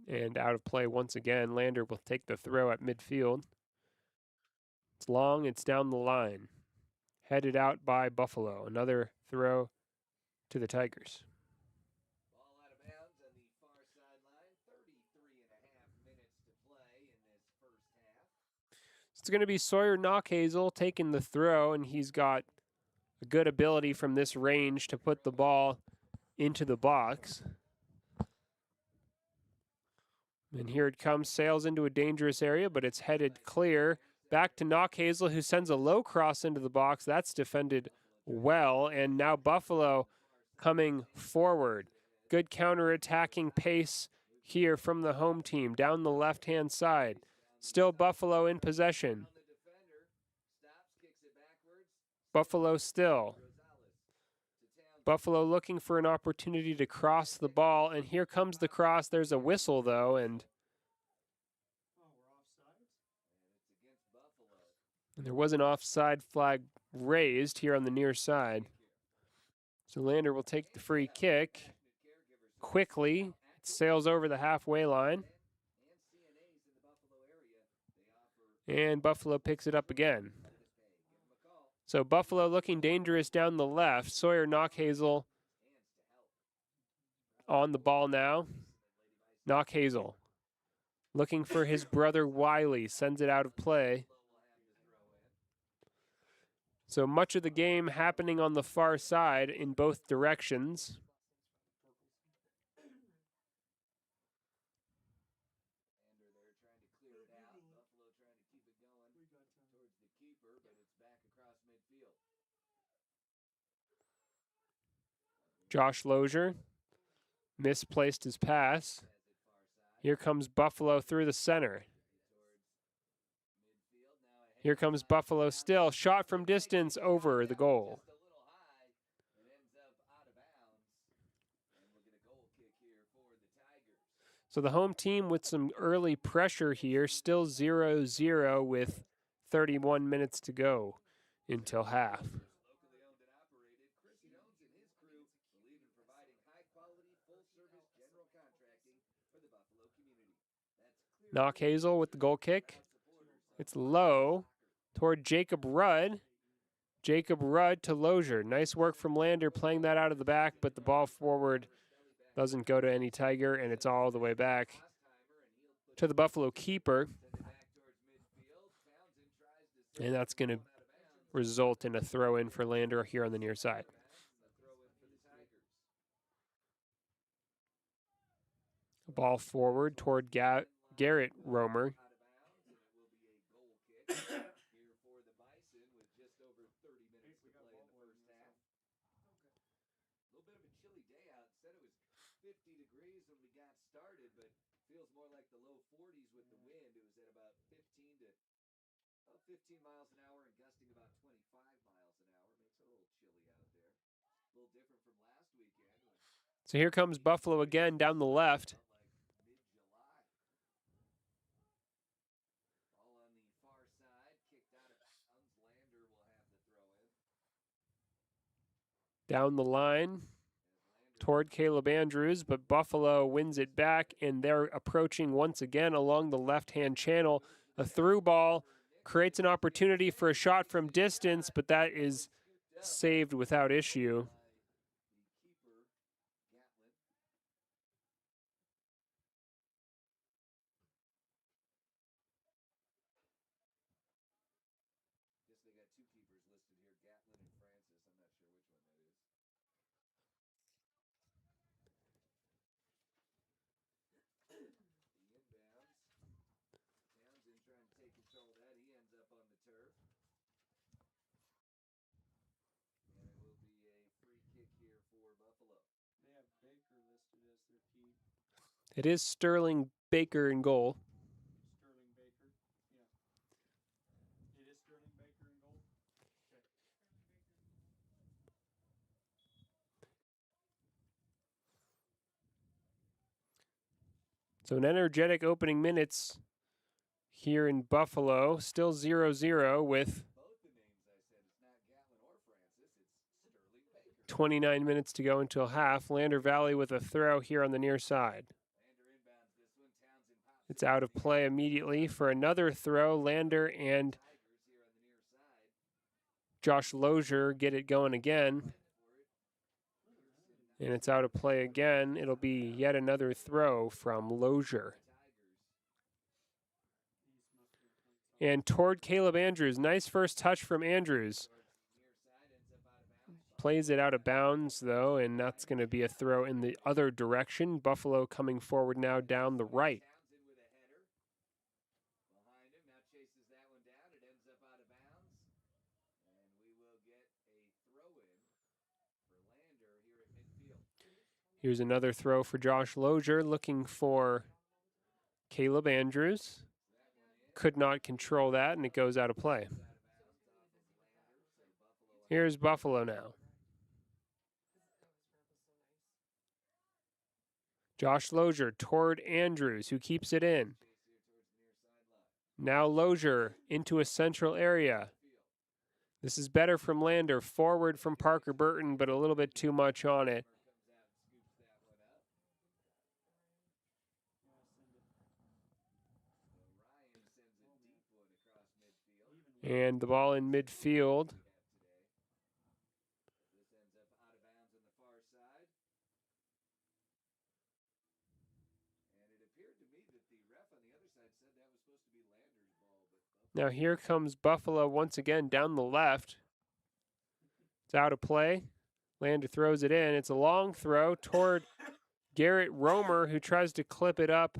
And out of play once again. Lander will take the throw at midfield. It's long, it's down the line. headed out by Buffalo. Another throw to the Tigers. Ball out of bounds on the far sideline. 33.5 minutes to play in this first half. It's going to be Sawyer Knockhazel taking the throw, and he's got a good ability from this range to put the ball into the box. And here it comes, sails into a dangerous area, but it's headed clear. Back to Knockhazel, who sends a low cross into the box. That's defended well, and now Buffalo coming forward. Good counter-attacking pace here from the home team down the left-hand side. Still Buffalo in possession. Buffalo still. Buffalo looking for an opportunity to cross the ball, and here comes the cross. There's a whistle, though, and there was an offside flag raised here on the near side. So Lander will take the free kick quickly. It sails over the halfway line. And Buffalo picks it up again. So Buffalo looking dangerous down the left. Sawyer Knockhazel on the ball now. Knockhazel looking for his brother Wiley. Sends it out of play. So much of the game happening on the far side in both directions. Josh Lozier misplaced his pass. Here comes Buffalo through the center. Here comes Buffalo still. Shot from distance over the goal. So the home team with some early pressure here, still 0-0 with 31 minutes to go until half. Knockhazel with the goal kick. It's low toward Jacob Rudd. Jacob Rudd to Lozier. Nice work from Lander playing that out of the back, but the ball forward doesn't go to any Tiger, and it's all the way back to the Buffalo keeper. And that's going to result in a throw-in for Lander here on the near side. Ball forward toward Garrett Romer. Feels more like the low 40s with the wind. It was at about 15 miles an hour and gusting about 25 miles an hour. Makes it a little chilly out there. A little different from last weekend. So here comes Buffalo again down the left. Ball on the far side, kicked out of bounds. Lander will have the throw in. Down the line toward Caleb Andrews, but Buffalo wins it back, and they're approaching once again along the left-hand channel. A through ball creates an opportunity for a shot from distance, but that is saved without issue. Guess they got two keepers listed here, Gatlin and Francis. I'm not sure which one that is. The inbounds. Townsend trying to take control of that. He ends up on the turf. And it will be a free kick here for Buffalo. They have Baker listed as their key. It is Sterling Baker in goal. Sterling Baker. Yeah. It is Sterling Baker in goal. Okay. So an energetic opening minutes here in Buffalo. Still 0-0 with 29 minutes to go until half. Lander Valley with a throw here on the near side. It's out of play immediately for another throw. Lander and Josh Lozier get it going again. And it's out of play again. It'll be yet another throw from Lozier. And toward Caleb Andrews. Nice first touch from Andrews. Plays it out of bounds, though, and that's going to be a throw in the other direction. Buffalo coming forward now down the right. Here's another throw for Josh Lozier, looking for Caleb Andrews. Could not control that, and it goes out of play. Here's Buffalo now. Josh Lozier toward Andrews, who keeps it in. Now Lozier into a central area. This is better from Lander, forward from Parker Burton, but a little bit too much on it. And the ball in midfield. Now here comes Buffalo once again down the left. It's out of play. Lander throws it in. It's a long throw toward Garrett Romer, who tries to clip it up.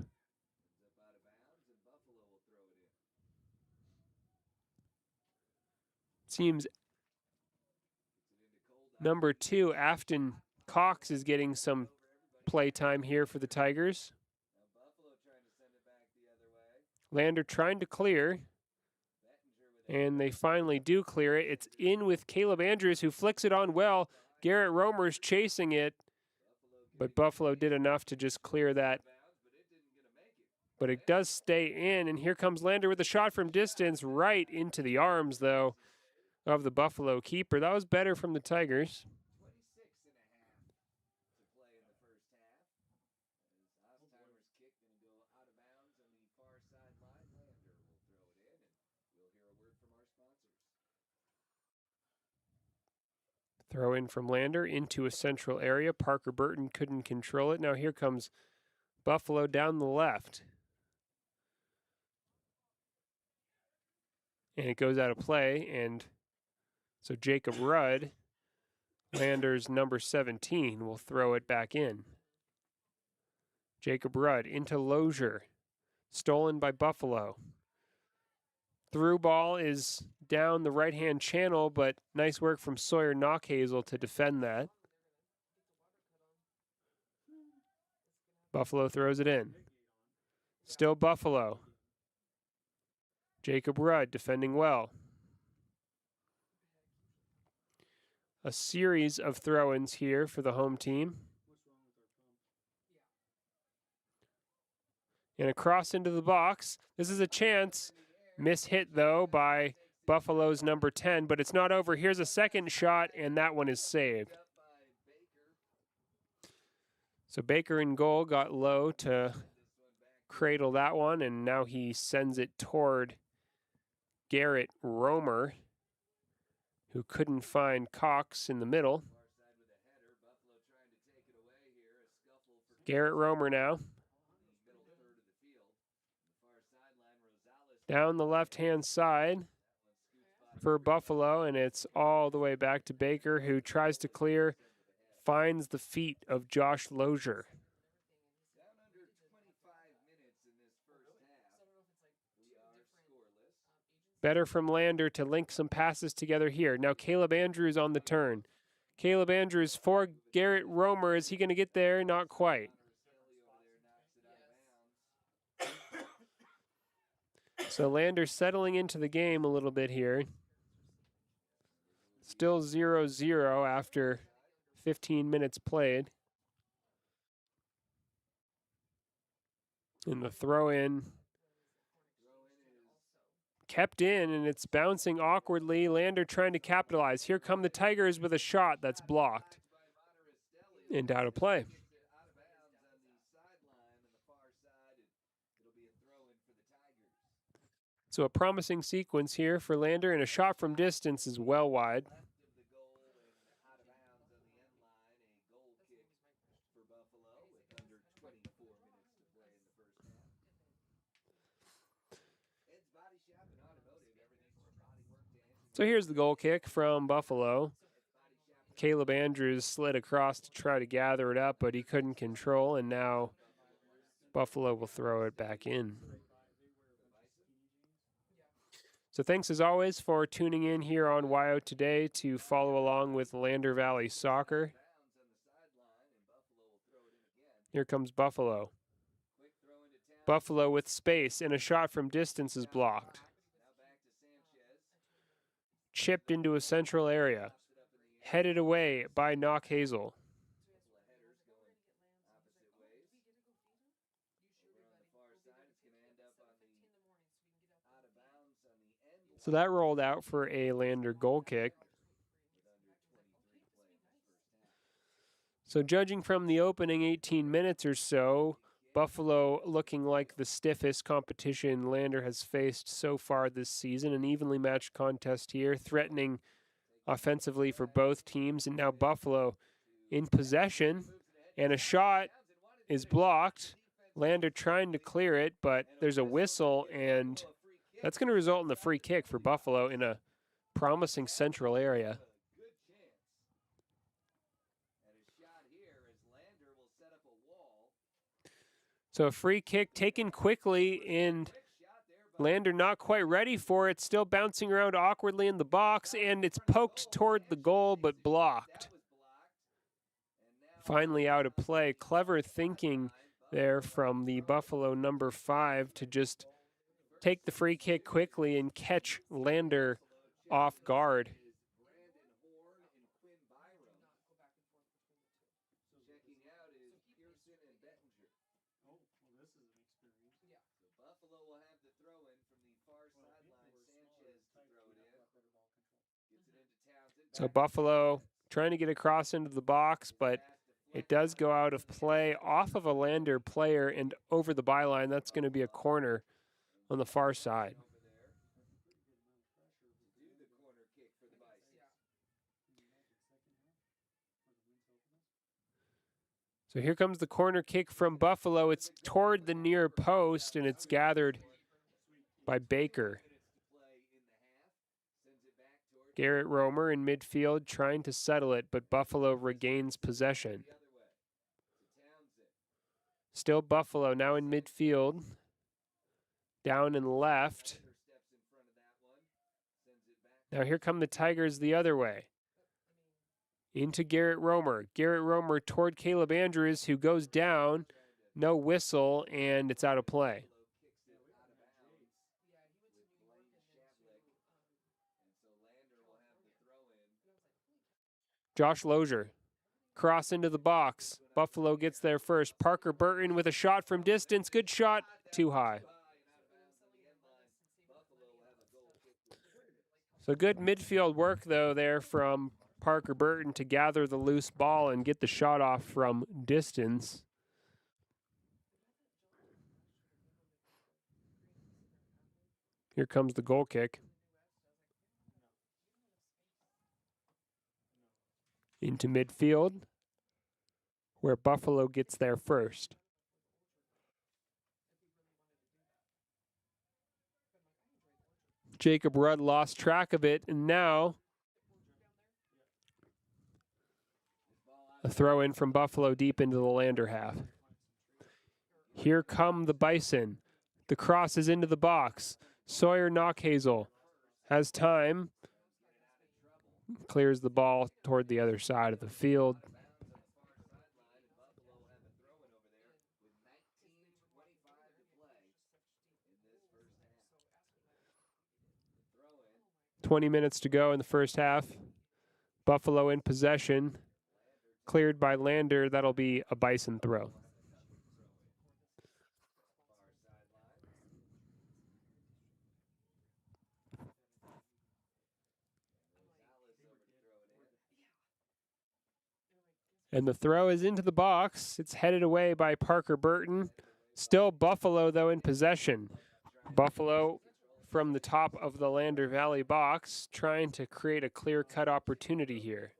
Seems number 2, Afton Cox, is getting some play time here for the Tigers. Lander trying to clear. And they finally do clear it. It's in with Caleb Andrews, who flicks it on well. Garrett Romer's chasing it, but Buffalo did enough to just clear that. But it does stay in, and here comes Lander with a shot from distance, right into the arms, though, of the Buffalo keeper. That was better from the Tigers. Throw in from Lander into a central area. Parker Burton couldn't control it. Now here comes Buffalo down the left. And it goes out of play. And so Jacob Rudd, Lander's number 17, will throw it back in. Jacob Rudd into Lozier. Stolen by Buffalo. Through ball is down the right-hand channel, but nice work from Sawyer Knockhazel to defend that. Buffalo throws it in. Still Buffalo. Jacob Rudd defending well. A series of throw-ins here for the home team. And across into the box. This is a chance. Mishit, though, by Buffalo's number 10, but it's not over. Here's a second shot, and that one is saved. So Baker in goal got low to cradle that one, and now he sends it toward Garrett Romer, who couldn't find Cox in the middle. Garrett Romer now. Down the left-hand side for Buffalo, and it's all the way back to Baker, who tries to clear, finds the feet of Josh Lozier. Better from Lander to link some passes together here. Now Caleb Andrews on the turn. Caleb Andrews for Garrett Romer. Is he going to get there? Not quite. So Lander settling into the game a little bit here. Still 0-0 after 15 minutes played. And the throw-in kept in, and it's bouncing awkwardly. Lander trying to capitalize. Here come the Tigers with a shot that's blocked and out of play. So a promising sequence here for Lander, and a shot from distance is well wide. So here's the goal kick from Buffalo. Caleb Andrews slid across to try to gather it up, but he couldn't control, and now Buffalo will throw it back in. So thanks as always for tuning in here on WYO Today to follow along with Lander Valley Soccer. Here comes Buffalo. Buffalo with space, and a shot from distance is blocked. Chipped into a central area. Headed away by Knock Hazel. So that rolled out for a Lander goal kick. So judging from the opening 18 minutes or so, Buffalo looking like the stiffest competition Lander has faced so far this season. An evenly matched contest here, threatening offensively for both teams. And now Buffalo in possession, and a shot is blocked. Lander trying to clear it, but there's a whistle, and that's going to result in the free kick for Buffalo in a promising central area. So a free kick taken quickly, and Lander not quite ready for it, still bouncing around awkwardly in the box, and it's poked toward the goal but blocked. Finally out of play. Clever thinking there from the Buffalo number 5 to just take the free kick quickly and catch Lander off guard. So Buffalo trying to get across into the box, but it does go out of play off of a Lander player and over the byline. That's going to be a corner on the far side. So here comes the corner kick from Buffalo. It's toward the near post, and it's gathered by Baker. Garrett Romer in midfield trying to settle it, but Buffalo regains possession. Still Buffalo now in midfield. Down and left. Now here come the Tigers the other way. Into Garrett Romer. Garrett Romer toward Caleb Andrews, who goes down. No whistle, and it's out of play. Josh Lozier. Cross into the box. Buffalo gets there first. Parker Burton with a shot from distance. Good shot. Too high. So good midfield work, though, there from Parker Burton to gather the loose ball and get the shot off from distance. Here comes the goal kick. Into midfield, where Buffalo gets there first. Jacob Rudd lost track of it, and now a throw in from Buffalo deep into the Lander half. Here come the Bison. The cross is into the box. Sawyer Knockhazel has time. Clears the ball toward the other side of the field. "20 minutes to go in the first half. Buffalo in possession. Cleared by Lander. That'll be a Bison throw. And the throw is into the box. It's headed away by Parker Burton. Still Buffalo, though, in possession. Buffalo from the top of the Lander Valley box, trying to create a clear-cut opportunity here.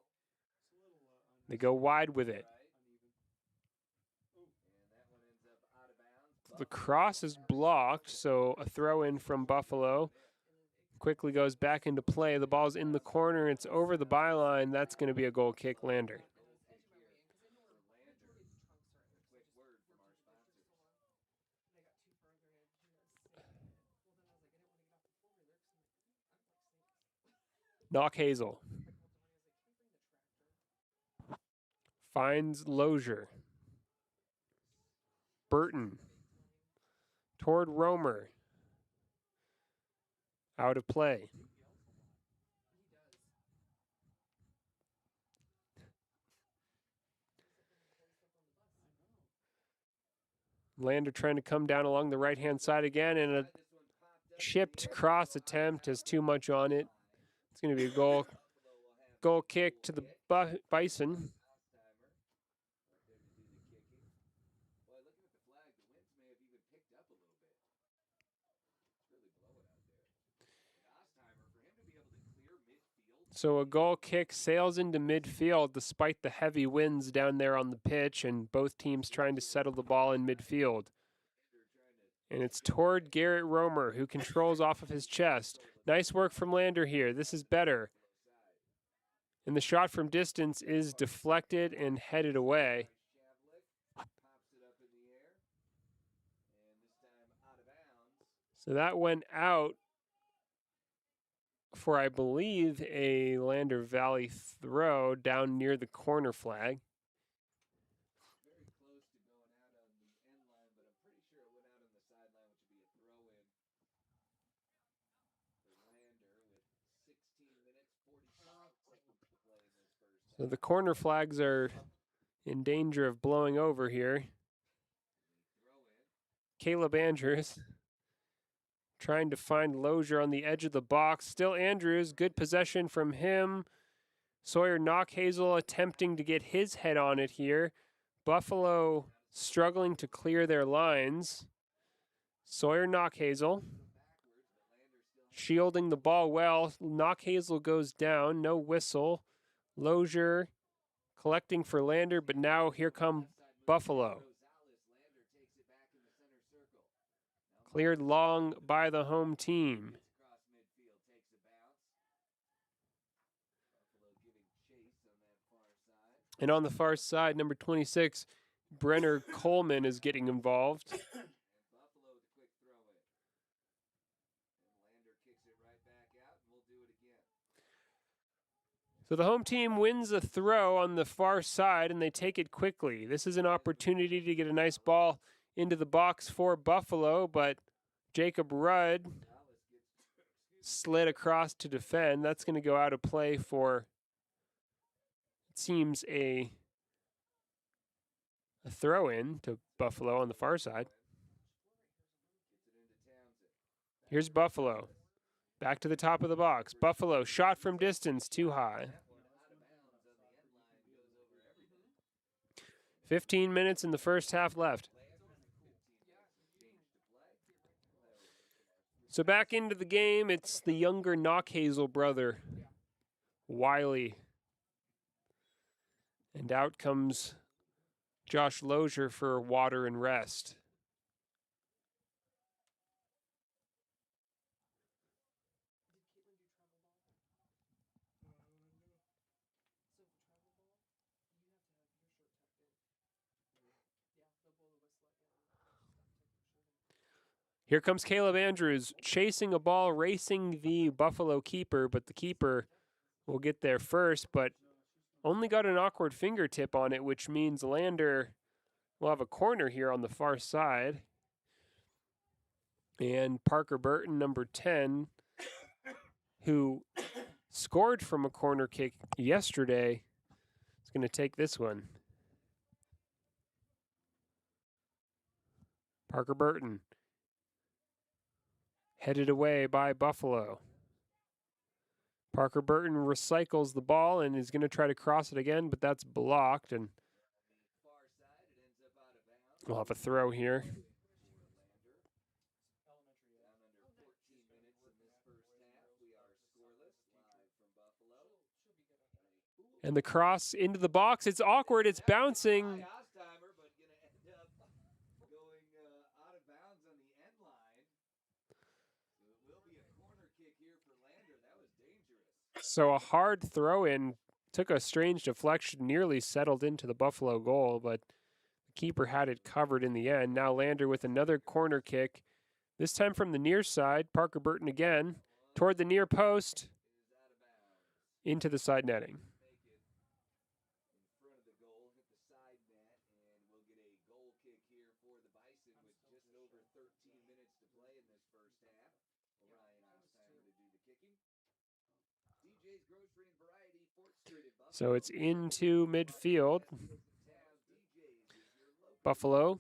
They go wide with it. The cross is blocked, so a throw in from Buffalo. Quickly goes back into play. The ball's in the corner. It's over the byline. That's going to be a goal kick, Lander. Knock Hazel. Finds Lozier. Burton. Toward Romer. Out of play. Lander trying to come down along the right-hand side again, and a chipped cross attempt has too much on it. It's going to be a goal kick to the Bison. So a goal kick sails into midfield despite the heavy winds down there on the pitch, and both teams trying to settle the ball in midfield. And it's toward Garrett Romer, who controls off of his chest. Nice work from Lander here. This is better. And the shot from distance is deflected and headed away. So that went out for, I believe, a Lander Valley throw down near the corner flag. So the corner flags are in danger of blowing over here. Caleb Andrews trying to find Lozier on the edge of the box. Still Andrews, good possession from him. Sawyer Knockhazel attempting to get his head on it here. Buffalo struggling to clear their lines. Sawyer Knockhazel shielding the ball well. Knockhazel goes down, no whistle. Lozier collecting for Lander, but now here come Buffalo. Cleared long by the home team. And on the far side, number 26, Brenner Coleman is getting involved. So the home team wins a throw on the far side, and they take it quickly. This is an opportunity to get a nice ball into the box for Buffalo, but Jacob Rudd slid across to defend. That's going to go out of play for, it seems, a throw-in to Buffalo on the far side. Here's Buffalo. Back to the top of the box. Buffalo, shot from distance, too high. 15 minutes in the first half left. So back into the game, it's the younger Knockhazel brother, Wiley. And out comes Josh Lozier for water and rest. Here comes Caleb Andrews chasing a ball, racing the Buffalo keeper, but the keeper will get there first, but only got an awkward fingertip on it, which means Lander will have a corner here on the far side. And Parker Burton, number 10, who scored from a corner kick yesterday, is going to take this one. Parker Burton. Headed away by Buffalo. Parker Burton recycles the ball and is going to try to cross it again, but that's blocked, and we'll have a throw here. And the cross into the box. It's awkward. It's bouncing. Ostimer, but going to end up going out of bounds on the end line. So it will be a corner kick here for Lander. That was dangerous. So a hard throw in took a strange deflection, nearly settled into the Buffalo goal, but the keeper had it covered in the end. Now Lander with another corner kick, this time from the near side. Parker Burton again toward the near post into the side netting. So it's into midfield. Buffalo,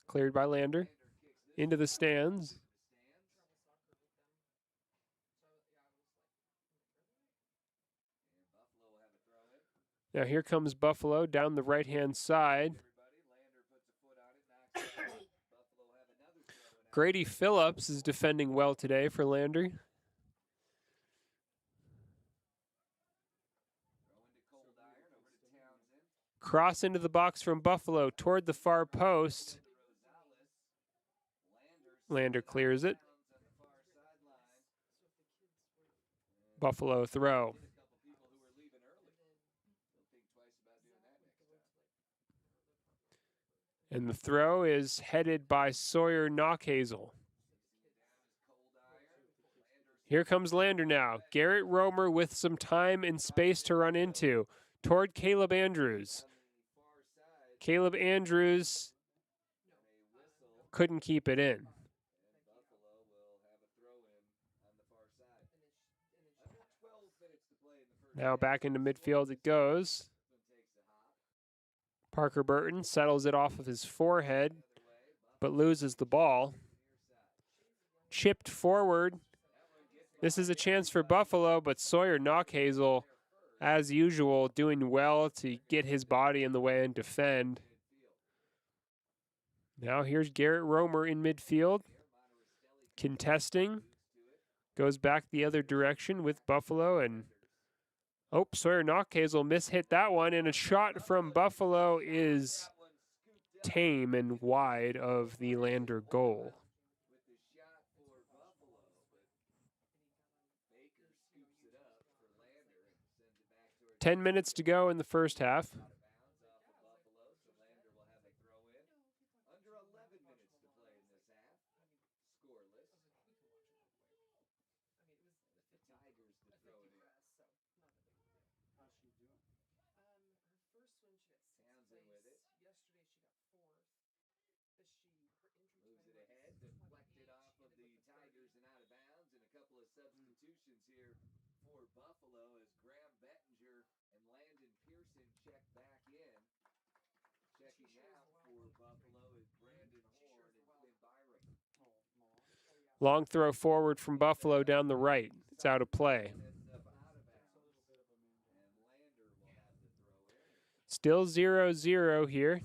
cleared by Lander, into the stands. Now here comes Buffalo down the right-hand side. Grady Phillips is defending well today for Lander. Cross into the box from Buffalo toward the far post. Lander clears it. Buffalo throw. And the throw is headed by Sawyer Knockhazel. Here comes Lander now. Garrett Romer with some time and space to run into toward Caleb Andrews. Caleb Andrews couldn't keep it in. Now back into midfield it goes. Parker Burton settles it off of his forehead, but loses the ball. Chipped forward. This is a chance for Buffalo, but Sawyer Knockhazel, as usual, doing well to get his body in the way and defend. Now here's Garrett Romer in midfield. Contesting. Goes back the other direction with Buffalo, and Sawyer Knockhazel mishit that one, and a shot from Buffalo is tame and wide of the Lander goal. 10 minutes to go in the first half. Substitutions here for Buffalo as Graham Bettinger and Landon Pearson check back in. Checking out for Buffalo is Brandon Horn and Quinn Byron. Long throw forward from Buffalo down the right. It's out of play. Still 0-0 here.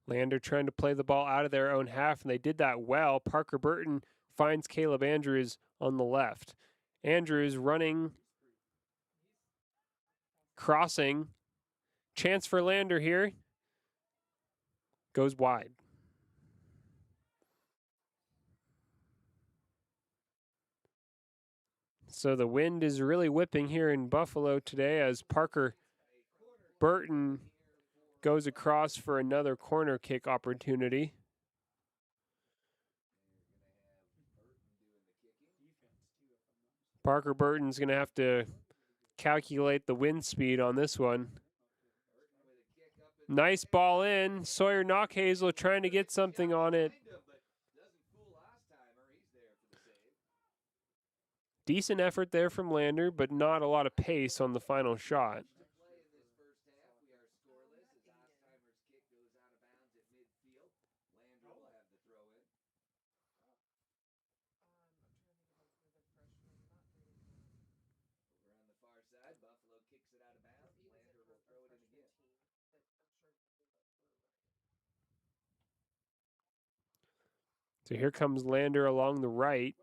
Lander trying to play the ball out of their own half, and they did that well. Parker Burton finds Caleb Andrews on the left. Andrews running, crossing. Chance for Lander here. Goes wide. So the wind is really whipping here in Buffalo today as Parker Burton goes across for another corner kick opportunity. Parker Burton's going to have to calculate the wind speed on this one. Nice ball in. Sawyer Knockhazel trying to get something on it. Decent effort there from Lander, but not a lot of pace on the final shot. So here comes Lander along the right.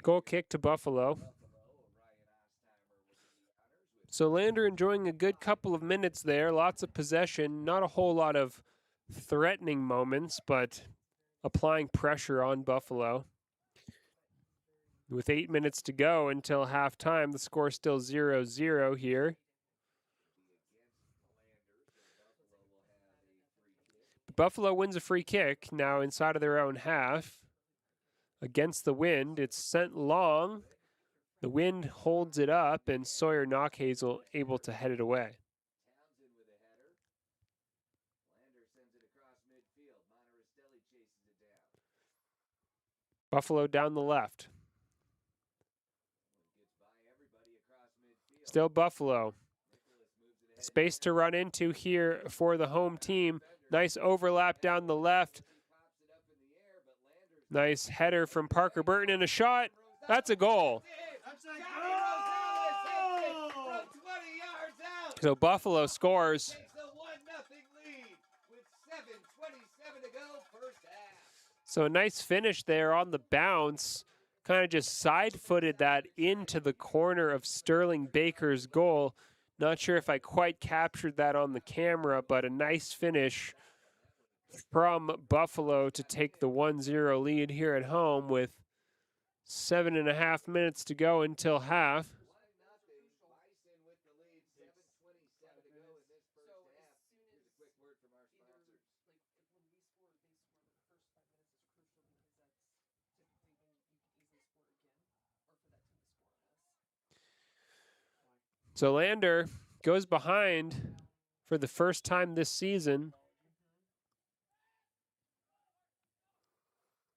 Goal kick to Buffalo. So Lander enjoying a good couple of minutes there. Lots of possession. Not a whole lot of threatening moments, but applying pressure on Buffalo. With 8 minutes to go until halftime, the score still 0-0 here. Buffalo wins a free kick now inside of their own half. Against the wind, it's sent long. The wind holds it up, and Sawyer Knockhazel able to head it away. Buffalo down the left. Still Buffalo. Space to run into here for the home team. Nice overlap down the left. Nice header from Parker Burton and a shot. That's a goal. So Buffalo scores. So a nice finish there on the bounce. Kind of just side-footed that into the corner of Sterling Baker's goal. Not sure if I quite captured that on the camera, but a nice finish from Buffalo to take the 1-0 lead here at home with 7.5 minutes to go until half. So Lander goes behind for the first time this season.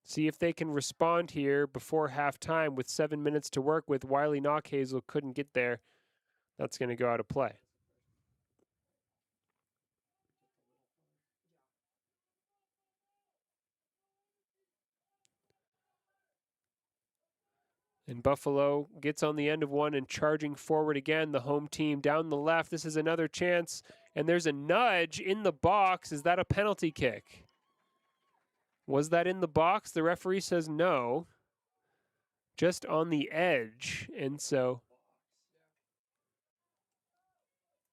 See if they can respond here before halftime with 7 minutes to work with. Wiley Knockhazel couldn't get there. That's going to go out of play. And Buffalo gets on the end of one and charging forward again. The home team down the left. This is another chance. And there's a nudge in the box. Is that a penalty kick? Was that in the box? The referee says no. Just on the edge. And so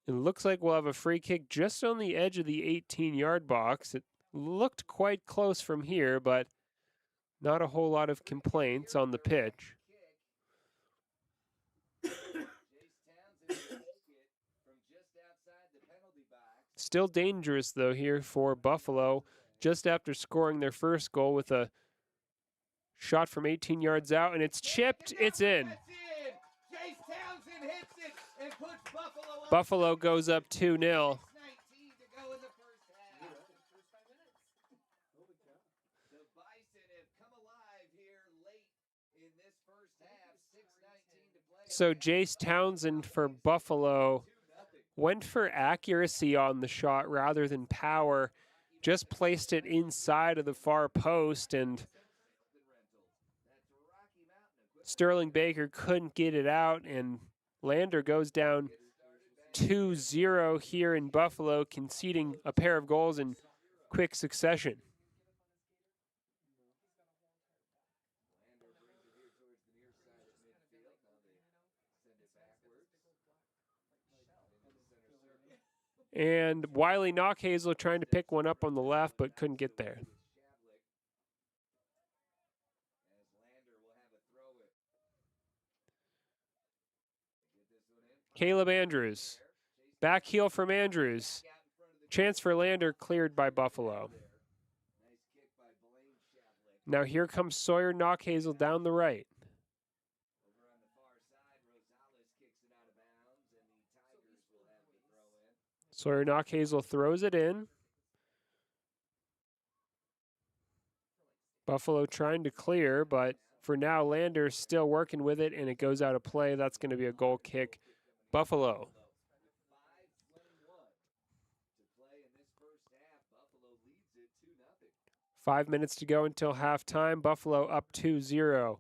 it looks like we'll have a free kick just on the edge of the 18-yard box. It looked quite close from here, but not a whole lot of complaints on the pitch. Still dangerous, though, here for Buffalo, just after scoring their first goal with a shot from 18 yards out, and it's chipped. It's in. Buffalo goes up 2-0. So Jace Townsend for Buffalo went for accuracy on the shot rather than power. Just placed it inside of the far post, and Sterling Baker couldn't get it out, and Lander goes down 2-0 here in Buffalo, conceding a pair of goals in quick succession. And Wiley Knockhazel trying to pick one up on the left, but couldn't get there. Caleb Andrews. Back heel from Andrews. Chance for Lander cleared by Buffalo. Now here comes Sawyer Knockhazel down the right. Sawyer Knockhazel throws it in. Buffalo trying to clear, but for now, Lander's still working with it, and it goes out of play. That's going to be a goal kick. Buffalo. Five minutes to go until halftime. Buffalo up 2-0.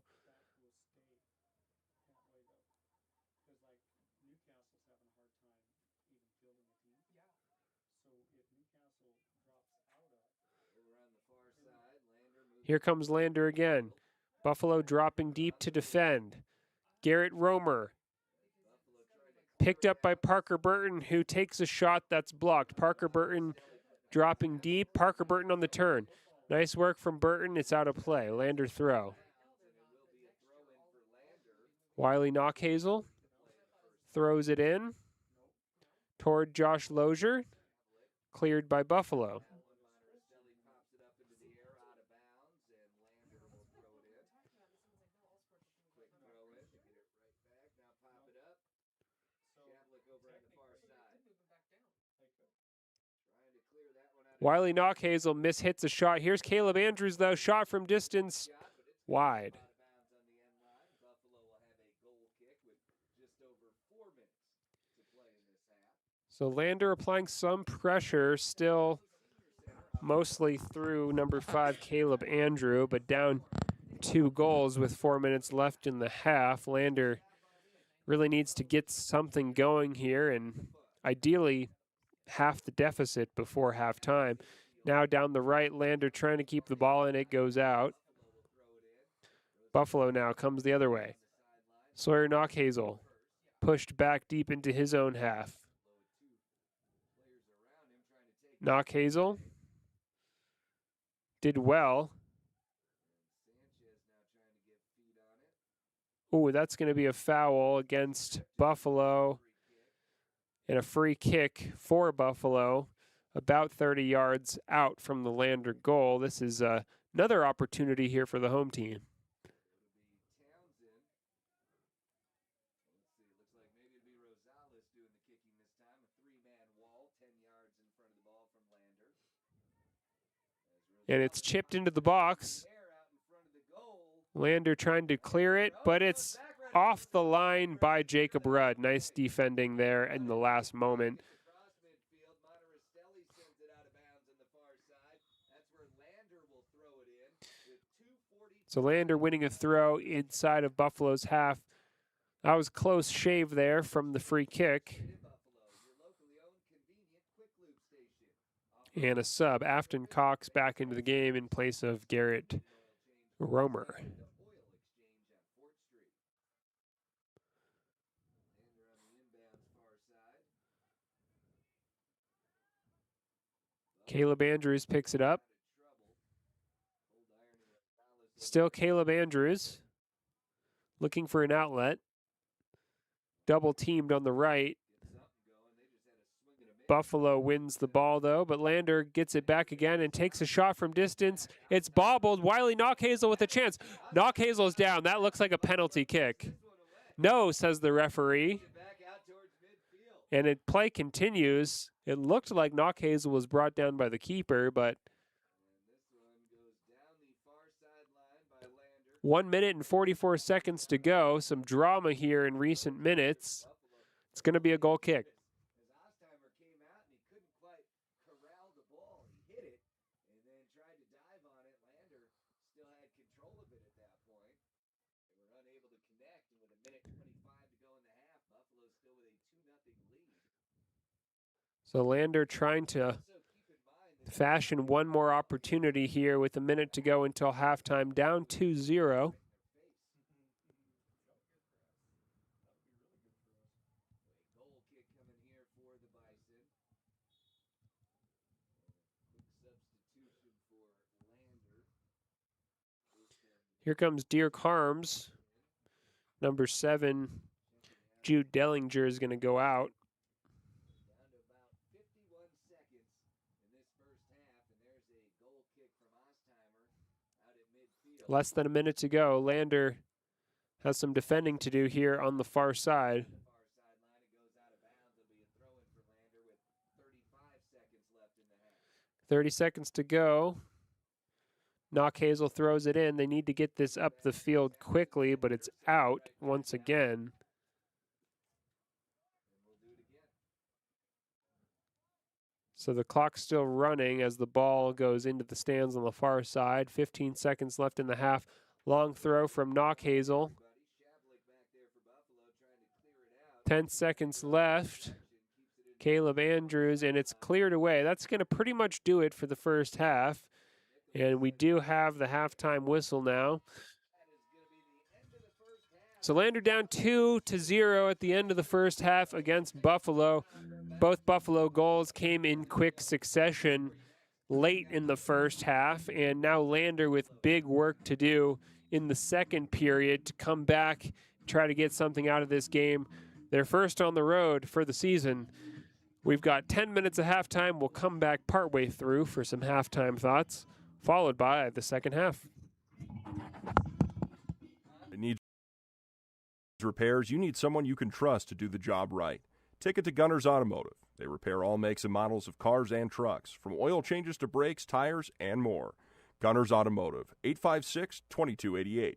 Here comes Lander again. Buffalo dropping deep to defend. Garrett Romer. Picked up by Parker Burton, who takes a shot that's blocked. Parker Burton dropping deep. Parker Burton on the turn. Nice work from Burton. It's out of play. Lander throw. Wiley Knockhazel throws it in toward Josh Lozier. Cleared by Buffalo. Wiley Knockhazel mishits a shot. Here's Caleb Andrews, though. Shot from distance. Wide. So Lander applying some pressure, still mostly through number 5, Caleb Andrew, but down 2 goals with 4 minutes left in the half. Lander really needs to get something going here and ideally half the deficit before halftime. Now down the right, Lander trying to keep the ball in. It goes out. Buffalo now comes the other way. Sawyer Knockhazel pushed back deep into his own half. Knockhazel did well. Oh, that's going to be a foul against Buffalo and a free kick for Buffalo about 30 yards out from the Lander goal. This is another opportunity here for the home team. And it's chipped into the box. Lander trying to clear it, but it's off the line by Jacob Rudd. Nice defending there in the last moment. So Lander winning a throw inside of Buffalo's half. That was close shave there from the free kick. And a sub. Afton Cox back into the game in place of Garrett Romer. Caleb Andrews picks it up. Still Caleb Andrews looking for an outlet. Double teamed on the right. Buffalo wins the ball, though, but Lander gets it back again and takes a shot from distance. It's bobbled. Wiley Knockhazel with a chance. Knockhazel's down. That looks like a penalty kick. No, says the referee. And play continues. It looked like Knockhazel was brought down by the keeper, but 1 minute and 44 seconds to go. Some drama here in recent minutes. It's going to be a goal kick. So Lander trying to fashion one more opportunity here with a minute to go until halftime, down 2-0. Here comes Dirk Harms. Number 7, Jude Dellinger is going to go out. Less than a minute to go. Lander has some defending to do here on the far side. 30 seconds to go. Knockhazel throws it in. They need to get this up the field quickly, but it's out once again. So the clock's still running as the ball goes into the stands on the far side. 15 seconds left in the half. Long throw from Knockhazel. 10 seconds left. Caleb Andrews, and it's cleared away. That's going to pretty much do it for the first half. And we do have the halftime whistle now. So Lander down 2-0 at the end of the first half against Buffalo. Both Buffalo goals came in quick succession late in the first half, and now Lander with big work to do in the second period to come back, try to get something out of this game. They're first on the road for the season. We've got 10 minutes of halftime. We'll come back partway through for some halftime thoughts, followed by the second half. It needs repairs. You need someone you can trust to do the job right. Take it to Gunners Automotive. They repair all makes and models of cars and trucks, from oil changes to brakes, tires, and more. Gunners Automotive, 856-2288.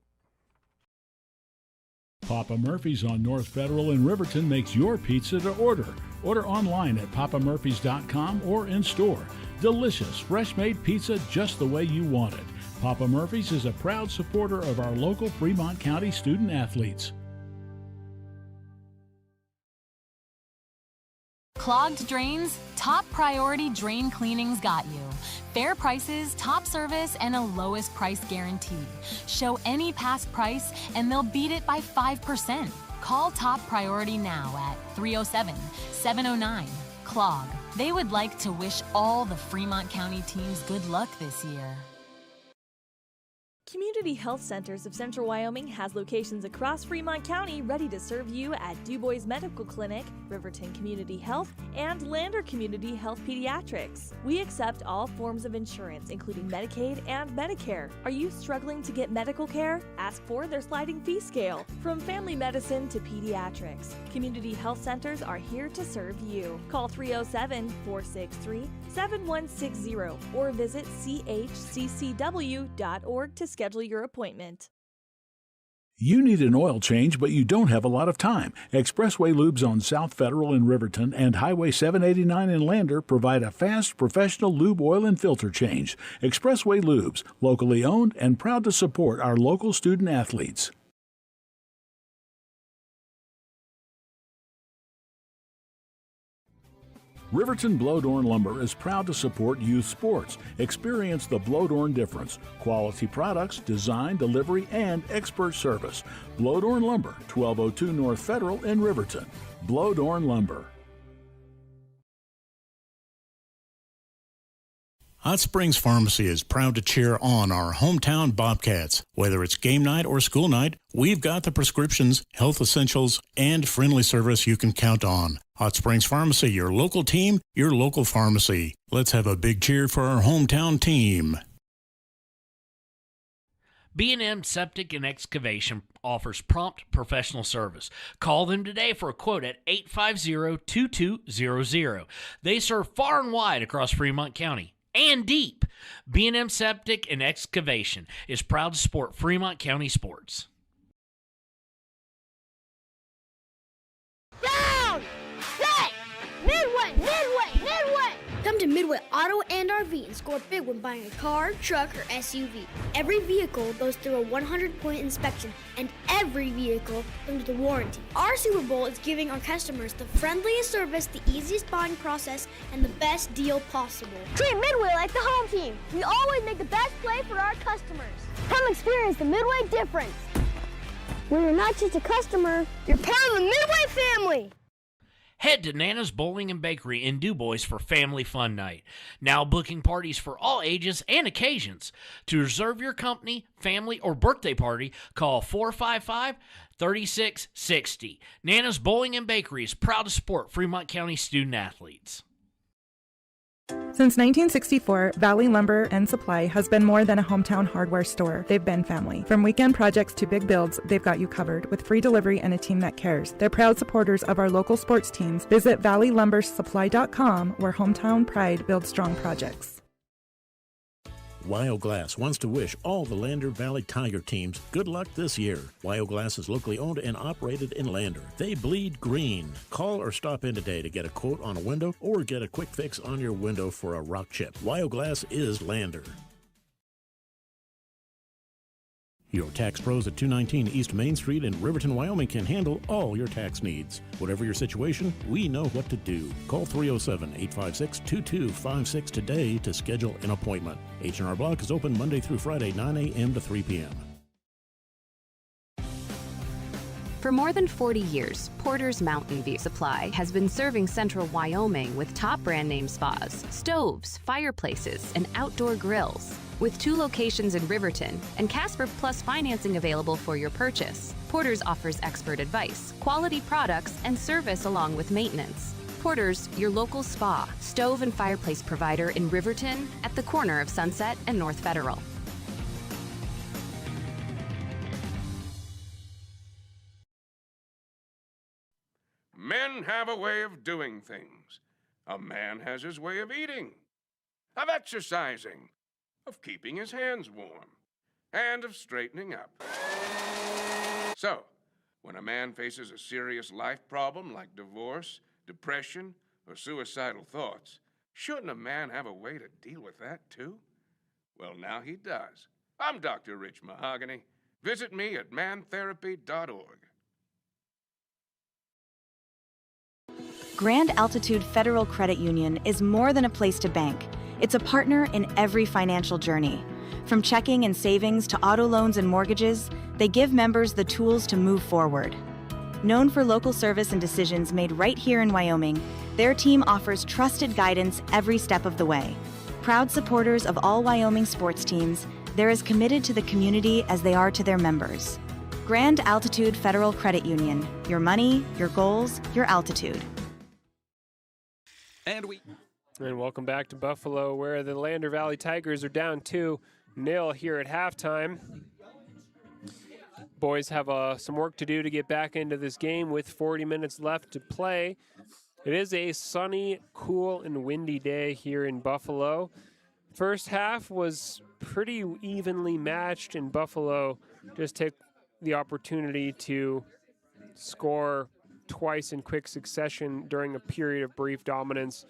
Papa Murphy's on North Federal in Riverton makes your pizza to order. Order online at papamurphys.com or in store. Delicious, fresh-made pizza just the way you want it. Papa Murphy's is a proud supporter of our local Fremont County student athletes. Clogged drains? Top Priority Drain Cleaning's got you. Fair prices, top service, and a lowest price guarantee. Show any past price and they'll beat it by 5%. Call Top Priority now at 307-709-CLOG. They would like to wish all the Fremont County teams good luck this year. Community Health Centers of Central Wyoming has locations across Fremont County ready to serve you at Du Bois Medical Clinic, Riverton Community Health, and Lander Community Health Pediatrics. We accept all forms of insurance, including Medicaid and Medicare. Are you struggling to get medical care? Ask for their sliding fee scale. From family medicine to pediatrics, Community Health Centers are here to serve you. Call 307-463-7160 or visit chccw.org to schedule your appointment. You need an oil change, but you don't have a lot of time. Expressway Lubes on South Federal in Riverton and Highway 789 in Lander provide a fast, professional lube oil and filter change. Expressway Lubes, locally owned and proud to support our local student athletes. Riverton Blowdorn Lumber is proud to support youth sports. Experience the Blowdorn difference. Quality products, design, delivery, and expert service. Blowdorn Lumber, 1202 North Federal in Riverton. Blowdorn Lumber. Hot Springs Pharmacy is proud to cheer on our hometown Bobcats. Whether it's game night or school night, we've got the prescriptions, health essentials, and friendly service you can count on. Hot Springs Pharmacy, your local team, your local pharmacy. Let's have a big cheer for our hometown team. B&M Septic and Excavation offers prompt professional service. Call them today for a quote at 850-2200. They serve far and wide across Fremont County and deep. B&M Septic and Excavation is proud to support Fremont County sports. Down! Set! Midway! Midway! Midway! Come to Midway Auto and RV and score big when buying a car, truck, or SUV. Every vehicle goes through a 100-point inspection, and every vehicle comes with a warranty. Our Super Bowl is giving our customers the friendliest service, the easiest buying process, and the best deal possible. Treat Midway like the home team. We always make the best play for our customers. Come experience the Midway difference. Where you're not just a customer, you're part of the Midway family. Head to Nana's Bowling and Bakery in Du Bois for Family Fun Night. Now booking parties for all ages and occasions. To reserve your company, family, or birthday party, call 455-3660. Nana's Bowling and Bakery is proud to support Fremont County student athletes. Since 1964, Valley Lumber and Supply has been more than a hometown hardware store. They've been family. From weekend projects to big builds, they've got you covered with free delivery and a team that cares. They're proud supporters of our local sports teams. Visit valleylumbersupply.com, where hometown pride builds strong projects. Wyoglass wants to wish all the Lander Valley Tiger teams good luck this year. Wyoglass is locally owned and operated in Lander. They bleed green. Call or stop in today to get a quote on a window or get a quick fix on your window for a rock chip. Wyoglass is Lander. Your tax pros at 219 East Main Street in Riverton, Wyoming can handle all your tax needs. Whatever your situation, we know what to do. Call 307-856-2256 today to schedule an appointment. H&R Block is open Monday through Friday, 9 a.m. to 3 p.m. For more than 40 years, Porter's Mountain View Supply has been serving central Wyoming with top brand name spas, stoves, fireplaces, and outdoor grills. With 2 locations in Riverton and Casper Plus financing available for your purchase, Porter's offers expert advice, quality products, and service along with maintenance. Porter's, your local spa, stove, and fireplace provider in Riverton at the corner of Sunset and North Federal. Men have a way of doing things. A man has his way of eating, of exercising, of keeping his hands warm, and of straightening up. So, when a man faces a serious life problem like divorce, depression, or suicidal thoughts, shouldn't a man have a way to deal with that too? Well, now he does. I'm Dr. Rich Mahogany. Visit me at mantherapy.org. Grand Altitude Federal Credit Union is more than a place to bank. It's a partner in every financial journey. From checking and savings to auto loans and mortgages, they give members the tools to move forward. Known for local service and decisions made right here in Wyoming, their team offers trusted guidance every step of the way. Proud supporters of all Wyoming sports teams, they're as committed to the community as they are to their members. Grand Altitude Federal Credit Union. Your money, your goals, your altitude. And welcome back to Buffalo, where the Lander Valley Tigers are down 2-0 here at halftime. Boys have some work to do to get back into this game with 40 minutes left to play. It is a sunny, cool, and windy day here in Buffalo. First half was pretty evenly matched, and Buffalo just took the opportunity to score twice in quick succession during a period of brief dominance.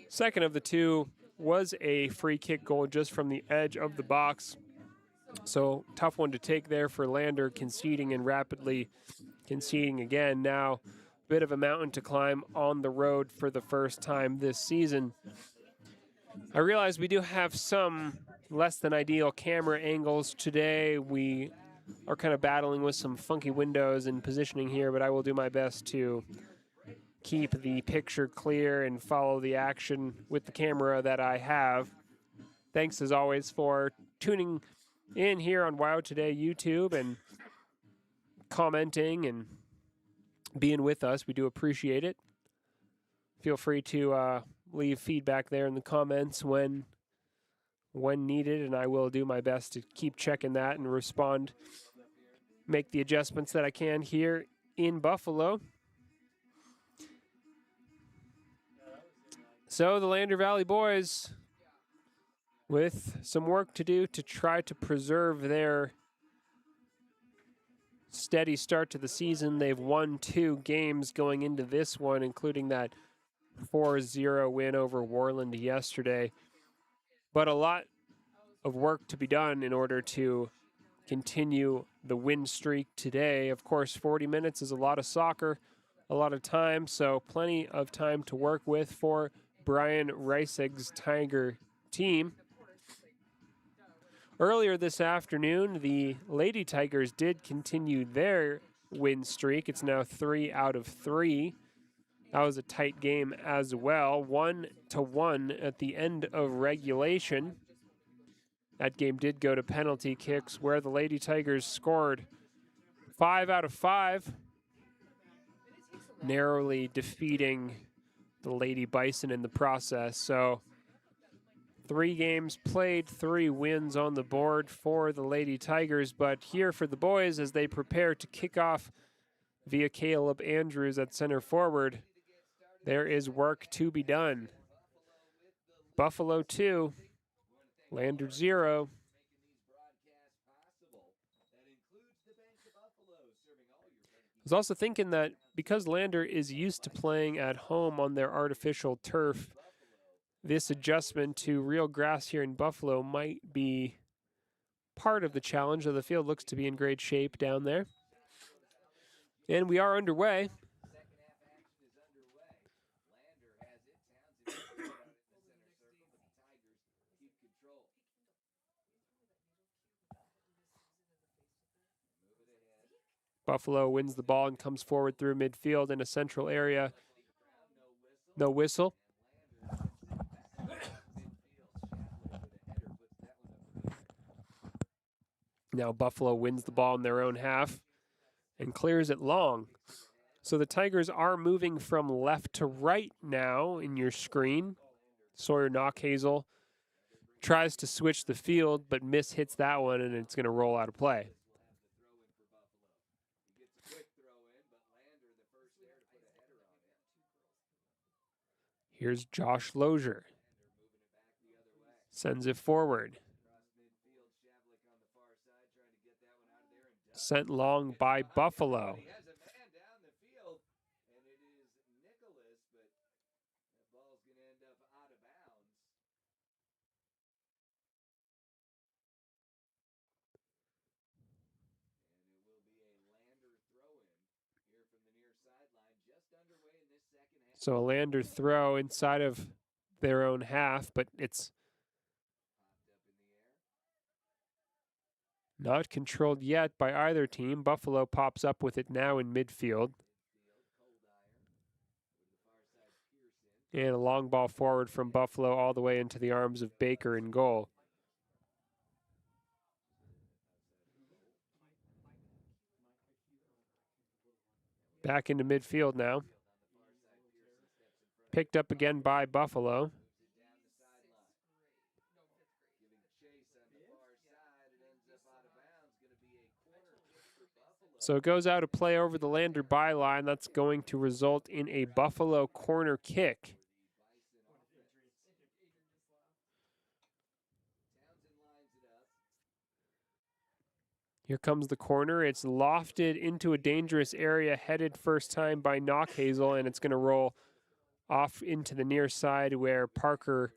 Second of the two was a free kick goal just from the edge of the box. So tough one to take there for Lander, conceding and rapidly conceding again. Now a bit of a mountain to climb on the road for the first time this season. I realize we do have some less than ideal camera angles today. We are kind of battling with some funky windows and positioning here, but I will do my best to keep the picture clear and follow the action with the camera that I have. Thanks as always for tuning in here on Wow Today YouTube and commenting and being with us. We do appreciate it. Feel free to leave feedback there in the comments when needed, and I will do my best to keep checking that and respond, make the adjustments that I can here in Buffalo. So the Lander Valley boys, with some work to do to try to preserve their steady start to the season. They've won 2 games going into this one, including that 4-0 win over Worland yesterday. But a lot of work to be done in order to continue the win streak today. Of course, 40 minutes is a lot of soccer, a lot of time, so plenty of time to work with for Brian Reisig's Tiger team. Earlier this afternoon, the Lady Tigers did continue their win streak. It's now 3 out of 3. That was a tight game as well, 1-1 at the end of regulation. That game did go to penalty kicks, where the Lady Tigers scored 5 out of 5, narrowly defeating the Lady Bison in the process. So 3 games played, 3 wins on the board for the Lady Tigers. But here for the boys, as they prepare to kick off via Caleb Andrews at center forward, there is work to be done. Buffalo 2, Lander 0. I was also thinking that because Lander is used to playing at home on their artificial turf, this adjustment to real grass here in Buffalo might be part of the challenge, though the field looks to be in great shape down there. And we are underway. Buffalo wins the ball and comes forward through midfield in a central area. No whistle. Now Buffalo wins the ball in their own half and clears it long. So the Tigers are moving from left to right now in your screen. Sawyer Knockhazel tries to switch the field, but hits that one, and it's going to roll out of play. Here's Josh Lozier. Sends it forward. Sent long by Buffalo. So a Lander throw inside of their own half, but it's not controlled yet by either team. Buffalo pops up with it now in midfield. And a long ball forward from Buffalo all the way into the arms of Baker in goal. Back into midfield now. Picked up again by Buffalo. So it goes out of play over the Lander byline. That's going to result in a Buffalo corner kick. Here comes the corner. It's lofted into a dangerous area, headed first time by Knockhazel, and it's going to roll off into the near side where Parker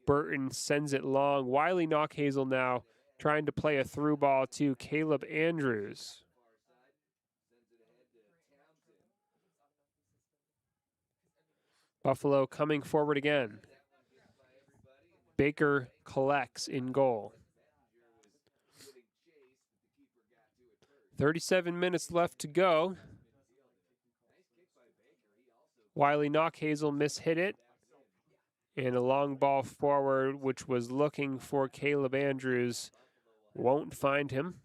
Burton sends it long. Wiley Knockhazel now trying to play a through ball to Caleb Andrews. Buffalo coming forward again. Baker collects in goal. 37 minutes left to go. Wiley Knockhazel mishit it. And a long ball forward, which was looking for Caleb Andrews, won't find him.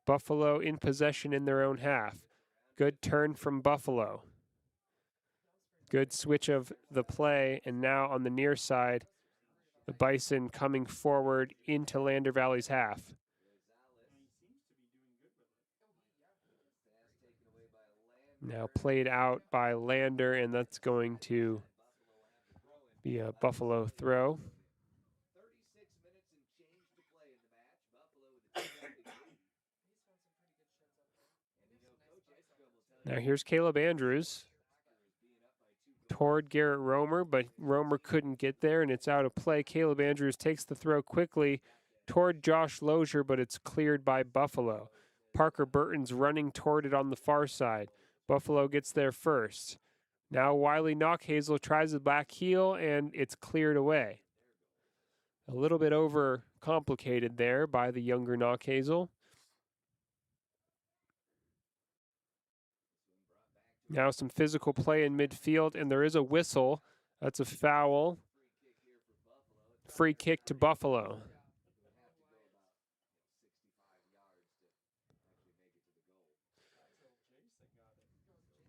Buffalo in possession in their own half. Good turn from Buffalo. Good switch of the play, and now on the near side, the Bison coming forward into Lander Valley's half. Now played out by Lander, and that's going to be a Buffalo throw. Now here's Caleb Andrews toward Garrett Romer, but Romer couldn't get there, and it's out of play. Caleb Andrews takes the throw quickly toward Josh Lozier, but it's cleared by Buffalo. Parker Burton's running toward it on the far side. Buffalo gets there first. Now Wiley Knockhazel tries the back heel, and it's cleared away. A little bit over complicated there by the younger Knockhazel. Now some physical play in midfield, and there is a whistle. That's a foul. Free kick to Buffalo.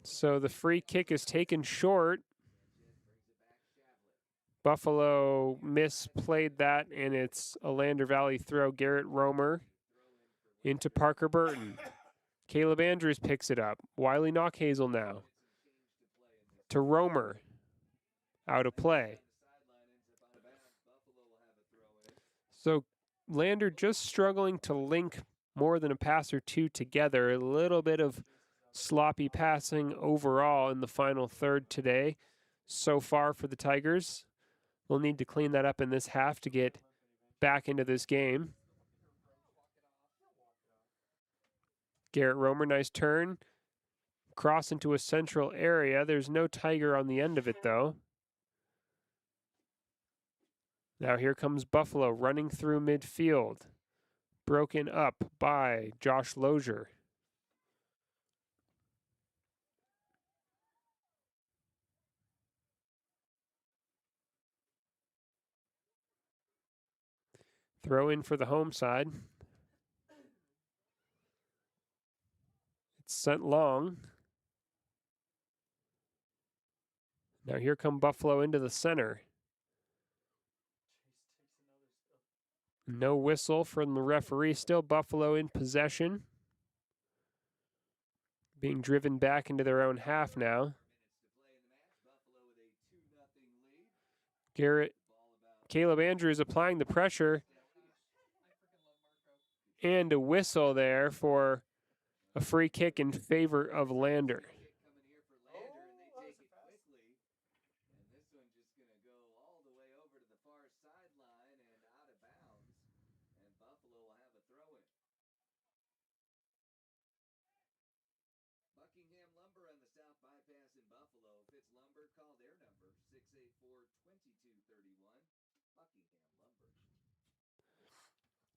So the free kick is taken short. Buffalo misplayed that, and it's a Lander Valley throw. Garrett Romer into Parker Burton. Caleb Andrews picks it up. Wiley Knockhazel now. To Romer. Out of play. So Lander just struggling to link more than a pass or two together. A little bit of sloppy passing overall in the final third today so far for the Tigers. We'll need to clean that up in this half to get back into this game. Garrett Romer, nice turn. Cross into a central area. There's no Tiger on the end of it, though. Now here comes Buffalo running through midfield. Broken up by Josh Lozier. Throw in for the home side. It's sent long. Now here come Buffalo into the center. No whistle from the referee. Still Buffalo in possession. Being driven back into their own half now. Caleb Andrews applying the pressure. And a whistle there for a free kick in favor of Lander.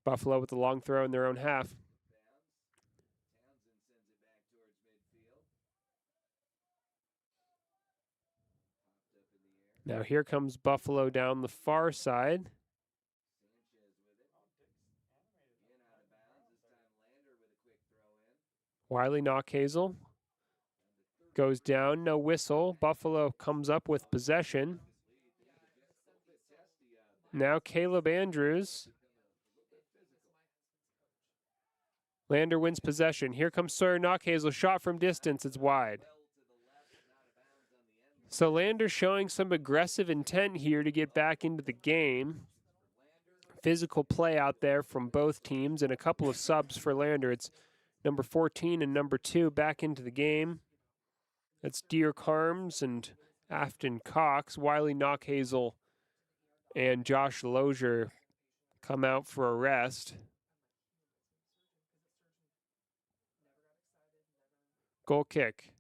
Buffalo with the long throw in their own half. Now here comes Buffalo down the far side. Wiley Knockhazel goes down, no whistle. Buffalo comes up with possession. Now Caleb Andrews. Lander wins possession. Here comes Sawyer Knockhazel. Shot from distance. It's wide. So Lander showing some aggressive intent here to get back into the game. Physical play out there from both teams and a couple of subs for Lander. It's number 14 and number 2 back into the game. That's Deer Carms and Afton Cox. Wiley Knockhazel and Josh Lozier come out for a rest. Goal kick.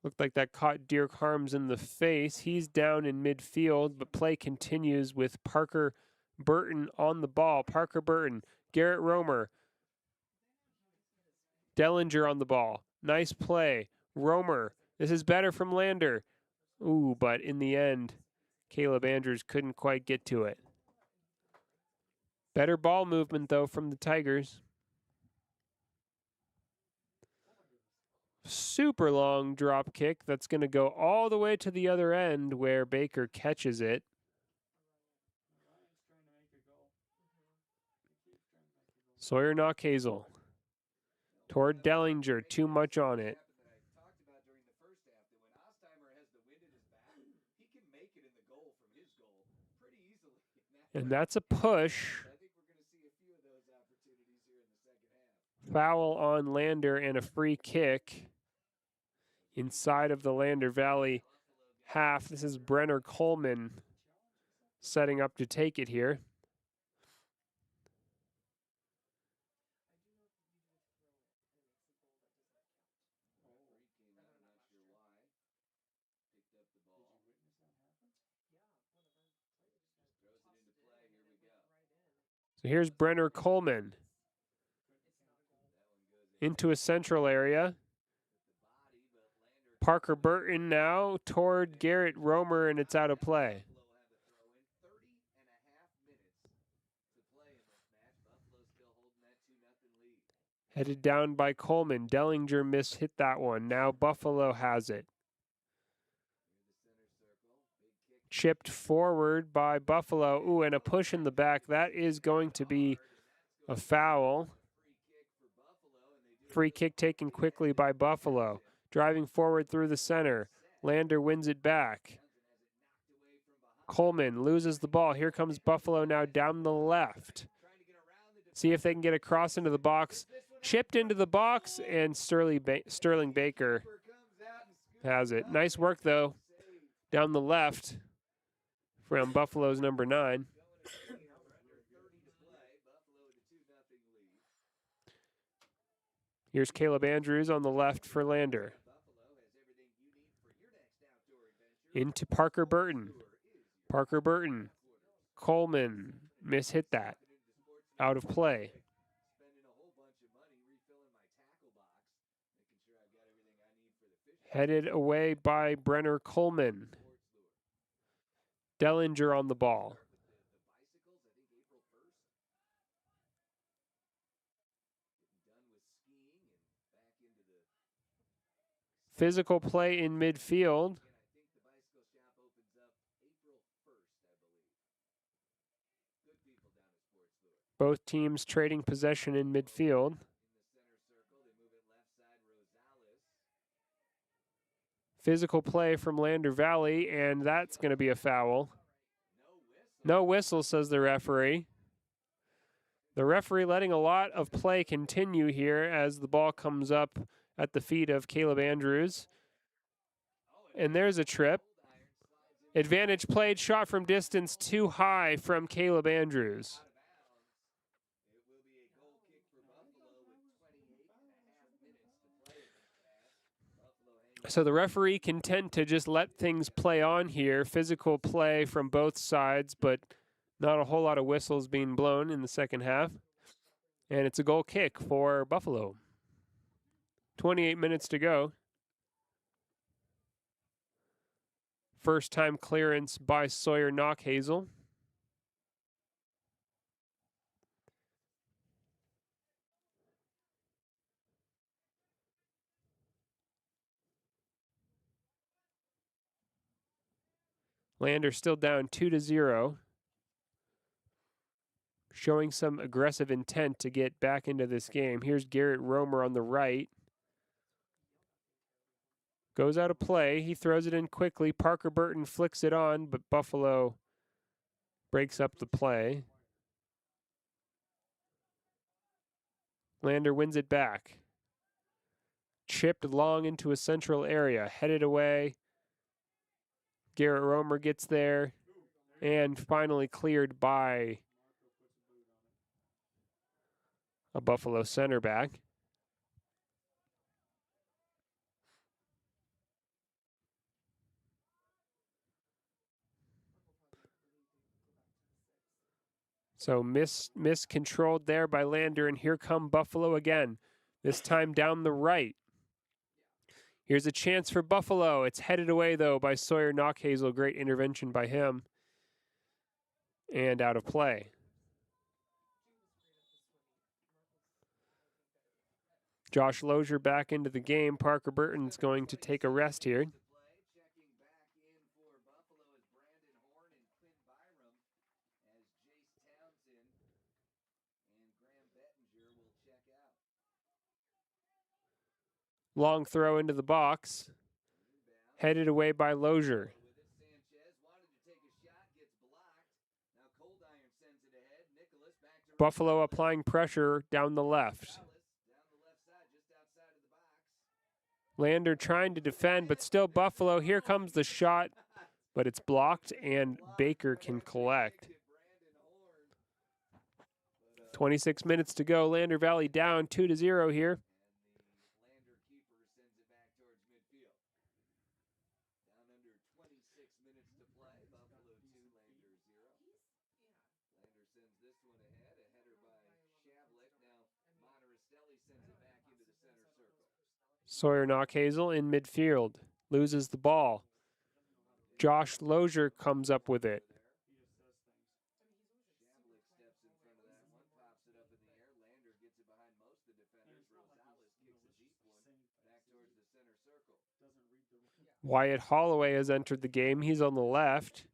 Looked like that caught Deer Carms in the face. He's down in midfield, but play continues with Parker Burton on the ball. Parker Burton, Garrett Romer, Dellinger on the ball. Nice play. Romer, this is better from Lander. Ooh, but in the end, Caleb Andrews couldn't quite get to it. Better ball movement, though, from the Tigers. Super long drop kick that's going to go all the way to the other end where Baker catches it. Sawyer Knockhazel toward Dellinger, too much on it. And that's a push. Foul on Lander and a free kick inside of the Lander Valley half. This is Brenner Coleman setting up to take it here. So here's Brenner Coleman into a central area. Parker Burton now toward Garrett Romer, and it's out of play. Headed down by Coleman. Dellinger hit that one. Now Buffalo has it. Chipped forward by Buffalo. Ooh, and a push in the back. That is going to be a foul. Free kick taken quickly by Buffalo. Driving forward through the center. Lander wins it back. Coleman loses the ball. Here comes Buffalo now down the left. See if they can get a cross into the box. Chipped into the box, and Sterling Baker has it. Nice work, though, down the left from Buffalo's number 9. Here's Caleb Andrews on the left for Lander. Into Parker Burton. Parker Burton. Coleman mishit that. Out of play. Headed away by Brenner Coleman. Dellinger on the ball. Physical play in midfield. Both teams trading possession in midfield. Physical play from Lander Valley, and that's going to be a foul. No whistle, says the referee. The referee letting a lot of play continue here as the ball comes up at the feet of Caleb Andrews. And there's a trip. Advantage played, shot from distance too high from Caleb Andrews. So the referee content to just let things play on here. Physical play from both sides, but not a whole lot of whistles being blown in the second half. And it's a goal kick for Buffalo. 28 minutes to go. First time clearance by Sawyer Knockhazel. Lander still down 2-0. Showing some aggressive intent to get back into this game. Here's Garrett Romer on the right. Goes out of play. He throws it in quickly. Parker Burton flicks it on, but Buffalo breaks up the play. Lander wins it back. Chipped long into a central area. Headed away. Garrett Romer gets there. And finally cleared by a Buffalo center back. So miscontrolled there by Lander, and here come Buffalo again, this time down the right. Here's a chance for Buffalo. It's headed away, though, by Sawyer Knockhazel. Great intervention by him. And out of play. Josh Lozier back into the game. Parker Burton's going to take a rest here. Long throw into the box. Headed away by Lozier. Buffalo applying pressure down the left. Lander trying to defend, but still Buffalo. Here comes the shot, but it's blocked, and Baker can collect. 26 minutes to go. Lander Valley down 2-0 here. Sawyer Knockhazel in midfield. Loses the ball. Josh Lozier comes up with it. Wyatt Holloway has entered the game. He's on the left.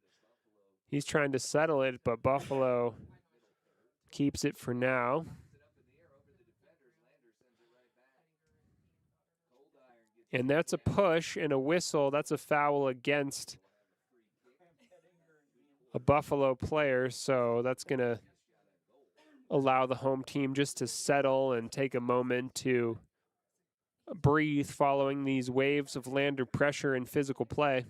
He's trying to settle it, but Buffalo keeps it for now. And that's a push and a whistle. That's a foul against a Buffalo player, so that's going to allow the home team just to settle and take a moment to breathe following these waves of Lander pressure and physical play.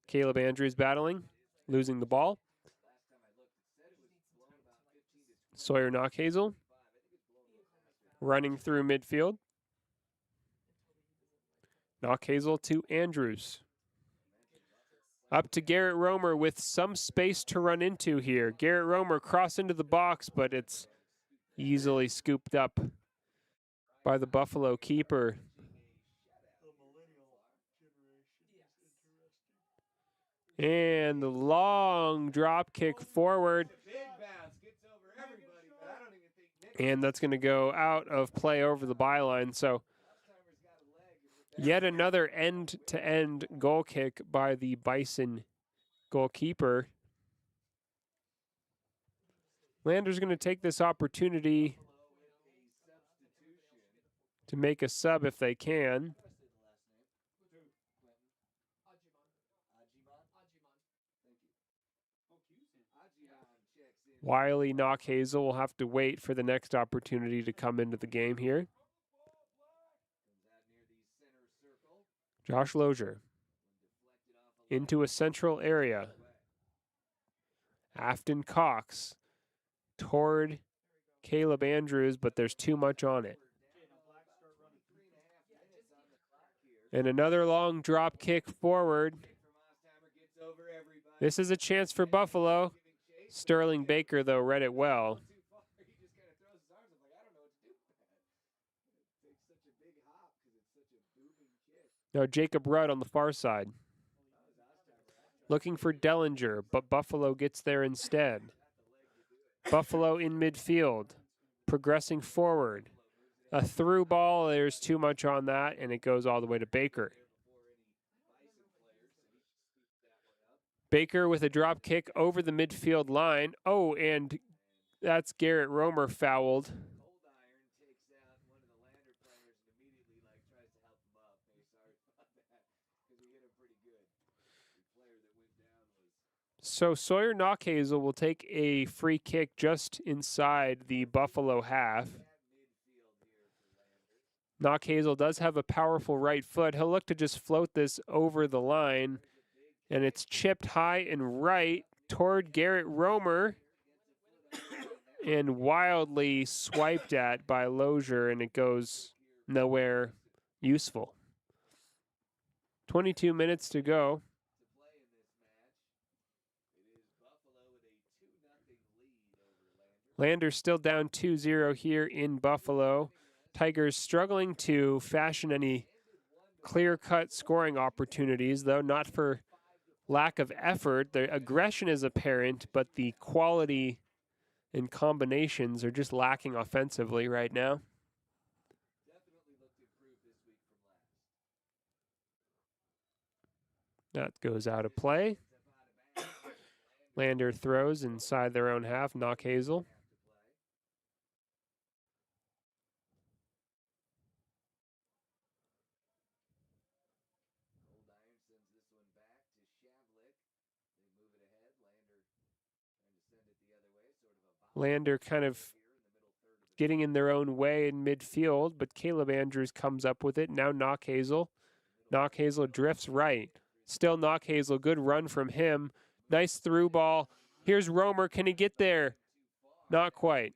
Caleb Andrews battling, losing the ball. Sawyer Knockhazel running through midfield. Knockhazel to Andrews. Up to Garrett Romer with some space to run into here. Garrett Romer cross into the box, but it's easily scooped up by the Buffalo keeper. And the long drop kick forward. And that's going to go out of play over the byline. So yet another end-to-end goal kick by the Bison goalkeeper. Lander's going to take this opportunity to make a sub if they can. Wiley Knockhazel will have to wait for the next opportunity to come into the game here. Josh Lozier into a central area. Afton Cox toward Caleb Andrews, but there's too much on it. And another long drop kick forward. This is a chance for Buffalo. Sterling Baker, though, read it well. Now Jacob Rudd on the far side. Looking for Dellinger, but Buffalo gets there instead. Buffalo in midfield, progressing forward. A through ball, there's too much on that, and it goes all the way to Baker. Baker with a drop kick over the midfield line. Oh, and that's Garrett Romer fouled. So Sawyer Knockhazel will take a free kick just inside the Buffalo half. Knockhazel does have a powerful right foot. He'll look to just float this over the line. And it's chipped high and right toward Garrett Romer and wildly swiped at by Lozier, and it goes nowhere useful. 22 minutes to go. Lander still down 2-0 here in Buffalo. Tigers struggling to fashion any clear-cut scoring opportunities, though not for lack of effort. The aggression is apparent, but the quality and combinations are just lacking offensively right now. That goes out of play. Lander throws inside their own half. Knockhazel. Lander kind of getting in their own way in midfield, but Caleb Andrews comes up with it. Now Knockhazel. Knockhazel drifts right. Still Knockhazel. Good run from him. Nice through ball. Here's Romer. Can he get there? Not quite.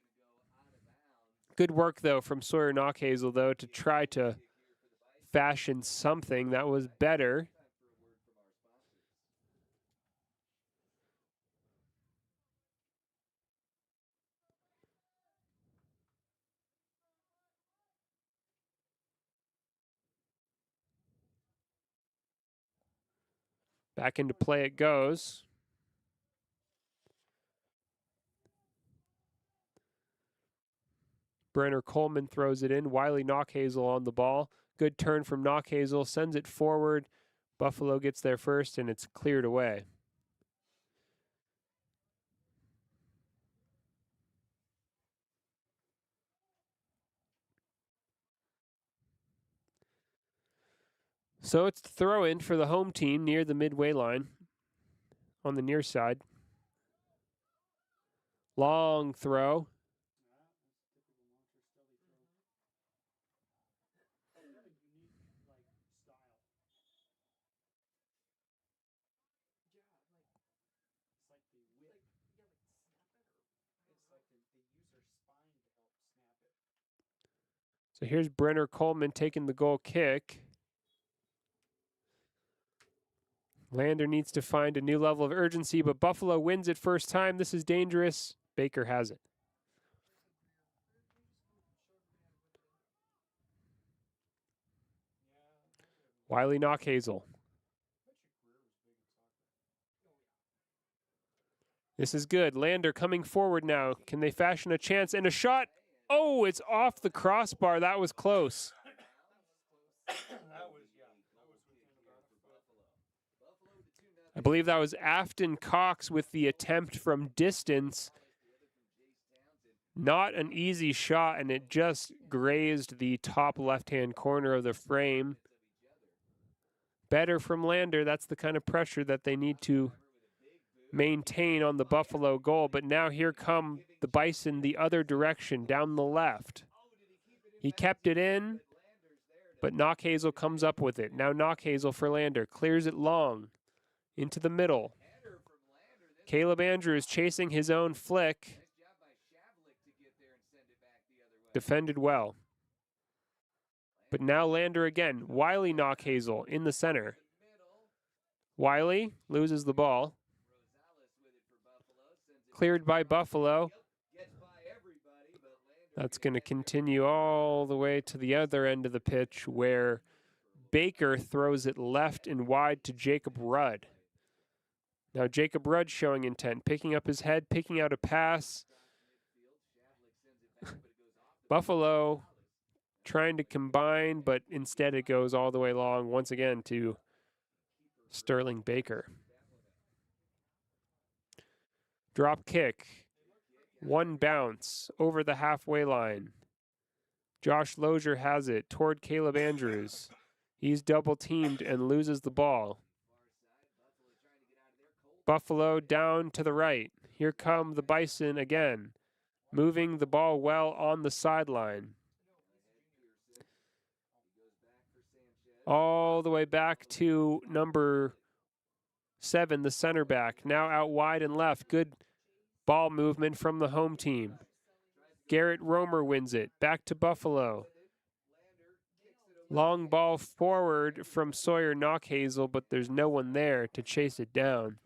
Good work, though, from Sawyer Knockhazel, though, to try to fashion something that was better. Back into play it goes. Brenner Coleman throws it in. Wiley Knockhazel on the ball. Good turn from Knockhazel. Sends it forward. Buffalo gets there first, and it's cleared away. So it's the throw in for the home team near the midway line on the near side. Long throw. So here's Brenner Coleman taking the goal kick. Lander needs to find a new level of urgency, but Buffalo wins it first time. This is dangerous. Baker has it. Wiley Knockhazel. This is good. Lander coming forward now. Can they fashion a chance and a shot? Oh, it's off the crossbar. That was close. I believe that was Afton Cox with the attempt from distance. Not an easy shot, and it just grazed the top left-hand corner of the frame. Better from Lander. That's the kind of pressure that they need to maintain on the Buffalo goal. But now here come the Bison the other direction, down the left. He kept it in, but Knockhazel comes up with it. Now Knockhazel for Lander. Clears it long into the middle. Caleb Andrews chasing his own flick. Defended well. But now Lander again. Wiley Knockhazel in the center. Wiley loses the ball. Cleared by Buffalo. That's going to continue all the way to the other end of the pitch where Baker throws it left and wide to Jacob Rudd. Now Jacob Rudd showing intent, picking up his head, picking out a pass. Buffalo trying to combine, but instead it goes all the way long once again to Sterling Baker. Drop kick. One bounce over the halfway line. Josh Lozier has it toward Caleb Andrews. He's double teamed and loses the ball. Buffalo down to the right. Here come the Bison again, moving the ball well on the sideline. All the way back to number 7, the center back. Now out wide and left. Good ball movement from the home team. Garrett Romer wins it. Back to Buffalo. Long ball forward from Sawyer Knockhazel, but there's no one there to chase it down.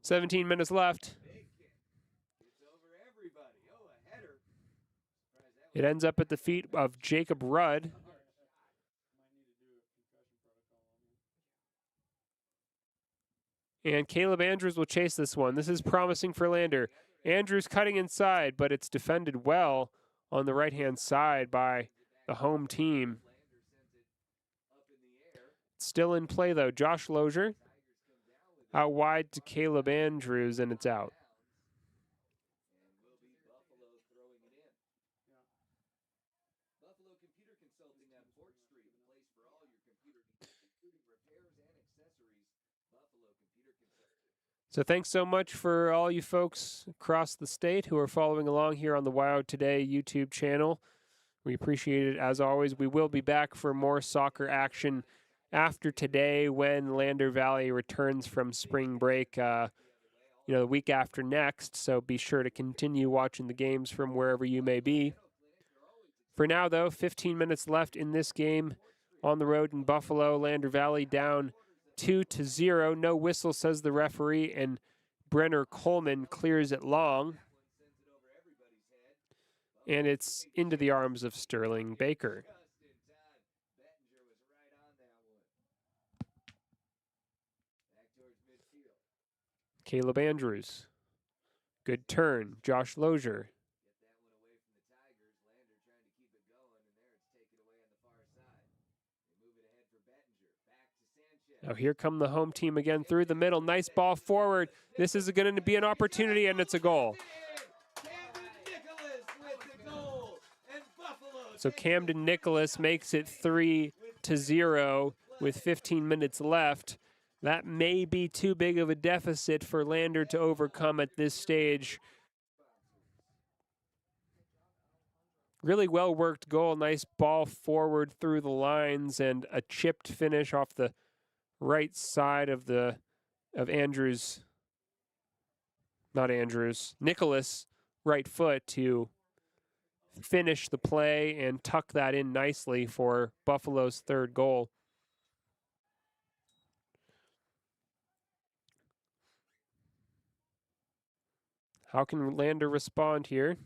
17 minutes left. It ends up at the feet of Jacob Rudd. And Caleb Andrews will chase this one. This is promising for Lander. Andrews cutting inside, but it's defended well on the right-hand side by the home team. Still in play, though. Josh Lozier out wide to Caleb Andrews, and it's out. So thanks so much for all you folks across the state who are following along here on the Wild Today YouTube channel. We appreciate it as always. We will be back for more soccer action after today when Lander Valley returns from spring break, the week after next. So be sure to continue watching the games from wherever you may be. For now, though, 15 minutes left in this game on the road in Buffalo. Lander Valley down 2-0. No whistle, says the referee, and Brenner Coleman clears it long. And it's into the arms of Sterling Baker. Caleb Andrews. Good turn. Josh Lozier. Now here come the home team again through the middle. Nice ball forward. This is going to be an opportunity, and it's a goal. So Camden Nicholas makes it 3-0 with 15 minutes left. That may be too big of a deficit for Lander to overcome at this stage. Really well worked goal. Nice ball forward through the lines and a chipped finish off the right side of Andrews. Not Andrews. Nicholas' right foot to finish the play and tuck that in nicely for Buffalo's third goal. How can Lander respond here?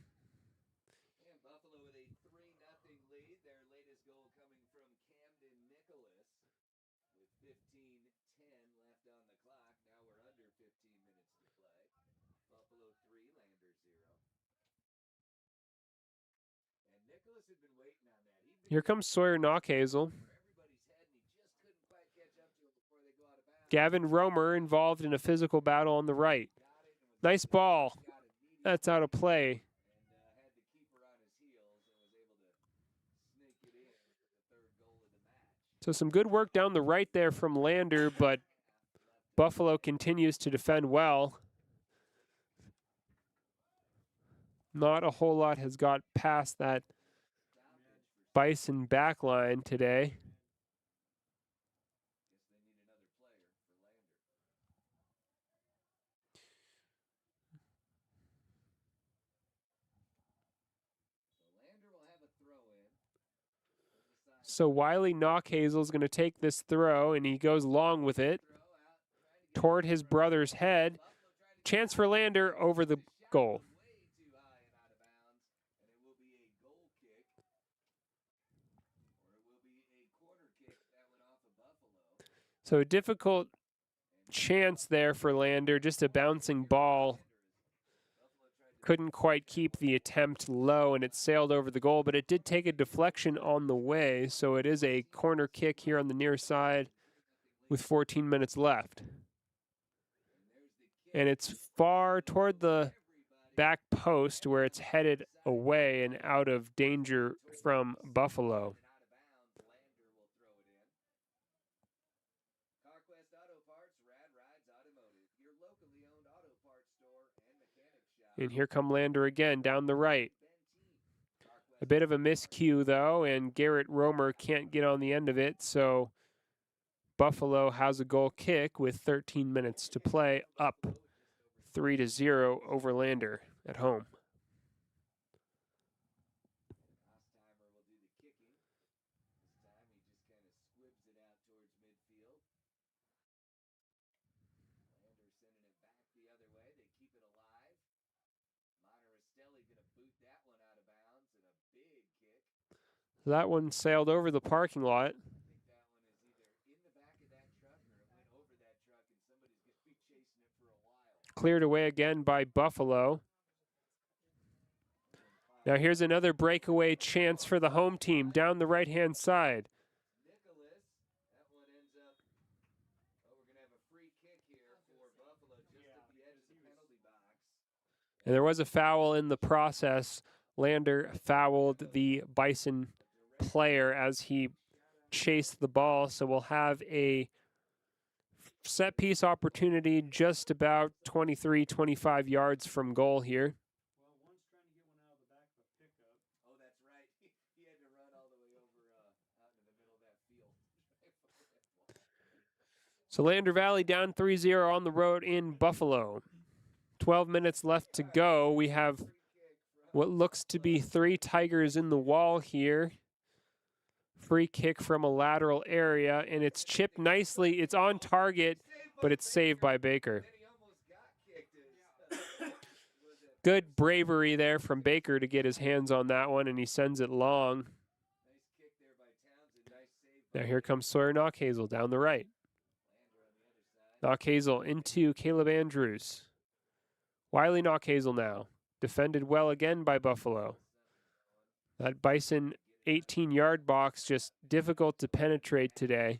Here comes Sawyer Knockhazel. Gavin Romer involved in a physical battle on the right. Nice ball. That's out of play. So some good work down the right there from Lander, but Buffalo continues to defend well. Not a whole lot has got past that Bison backline today. So Wiley Knockhazel is going to take this throw, and he goes long with it toward his brother's head. Chance for Lander over the goal. So a difficult chance there for Lander, just a bouncing ball. Couldn't quite keep the attempt low, and it sailed over the goal, but it did take a deflection on the way, so it is a corner kick here on the near side with 14 minutes left. And it's far toward the back post where it's headed away and out of danger from Buffalo. And here come Lander again down the right. A bit of a miscue, though, and Garrett Romer can't get on the end of it, so Buffalo has a goal kick with 13 minutes to play, up 3-0 over Lander at home. That one sailed over the parking lot. Cleared away again by Buffalo. Now here's another breakaway chance for the home team down the right-hand side. And there was a foul in the process. Lander fouled the Bison player as he chased the ball, so we'll have a set piece opportunity just about 23, 25 yards from goal here. So Lander Valley down 3-0 on the road in Buffalo. 12 minutes left to go. We have what looks to be 3 Tigers in the wall here. Free kick from a lateral area, and it's chipped nicely. It's on target, but it's saved by Baker. Good bravery there from Baker to get his hands on that one, and he sends it long. Now here comes Sawyer Knockhazel down the right. Knockhazel into Caleb Andrews. Wiley Knockhazel now. Defended well again by Buffalo. That Bison 18-yard box just difficult to penetrate today.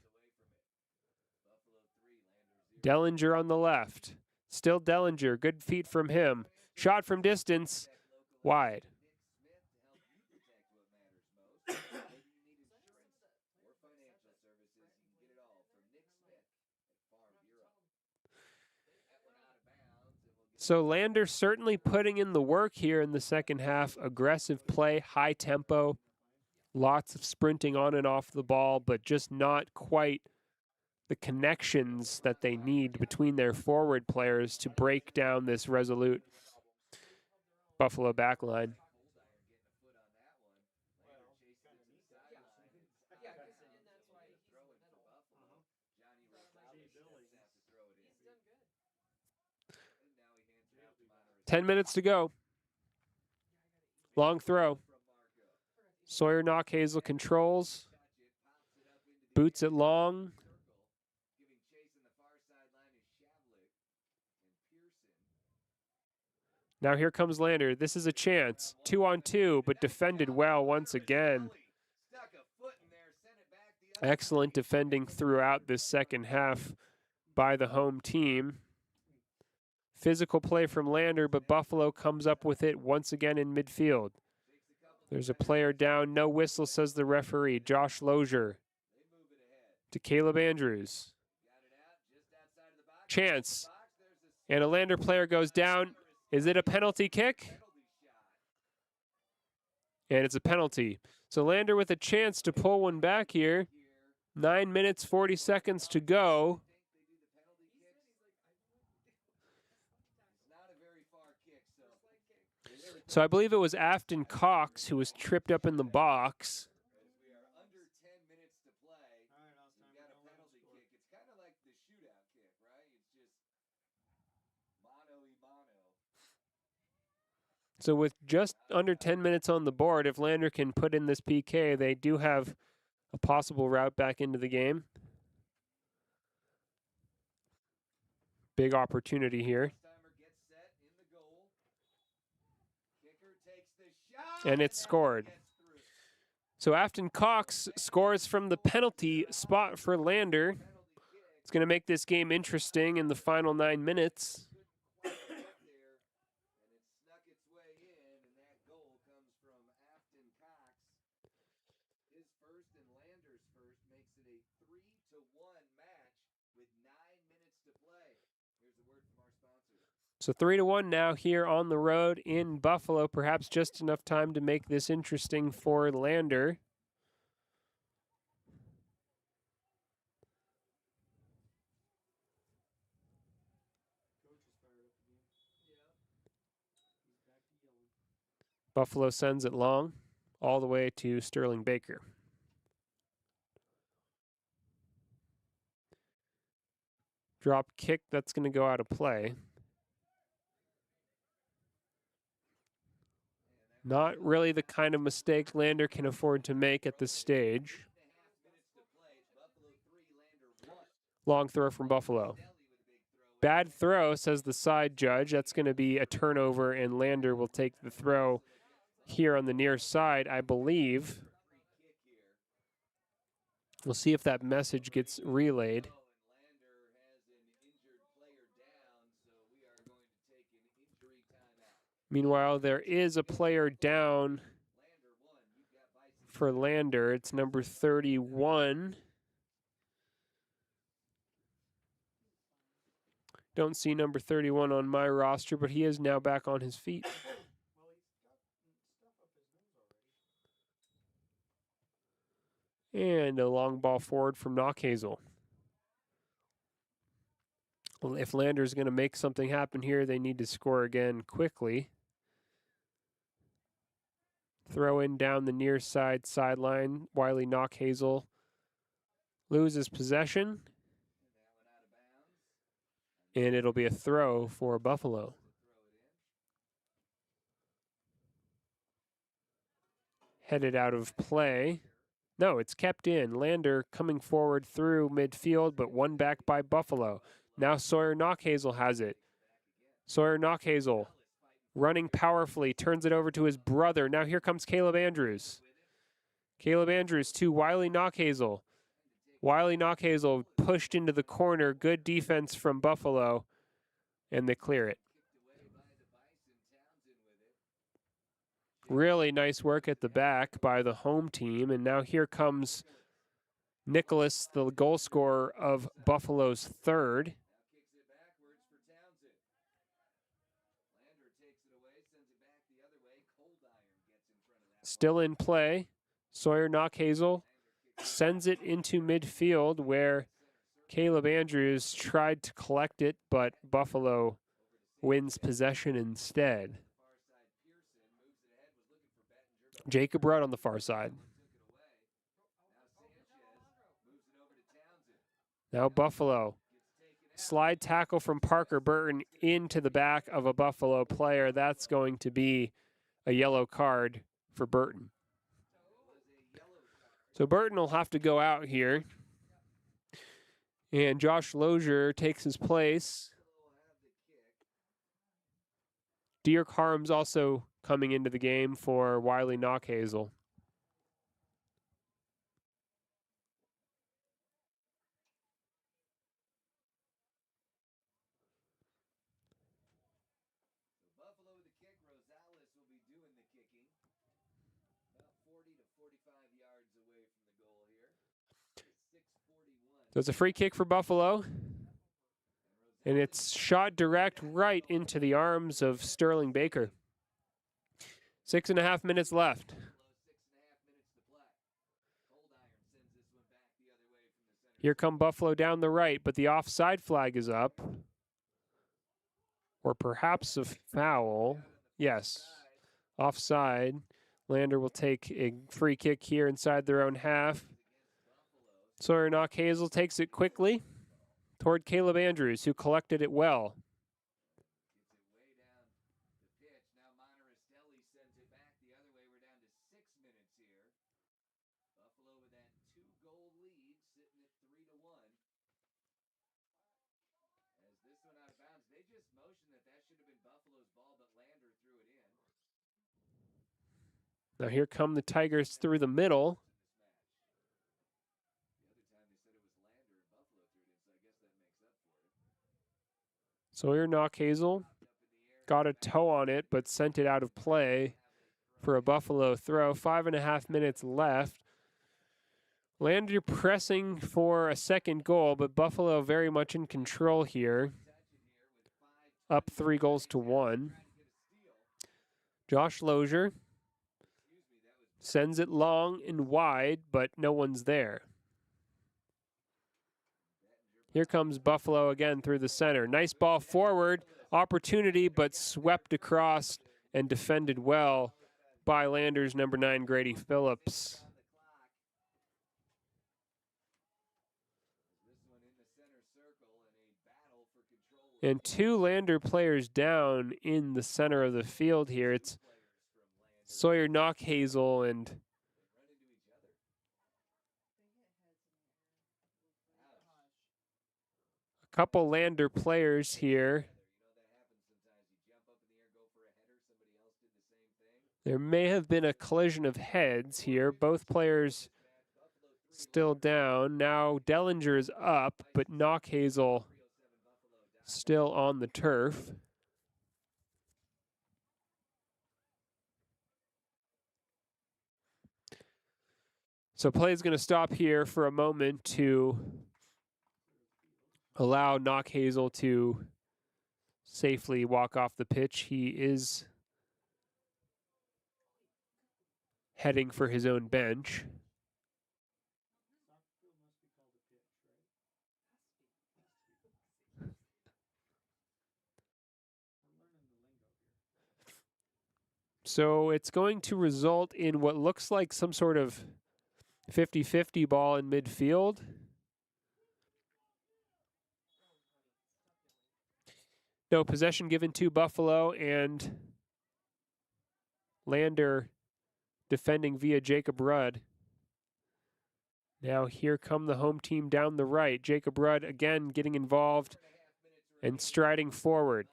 Dellinger on the left. Still Dellinger. Good feet from him. Shot from distance. Wide. So Lander certainly putting in the work here in the second half. Aggressive play, high tempo, lots of sprinting on and off the ball, but just not quite the connections that they need between their forward players to break down this resolute Buffalo backline. Ten minutes to go. Long throw. Sawyer Knockhazel controls. Boots it long. Now here comes Lander. This is a chance. 2-on-2, but defended well once again. Excellent defending throughout this second half by the home team. Physical play from Lander, but Buffalo comes up with it once again in midfield. There's a player down. No whistle, says the referee. Josh Lozier to Caleb Andrews. Chance. And a Lander player goes down. Is it a penalty kick? And it's a penalty. So Lander with a chance to pull one back here. 9 minutes, 40 seconds to go. So I believe it was Afton Cox who was tripped up in the box. So with just under 10 minutes on the board, if Lander can put in this PK, they do have a possible route back into the game. Big opportunity here. And it's scored. So Afton Cox scores from the penalty spot for Lander. It's going to make this game interesting in the final 9 minutes. So 3-1 now here on the road in Buffalo. Perhaps just enough time to make this interesting for Lander. Buffalo sends it long, all the way to Sterling Baker. Drop kick, that's going to go out of play. Not really the kind of mistake Lander can afford to make at this stage. Long throw from Buffalo. Bad throw, says the side judge. That's going to be a turnover, and Lander will take the throw here on the near side, I believe. We'll see if that message gets relayed. Meanwhile, there is a player down for Lander. It's number 31. Don't see number 31 on my roster, but he is now back on his feet. And a long ball forward from Knockhazel. Well, if Lander's going to make something happen here, they need to score again quickly. Throw in down the near side sideline. Wiley Knockhazel loses possession. And it'll be a throw for Buffalo. Headed out of play. No, it's kept in. Lander coming forward through midfield, but one back by Buffalo. Now Sawyer Knockhazel has it. Sawyer Knockhazel running powerfully, turns it over to his brother. Now here comes Caleb Andrews. Caleb Andrews to Wiley Knockhazel. Wiley Knockhazel pushed into the corner. Good defense from Buffalo, and they clear it. Really nice work at the back by the home team, and now here comes Nicholas, the goal scorer of Buffalo's third. Still in play. Sawyer Knockhazel sends it into midfield where Caleb Andrews tried to collect it, but Buffalo wins possession instead. Jacob Rudd on the far side. Now Buffalo. Slide tackle from Parker Burton into the back of a Buffalo player. That's going to be a yellow card for Burton. So Burton will have to go out here. And Josh Lozier takes his place. Dirk Harms also coming into the game for Wiley Knockhazel. So it's a free kick for Buffalo. And it's shot direct right into the arms of Sterling Baker. 6.5 minutes left. Here come Buffalo down the right, but the offside flag is up. Or perhaps a foul. Yes, offside. Lander will take a free kick here inside their own half. Sawyer Knockhazel takes it quickly toward Caleb Andrews, who collected it well. Now here come the Tigers through the middle. Sawyer Knockhazel got a toe on it, but sent it out of play for a Buffalo throw. 5.5 minutes left. Lander pressing for a second goal, but Buffalo very much in control here. Up 3-1. Josh Lozier sends it long and wide, but no one's there. Here comes Buffalo again through the center. Nice ball forward. Opportunity, but swept across and defended well by Landers' number 9, Grady Phillips. And 2 Lander players down in the center of the field here. It's Sawyer Knockhazel and a couple Lander players here. There may have been a collision of heads here. Both players still down. Now Dellinger is up, but Knockhazel still on the turf. So play is going to stop here for a moment to allow Knockhazel to safely walk off the pitch. He is heading for his own bench. So it's going to result in what looks like some sort of 50-50 ball in midfield. No, possession given to Buffalo, and Lander defending via Jacob Rudd. Now here come the home team down the right. Jacob Rudd again getting involved and striding forward.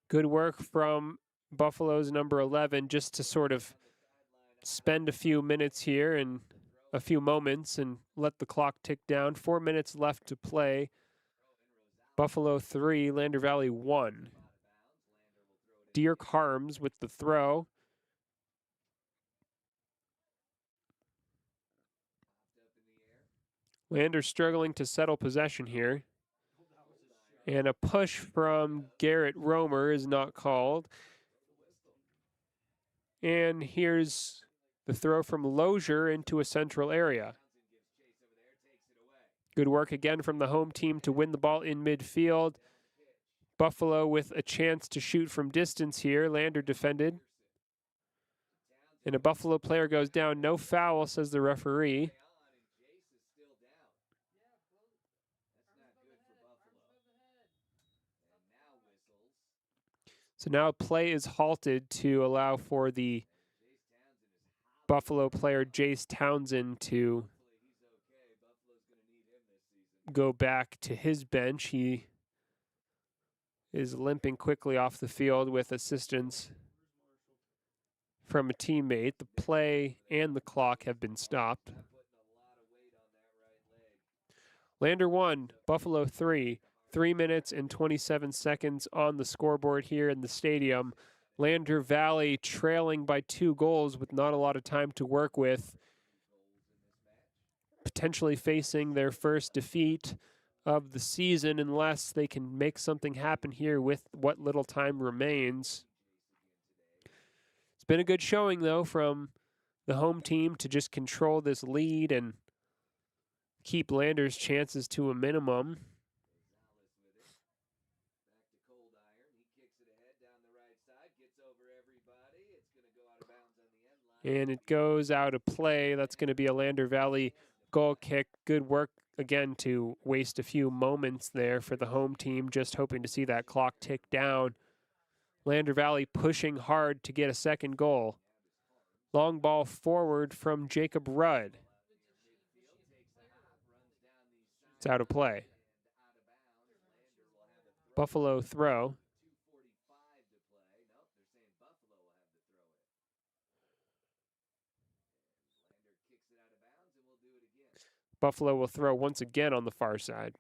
Good work from Buffalo's number 11 just to sort of spend a few minutes here and a few moments and let the clock tick down. 4 minutes left to play. Buffalo 3, Lander Valley 1. Dirk Harms with the throw. Lander struggling to settle possession here. And a push from Garrett Romer is not called. And here's the throw from Lozier into a central area. Good work again from the home team to win the ball in midfield. Buffalo with a chance to shoot from distance here. Lander defended. And a Buffalo player goes down. No foul, says the referee. So now play is halted to allow for the Buffalo player Jace Townsend to go back to his bench. He is limping quickly off the field with assistance from a teammate. The play and the clock have been stopped. Lander 1, Buffalo 3. 3 minutes and 27 seconds on the scoreboard here in the stadium. Lander Valley trailing by 2 goals with not a lot of time to work with. Potentially facing their first defeat of the season unless they can make something happen here with what little time remains. It's been a good showing, though, from the home team to just control this lead and keep Lander's chances to a minimum. And it goes out of play. That's going to be a Lander Valley goal kick. Good work again to waste a few moments there for the home team, just hoping to see that clock tick down. Lander Valley pushing hard to get a second goal. Long ball forward from Jacob Rudd. It's out of play. Buffalo throw. Buffalo will throw once again on the far side.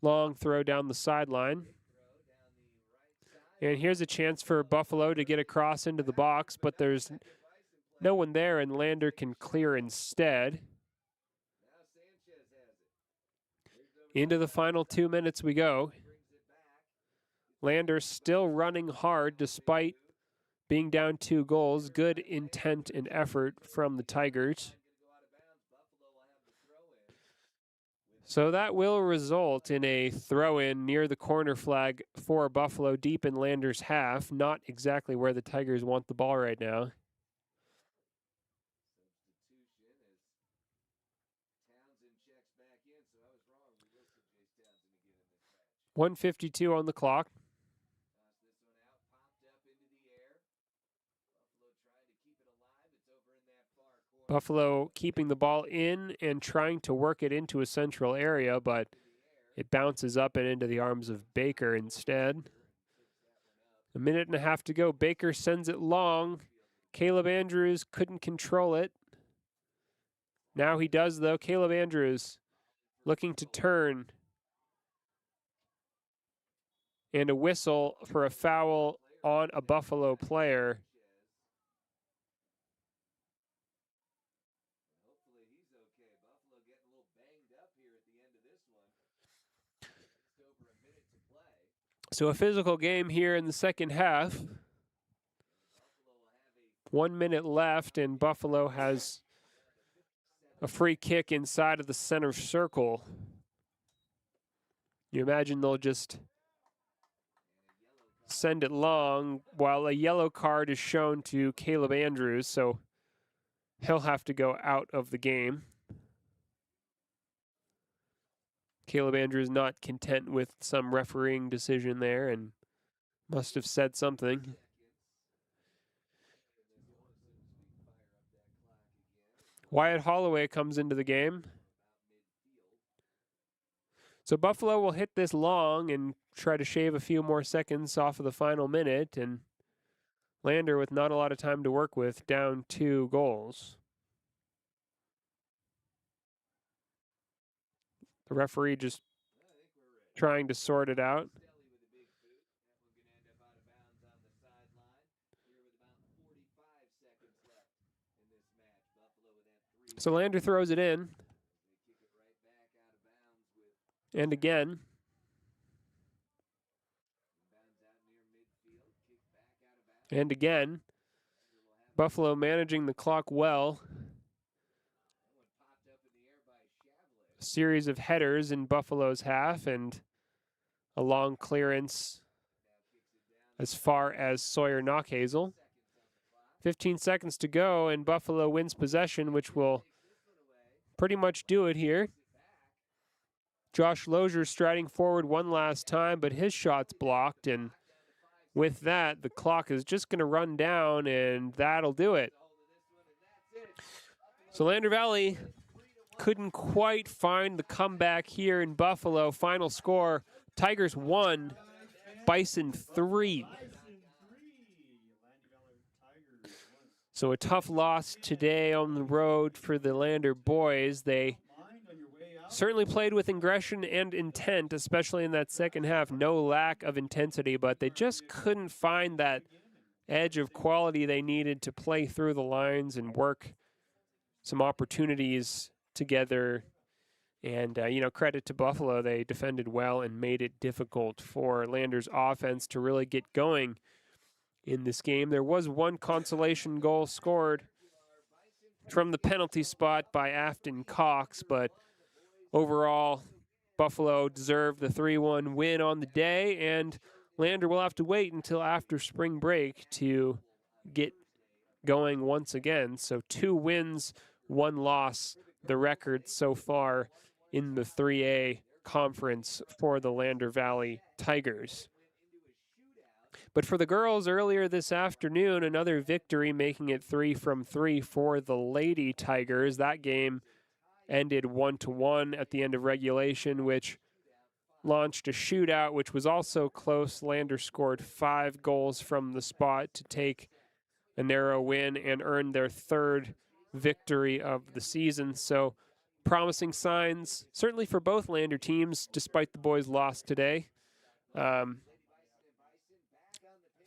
Long throw down the sideline. And here's a chance for Buffalo to get across into the box, but there's no one there, and Lander can clear instead. Into the final 2 minutes we go. Lander still running hard despite being down 2 goals. Good intent and effort from the Tigers. So that will result in a throw-in near the corner flag for Buffalo deep in Lander's half. Not exactly where the Tigers want the ball right now. .152 on the clock. Buffalo keeping the ball in and trying to work it into a central area, but it bounces up and into the arms of Baker instead. A minute and a half to go. Baker sends it long. Caleb Andrews couldn't control it. Now he does, though. Caleb Andrews looking to turn. And a whistle for a foul on a Buffalo player. So a physical game here in the second half. 1 minute left, and Buffalo has a free kick inside of the center circle. You imagine they'll just send it long while a yellow card is shown to Caleb Andrews, so he'll have to go out of the game. Caleb Andrews not content with some refereeing decision there and must have said something. Wyatt Holloway comes into the game. So Buffalo will hit this long and try to shave a few more seconds off of the final minute, and Lander with not a lot of time to work with, down 2 goals. The referee just trying to sort it out. So Lander throws it in. And again. And again. Buffalo managing the clock well. A series of headers in Buffalo's half and a long clearance as far as Sawyer Knockhazel. 15 seconds to go, and Buffalo wins possession, which will pretty much do it here. Josh Lozier striding forward one last time, but his shot's blocked, and with that, the clock is just going to run down, and that'll do it. So Lander Valley couldn't quite find the comeback here in Buffalo. Final score, Tigers 1, Bison 3. So a tough loss today on the road for the Lander boys. They certainly played with aggression and intent, especially in that second half. No lack of intensity, but they just couldn't find that edge of quality they needed to play through the lines and work some opportunities together. And, credit to Buffalo. They defended well and made it difficult for Lander's offense to really get going in this game. There was one consolation goal scored from the penalty spot by Afton Cox, but overall, Buffalo deserved the 3-1 win on the day, and Lander will have to wait until after spring break to get going once again. So 2 wins, 1 loss, the record so far in the 3A conference for the Lander Valley Tigers. But for the girls earlier this afternoon, another victory, making it 3 from 3 for the Lady Tigers. That game ended 1-1 at the end of regulation, which launched a shootout, which was also close. Lander scored 5 goals from the spot to take a narrow win and earn their 3rd victory of the season. So promising signs, certainly for both Lander teams, despite the boys' loss today.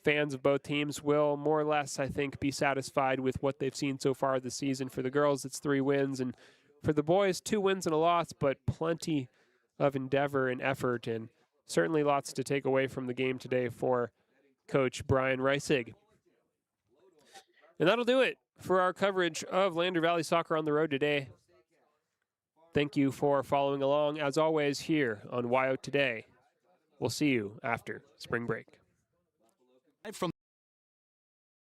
Fans of both teams will more or less, I think, be satisfied with what they've seen so far this season. For the girls, it's 3 wins, and for the boys, 2 wins and a loss, but plenty of endeavor and effort, and certainly lots to take away from the game today for Coach Brian Reisig. And that'll do it for our coverage of Lander Valley Soccer on the Road today. Thank you for following along, as always, here on WYO Today. We'll see you after spring break. From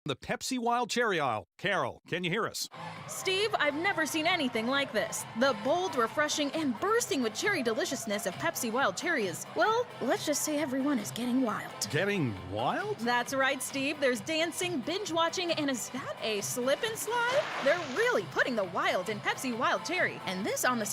the Pepsi Wild Cherry Aisle. Carol, can you hear us? Steve, I've never seen anything like this. The bold, refreshing, and bursting with cherry deliciousness of Pepsi Wild Cherry is, well, let's just say everyone is getting wild. Getting wild? That's right, Steve. There's dancing, binge-watching, and is that a slip and slide? They're really putting the wild in Pepsi Wild Cherry. And this on the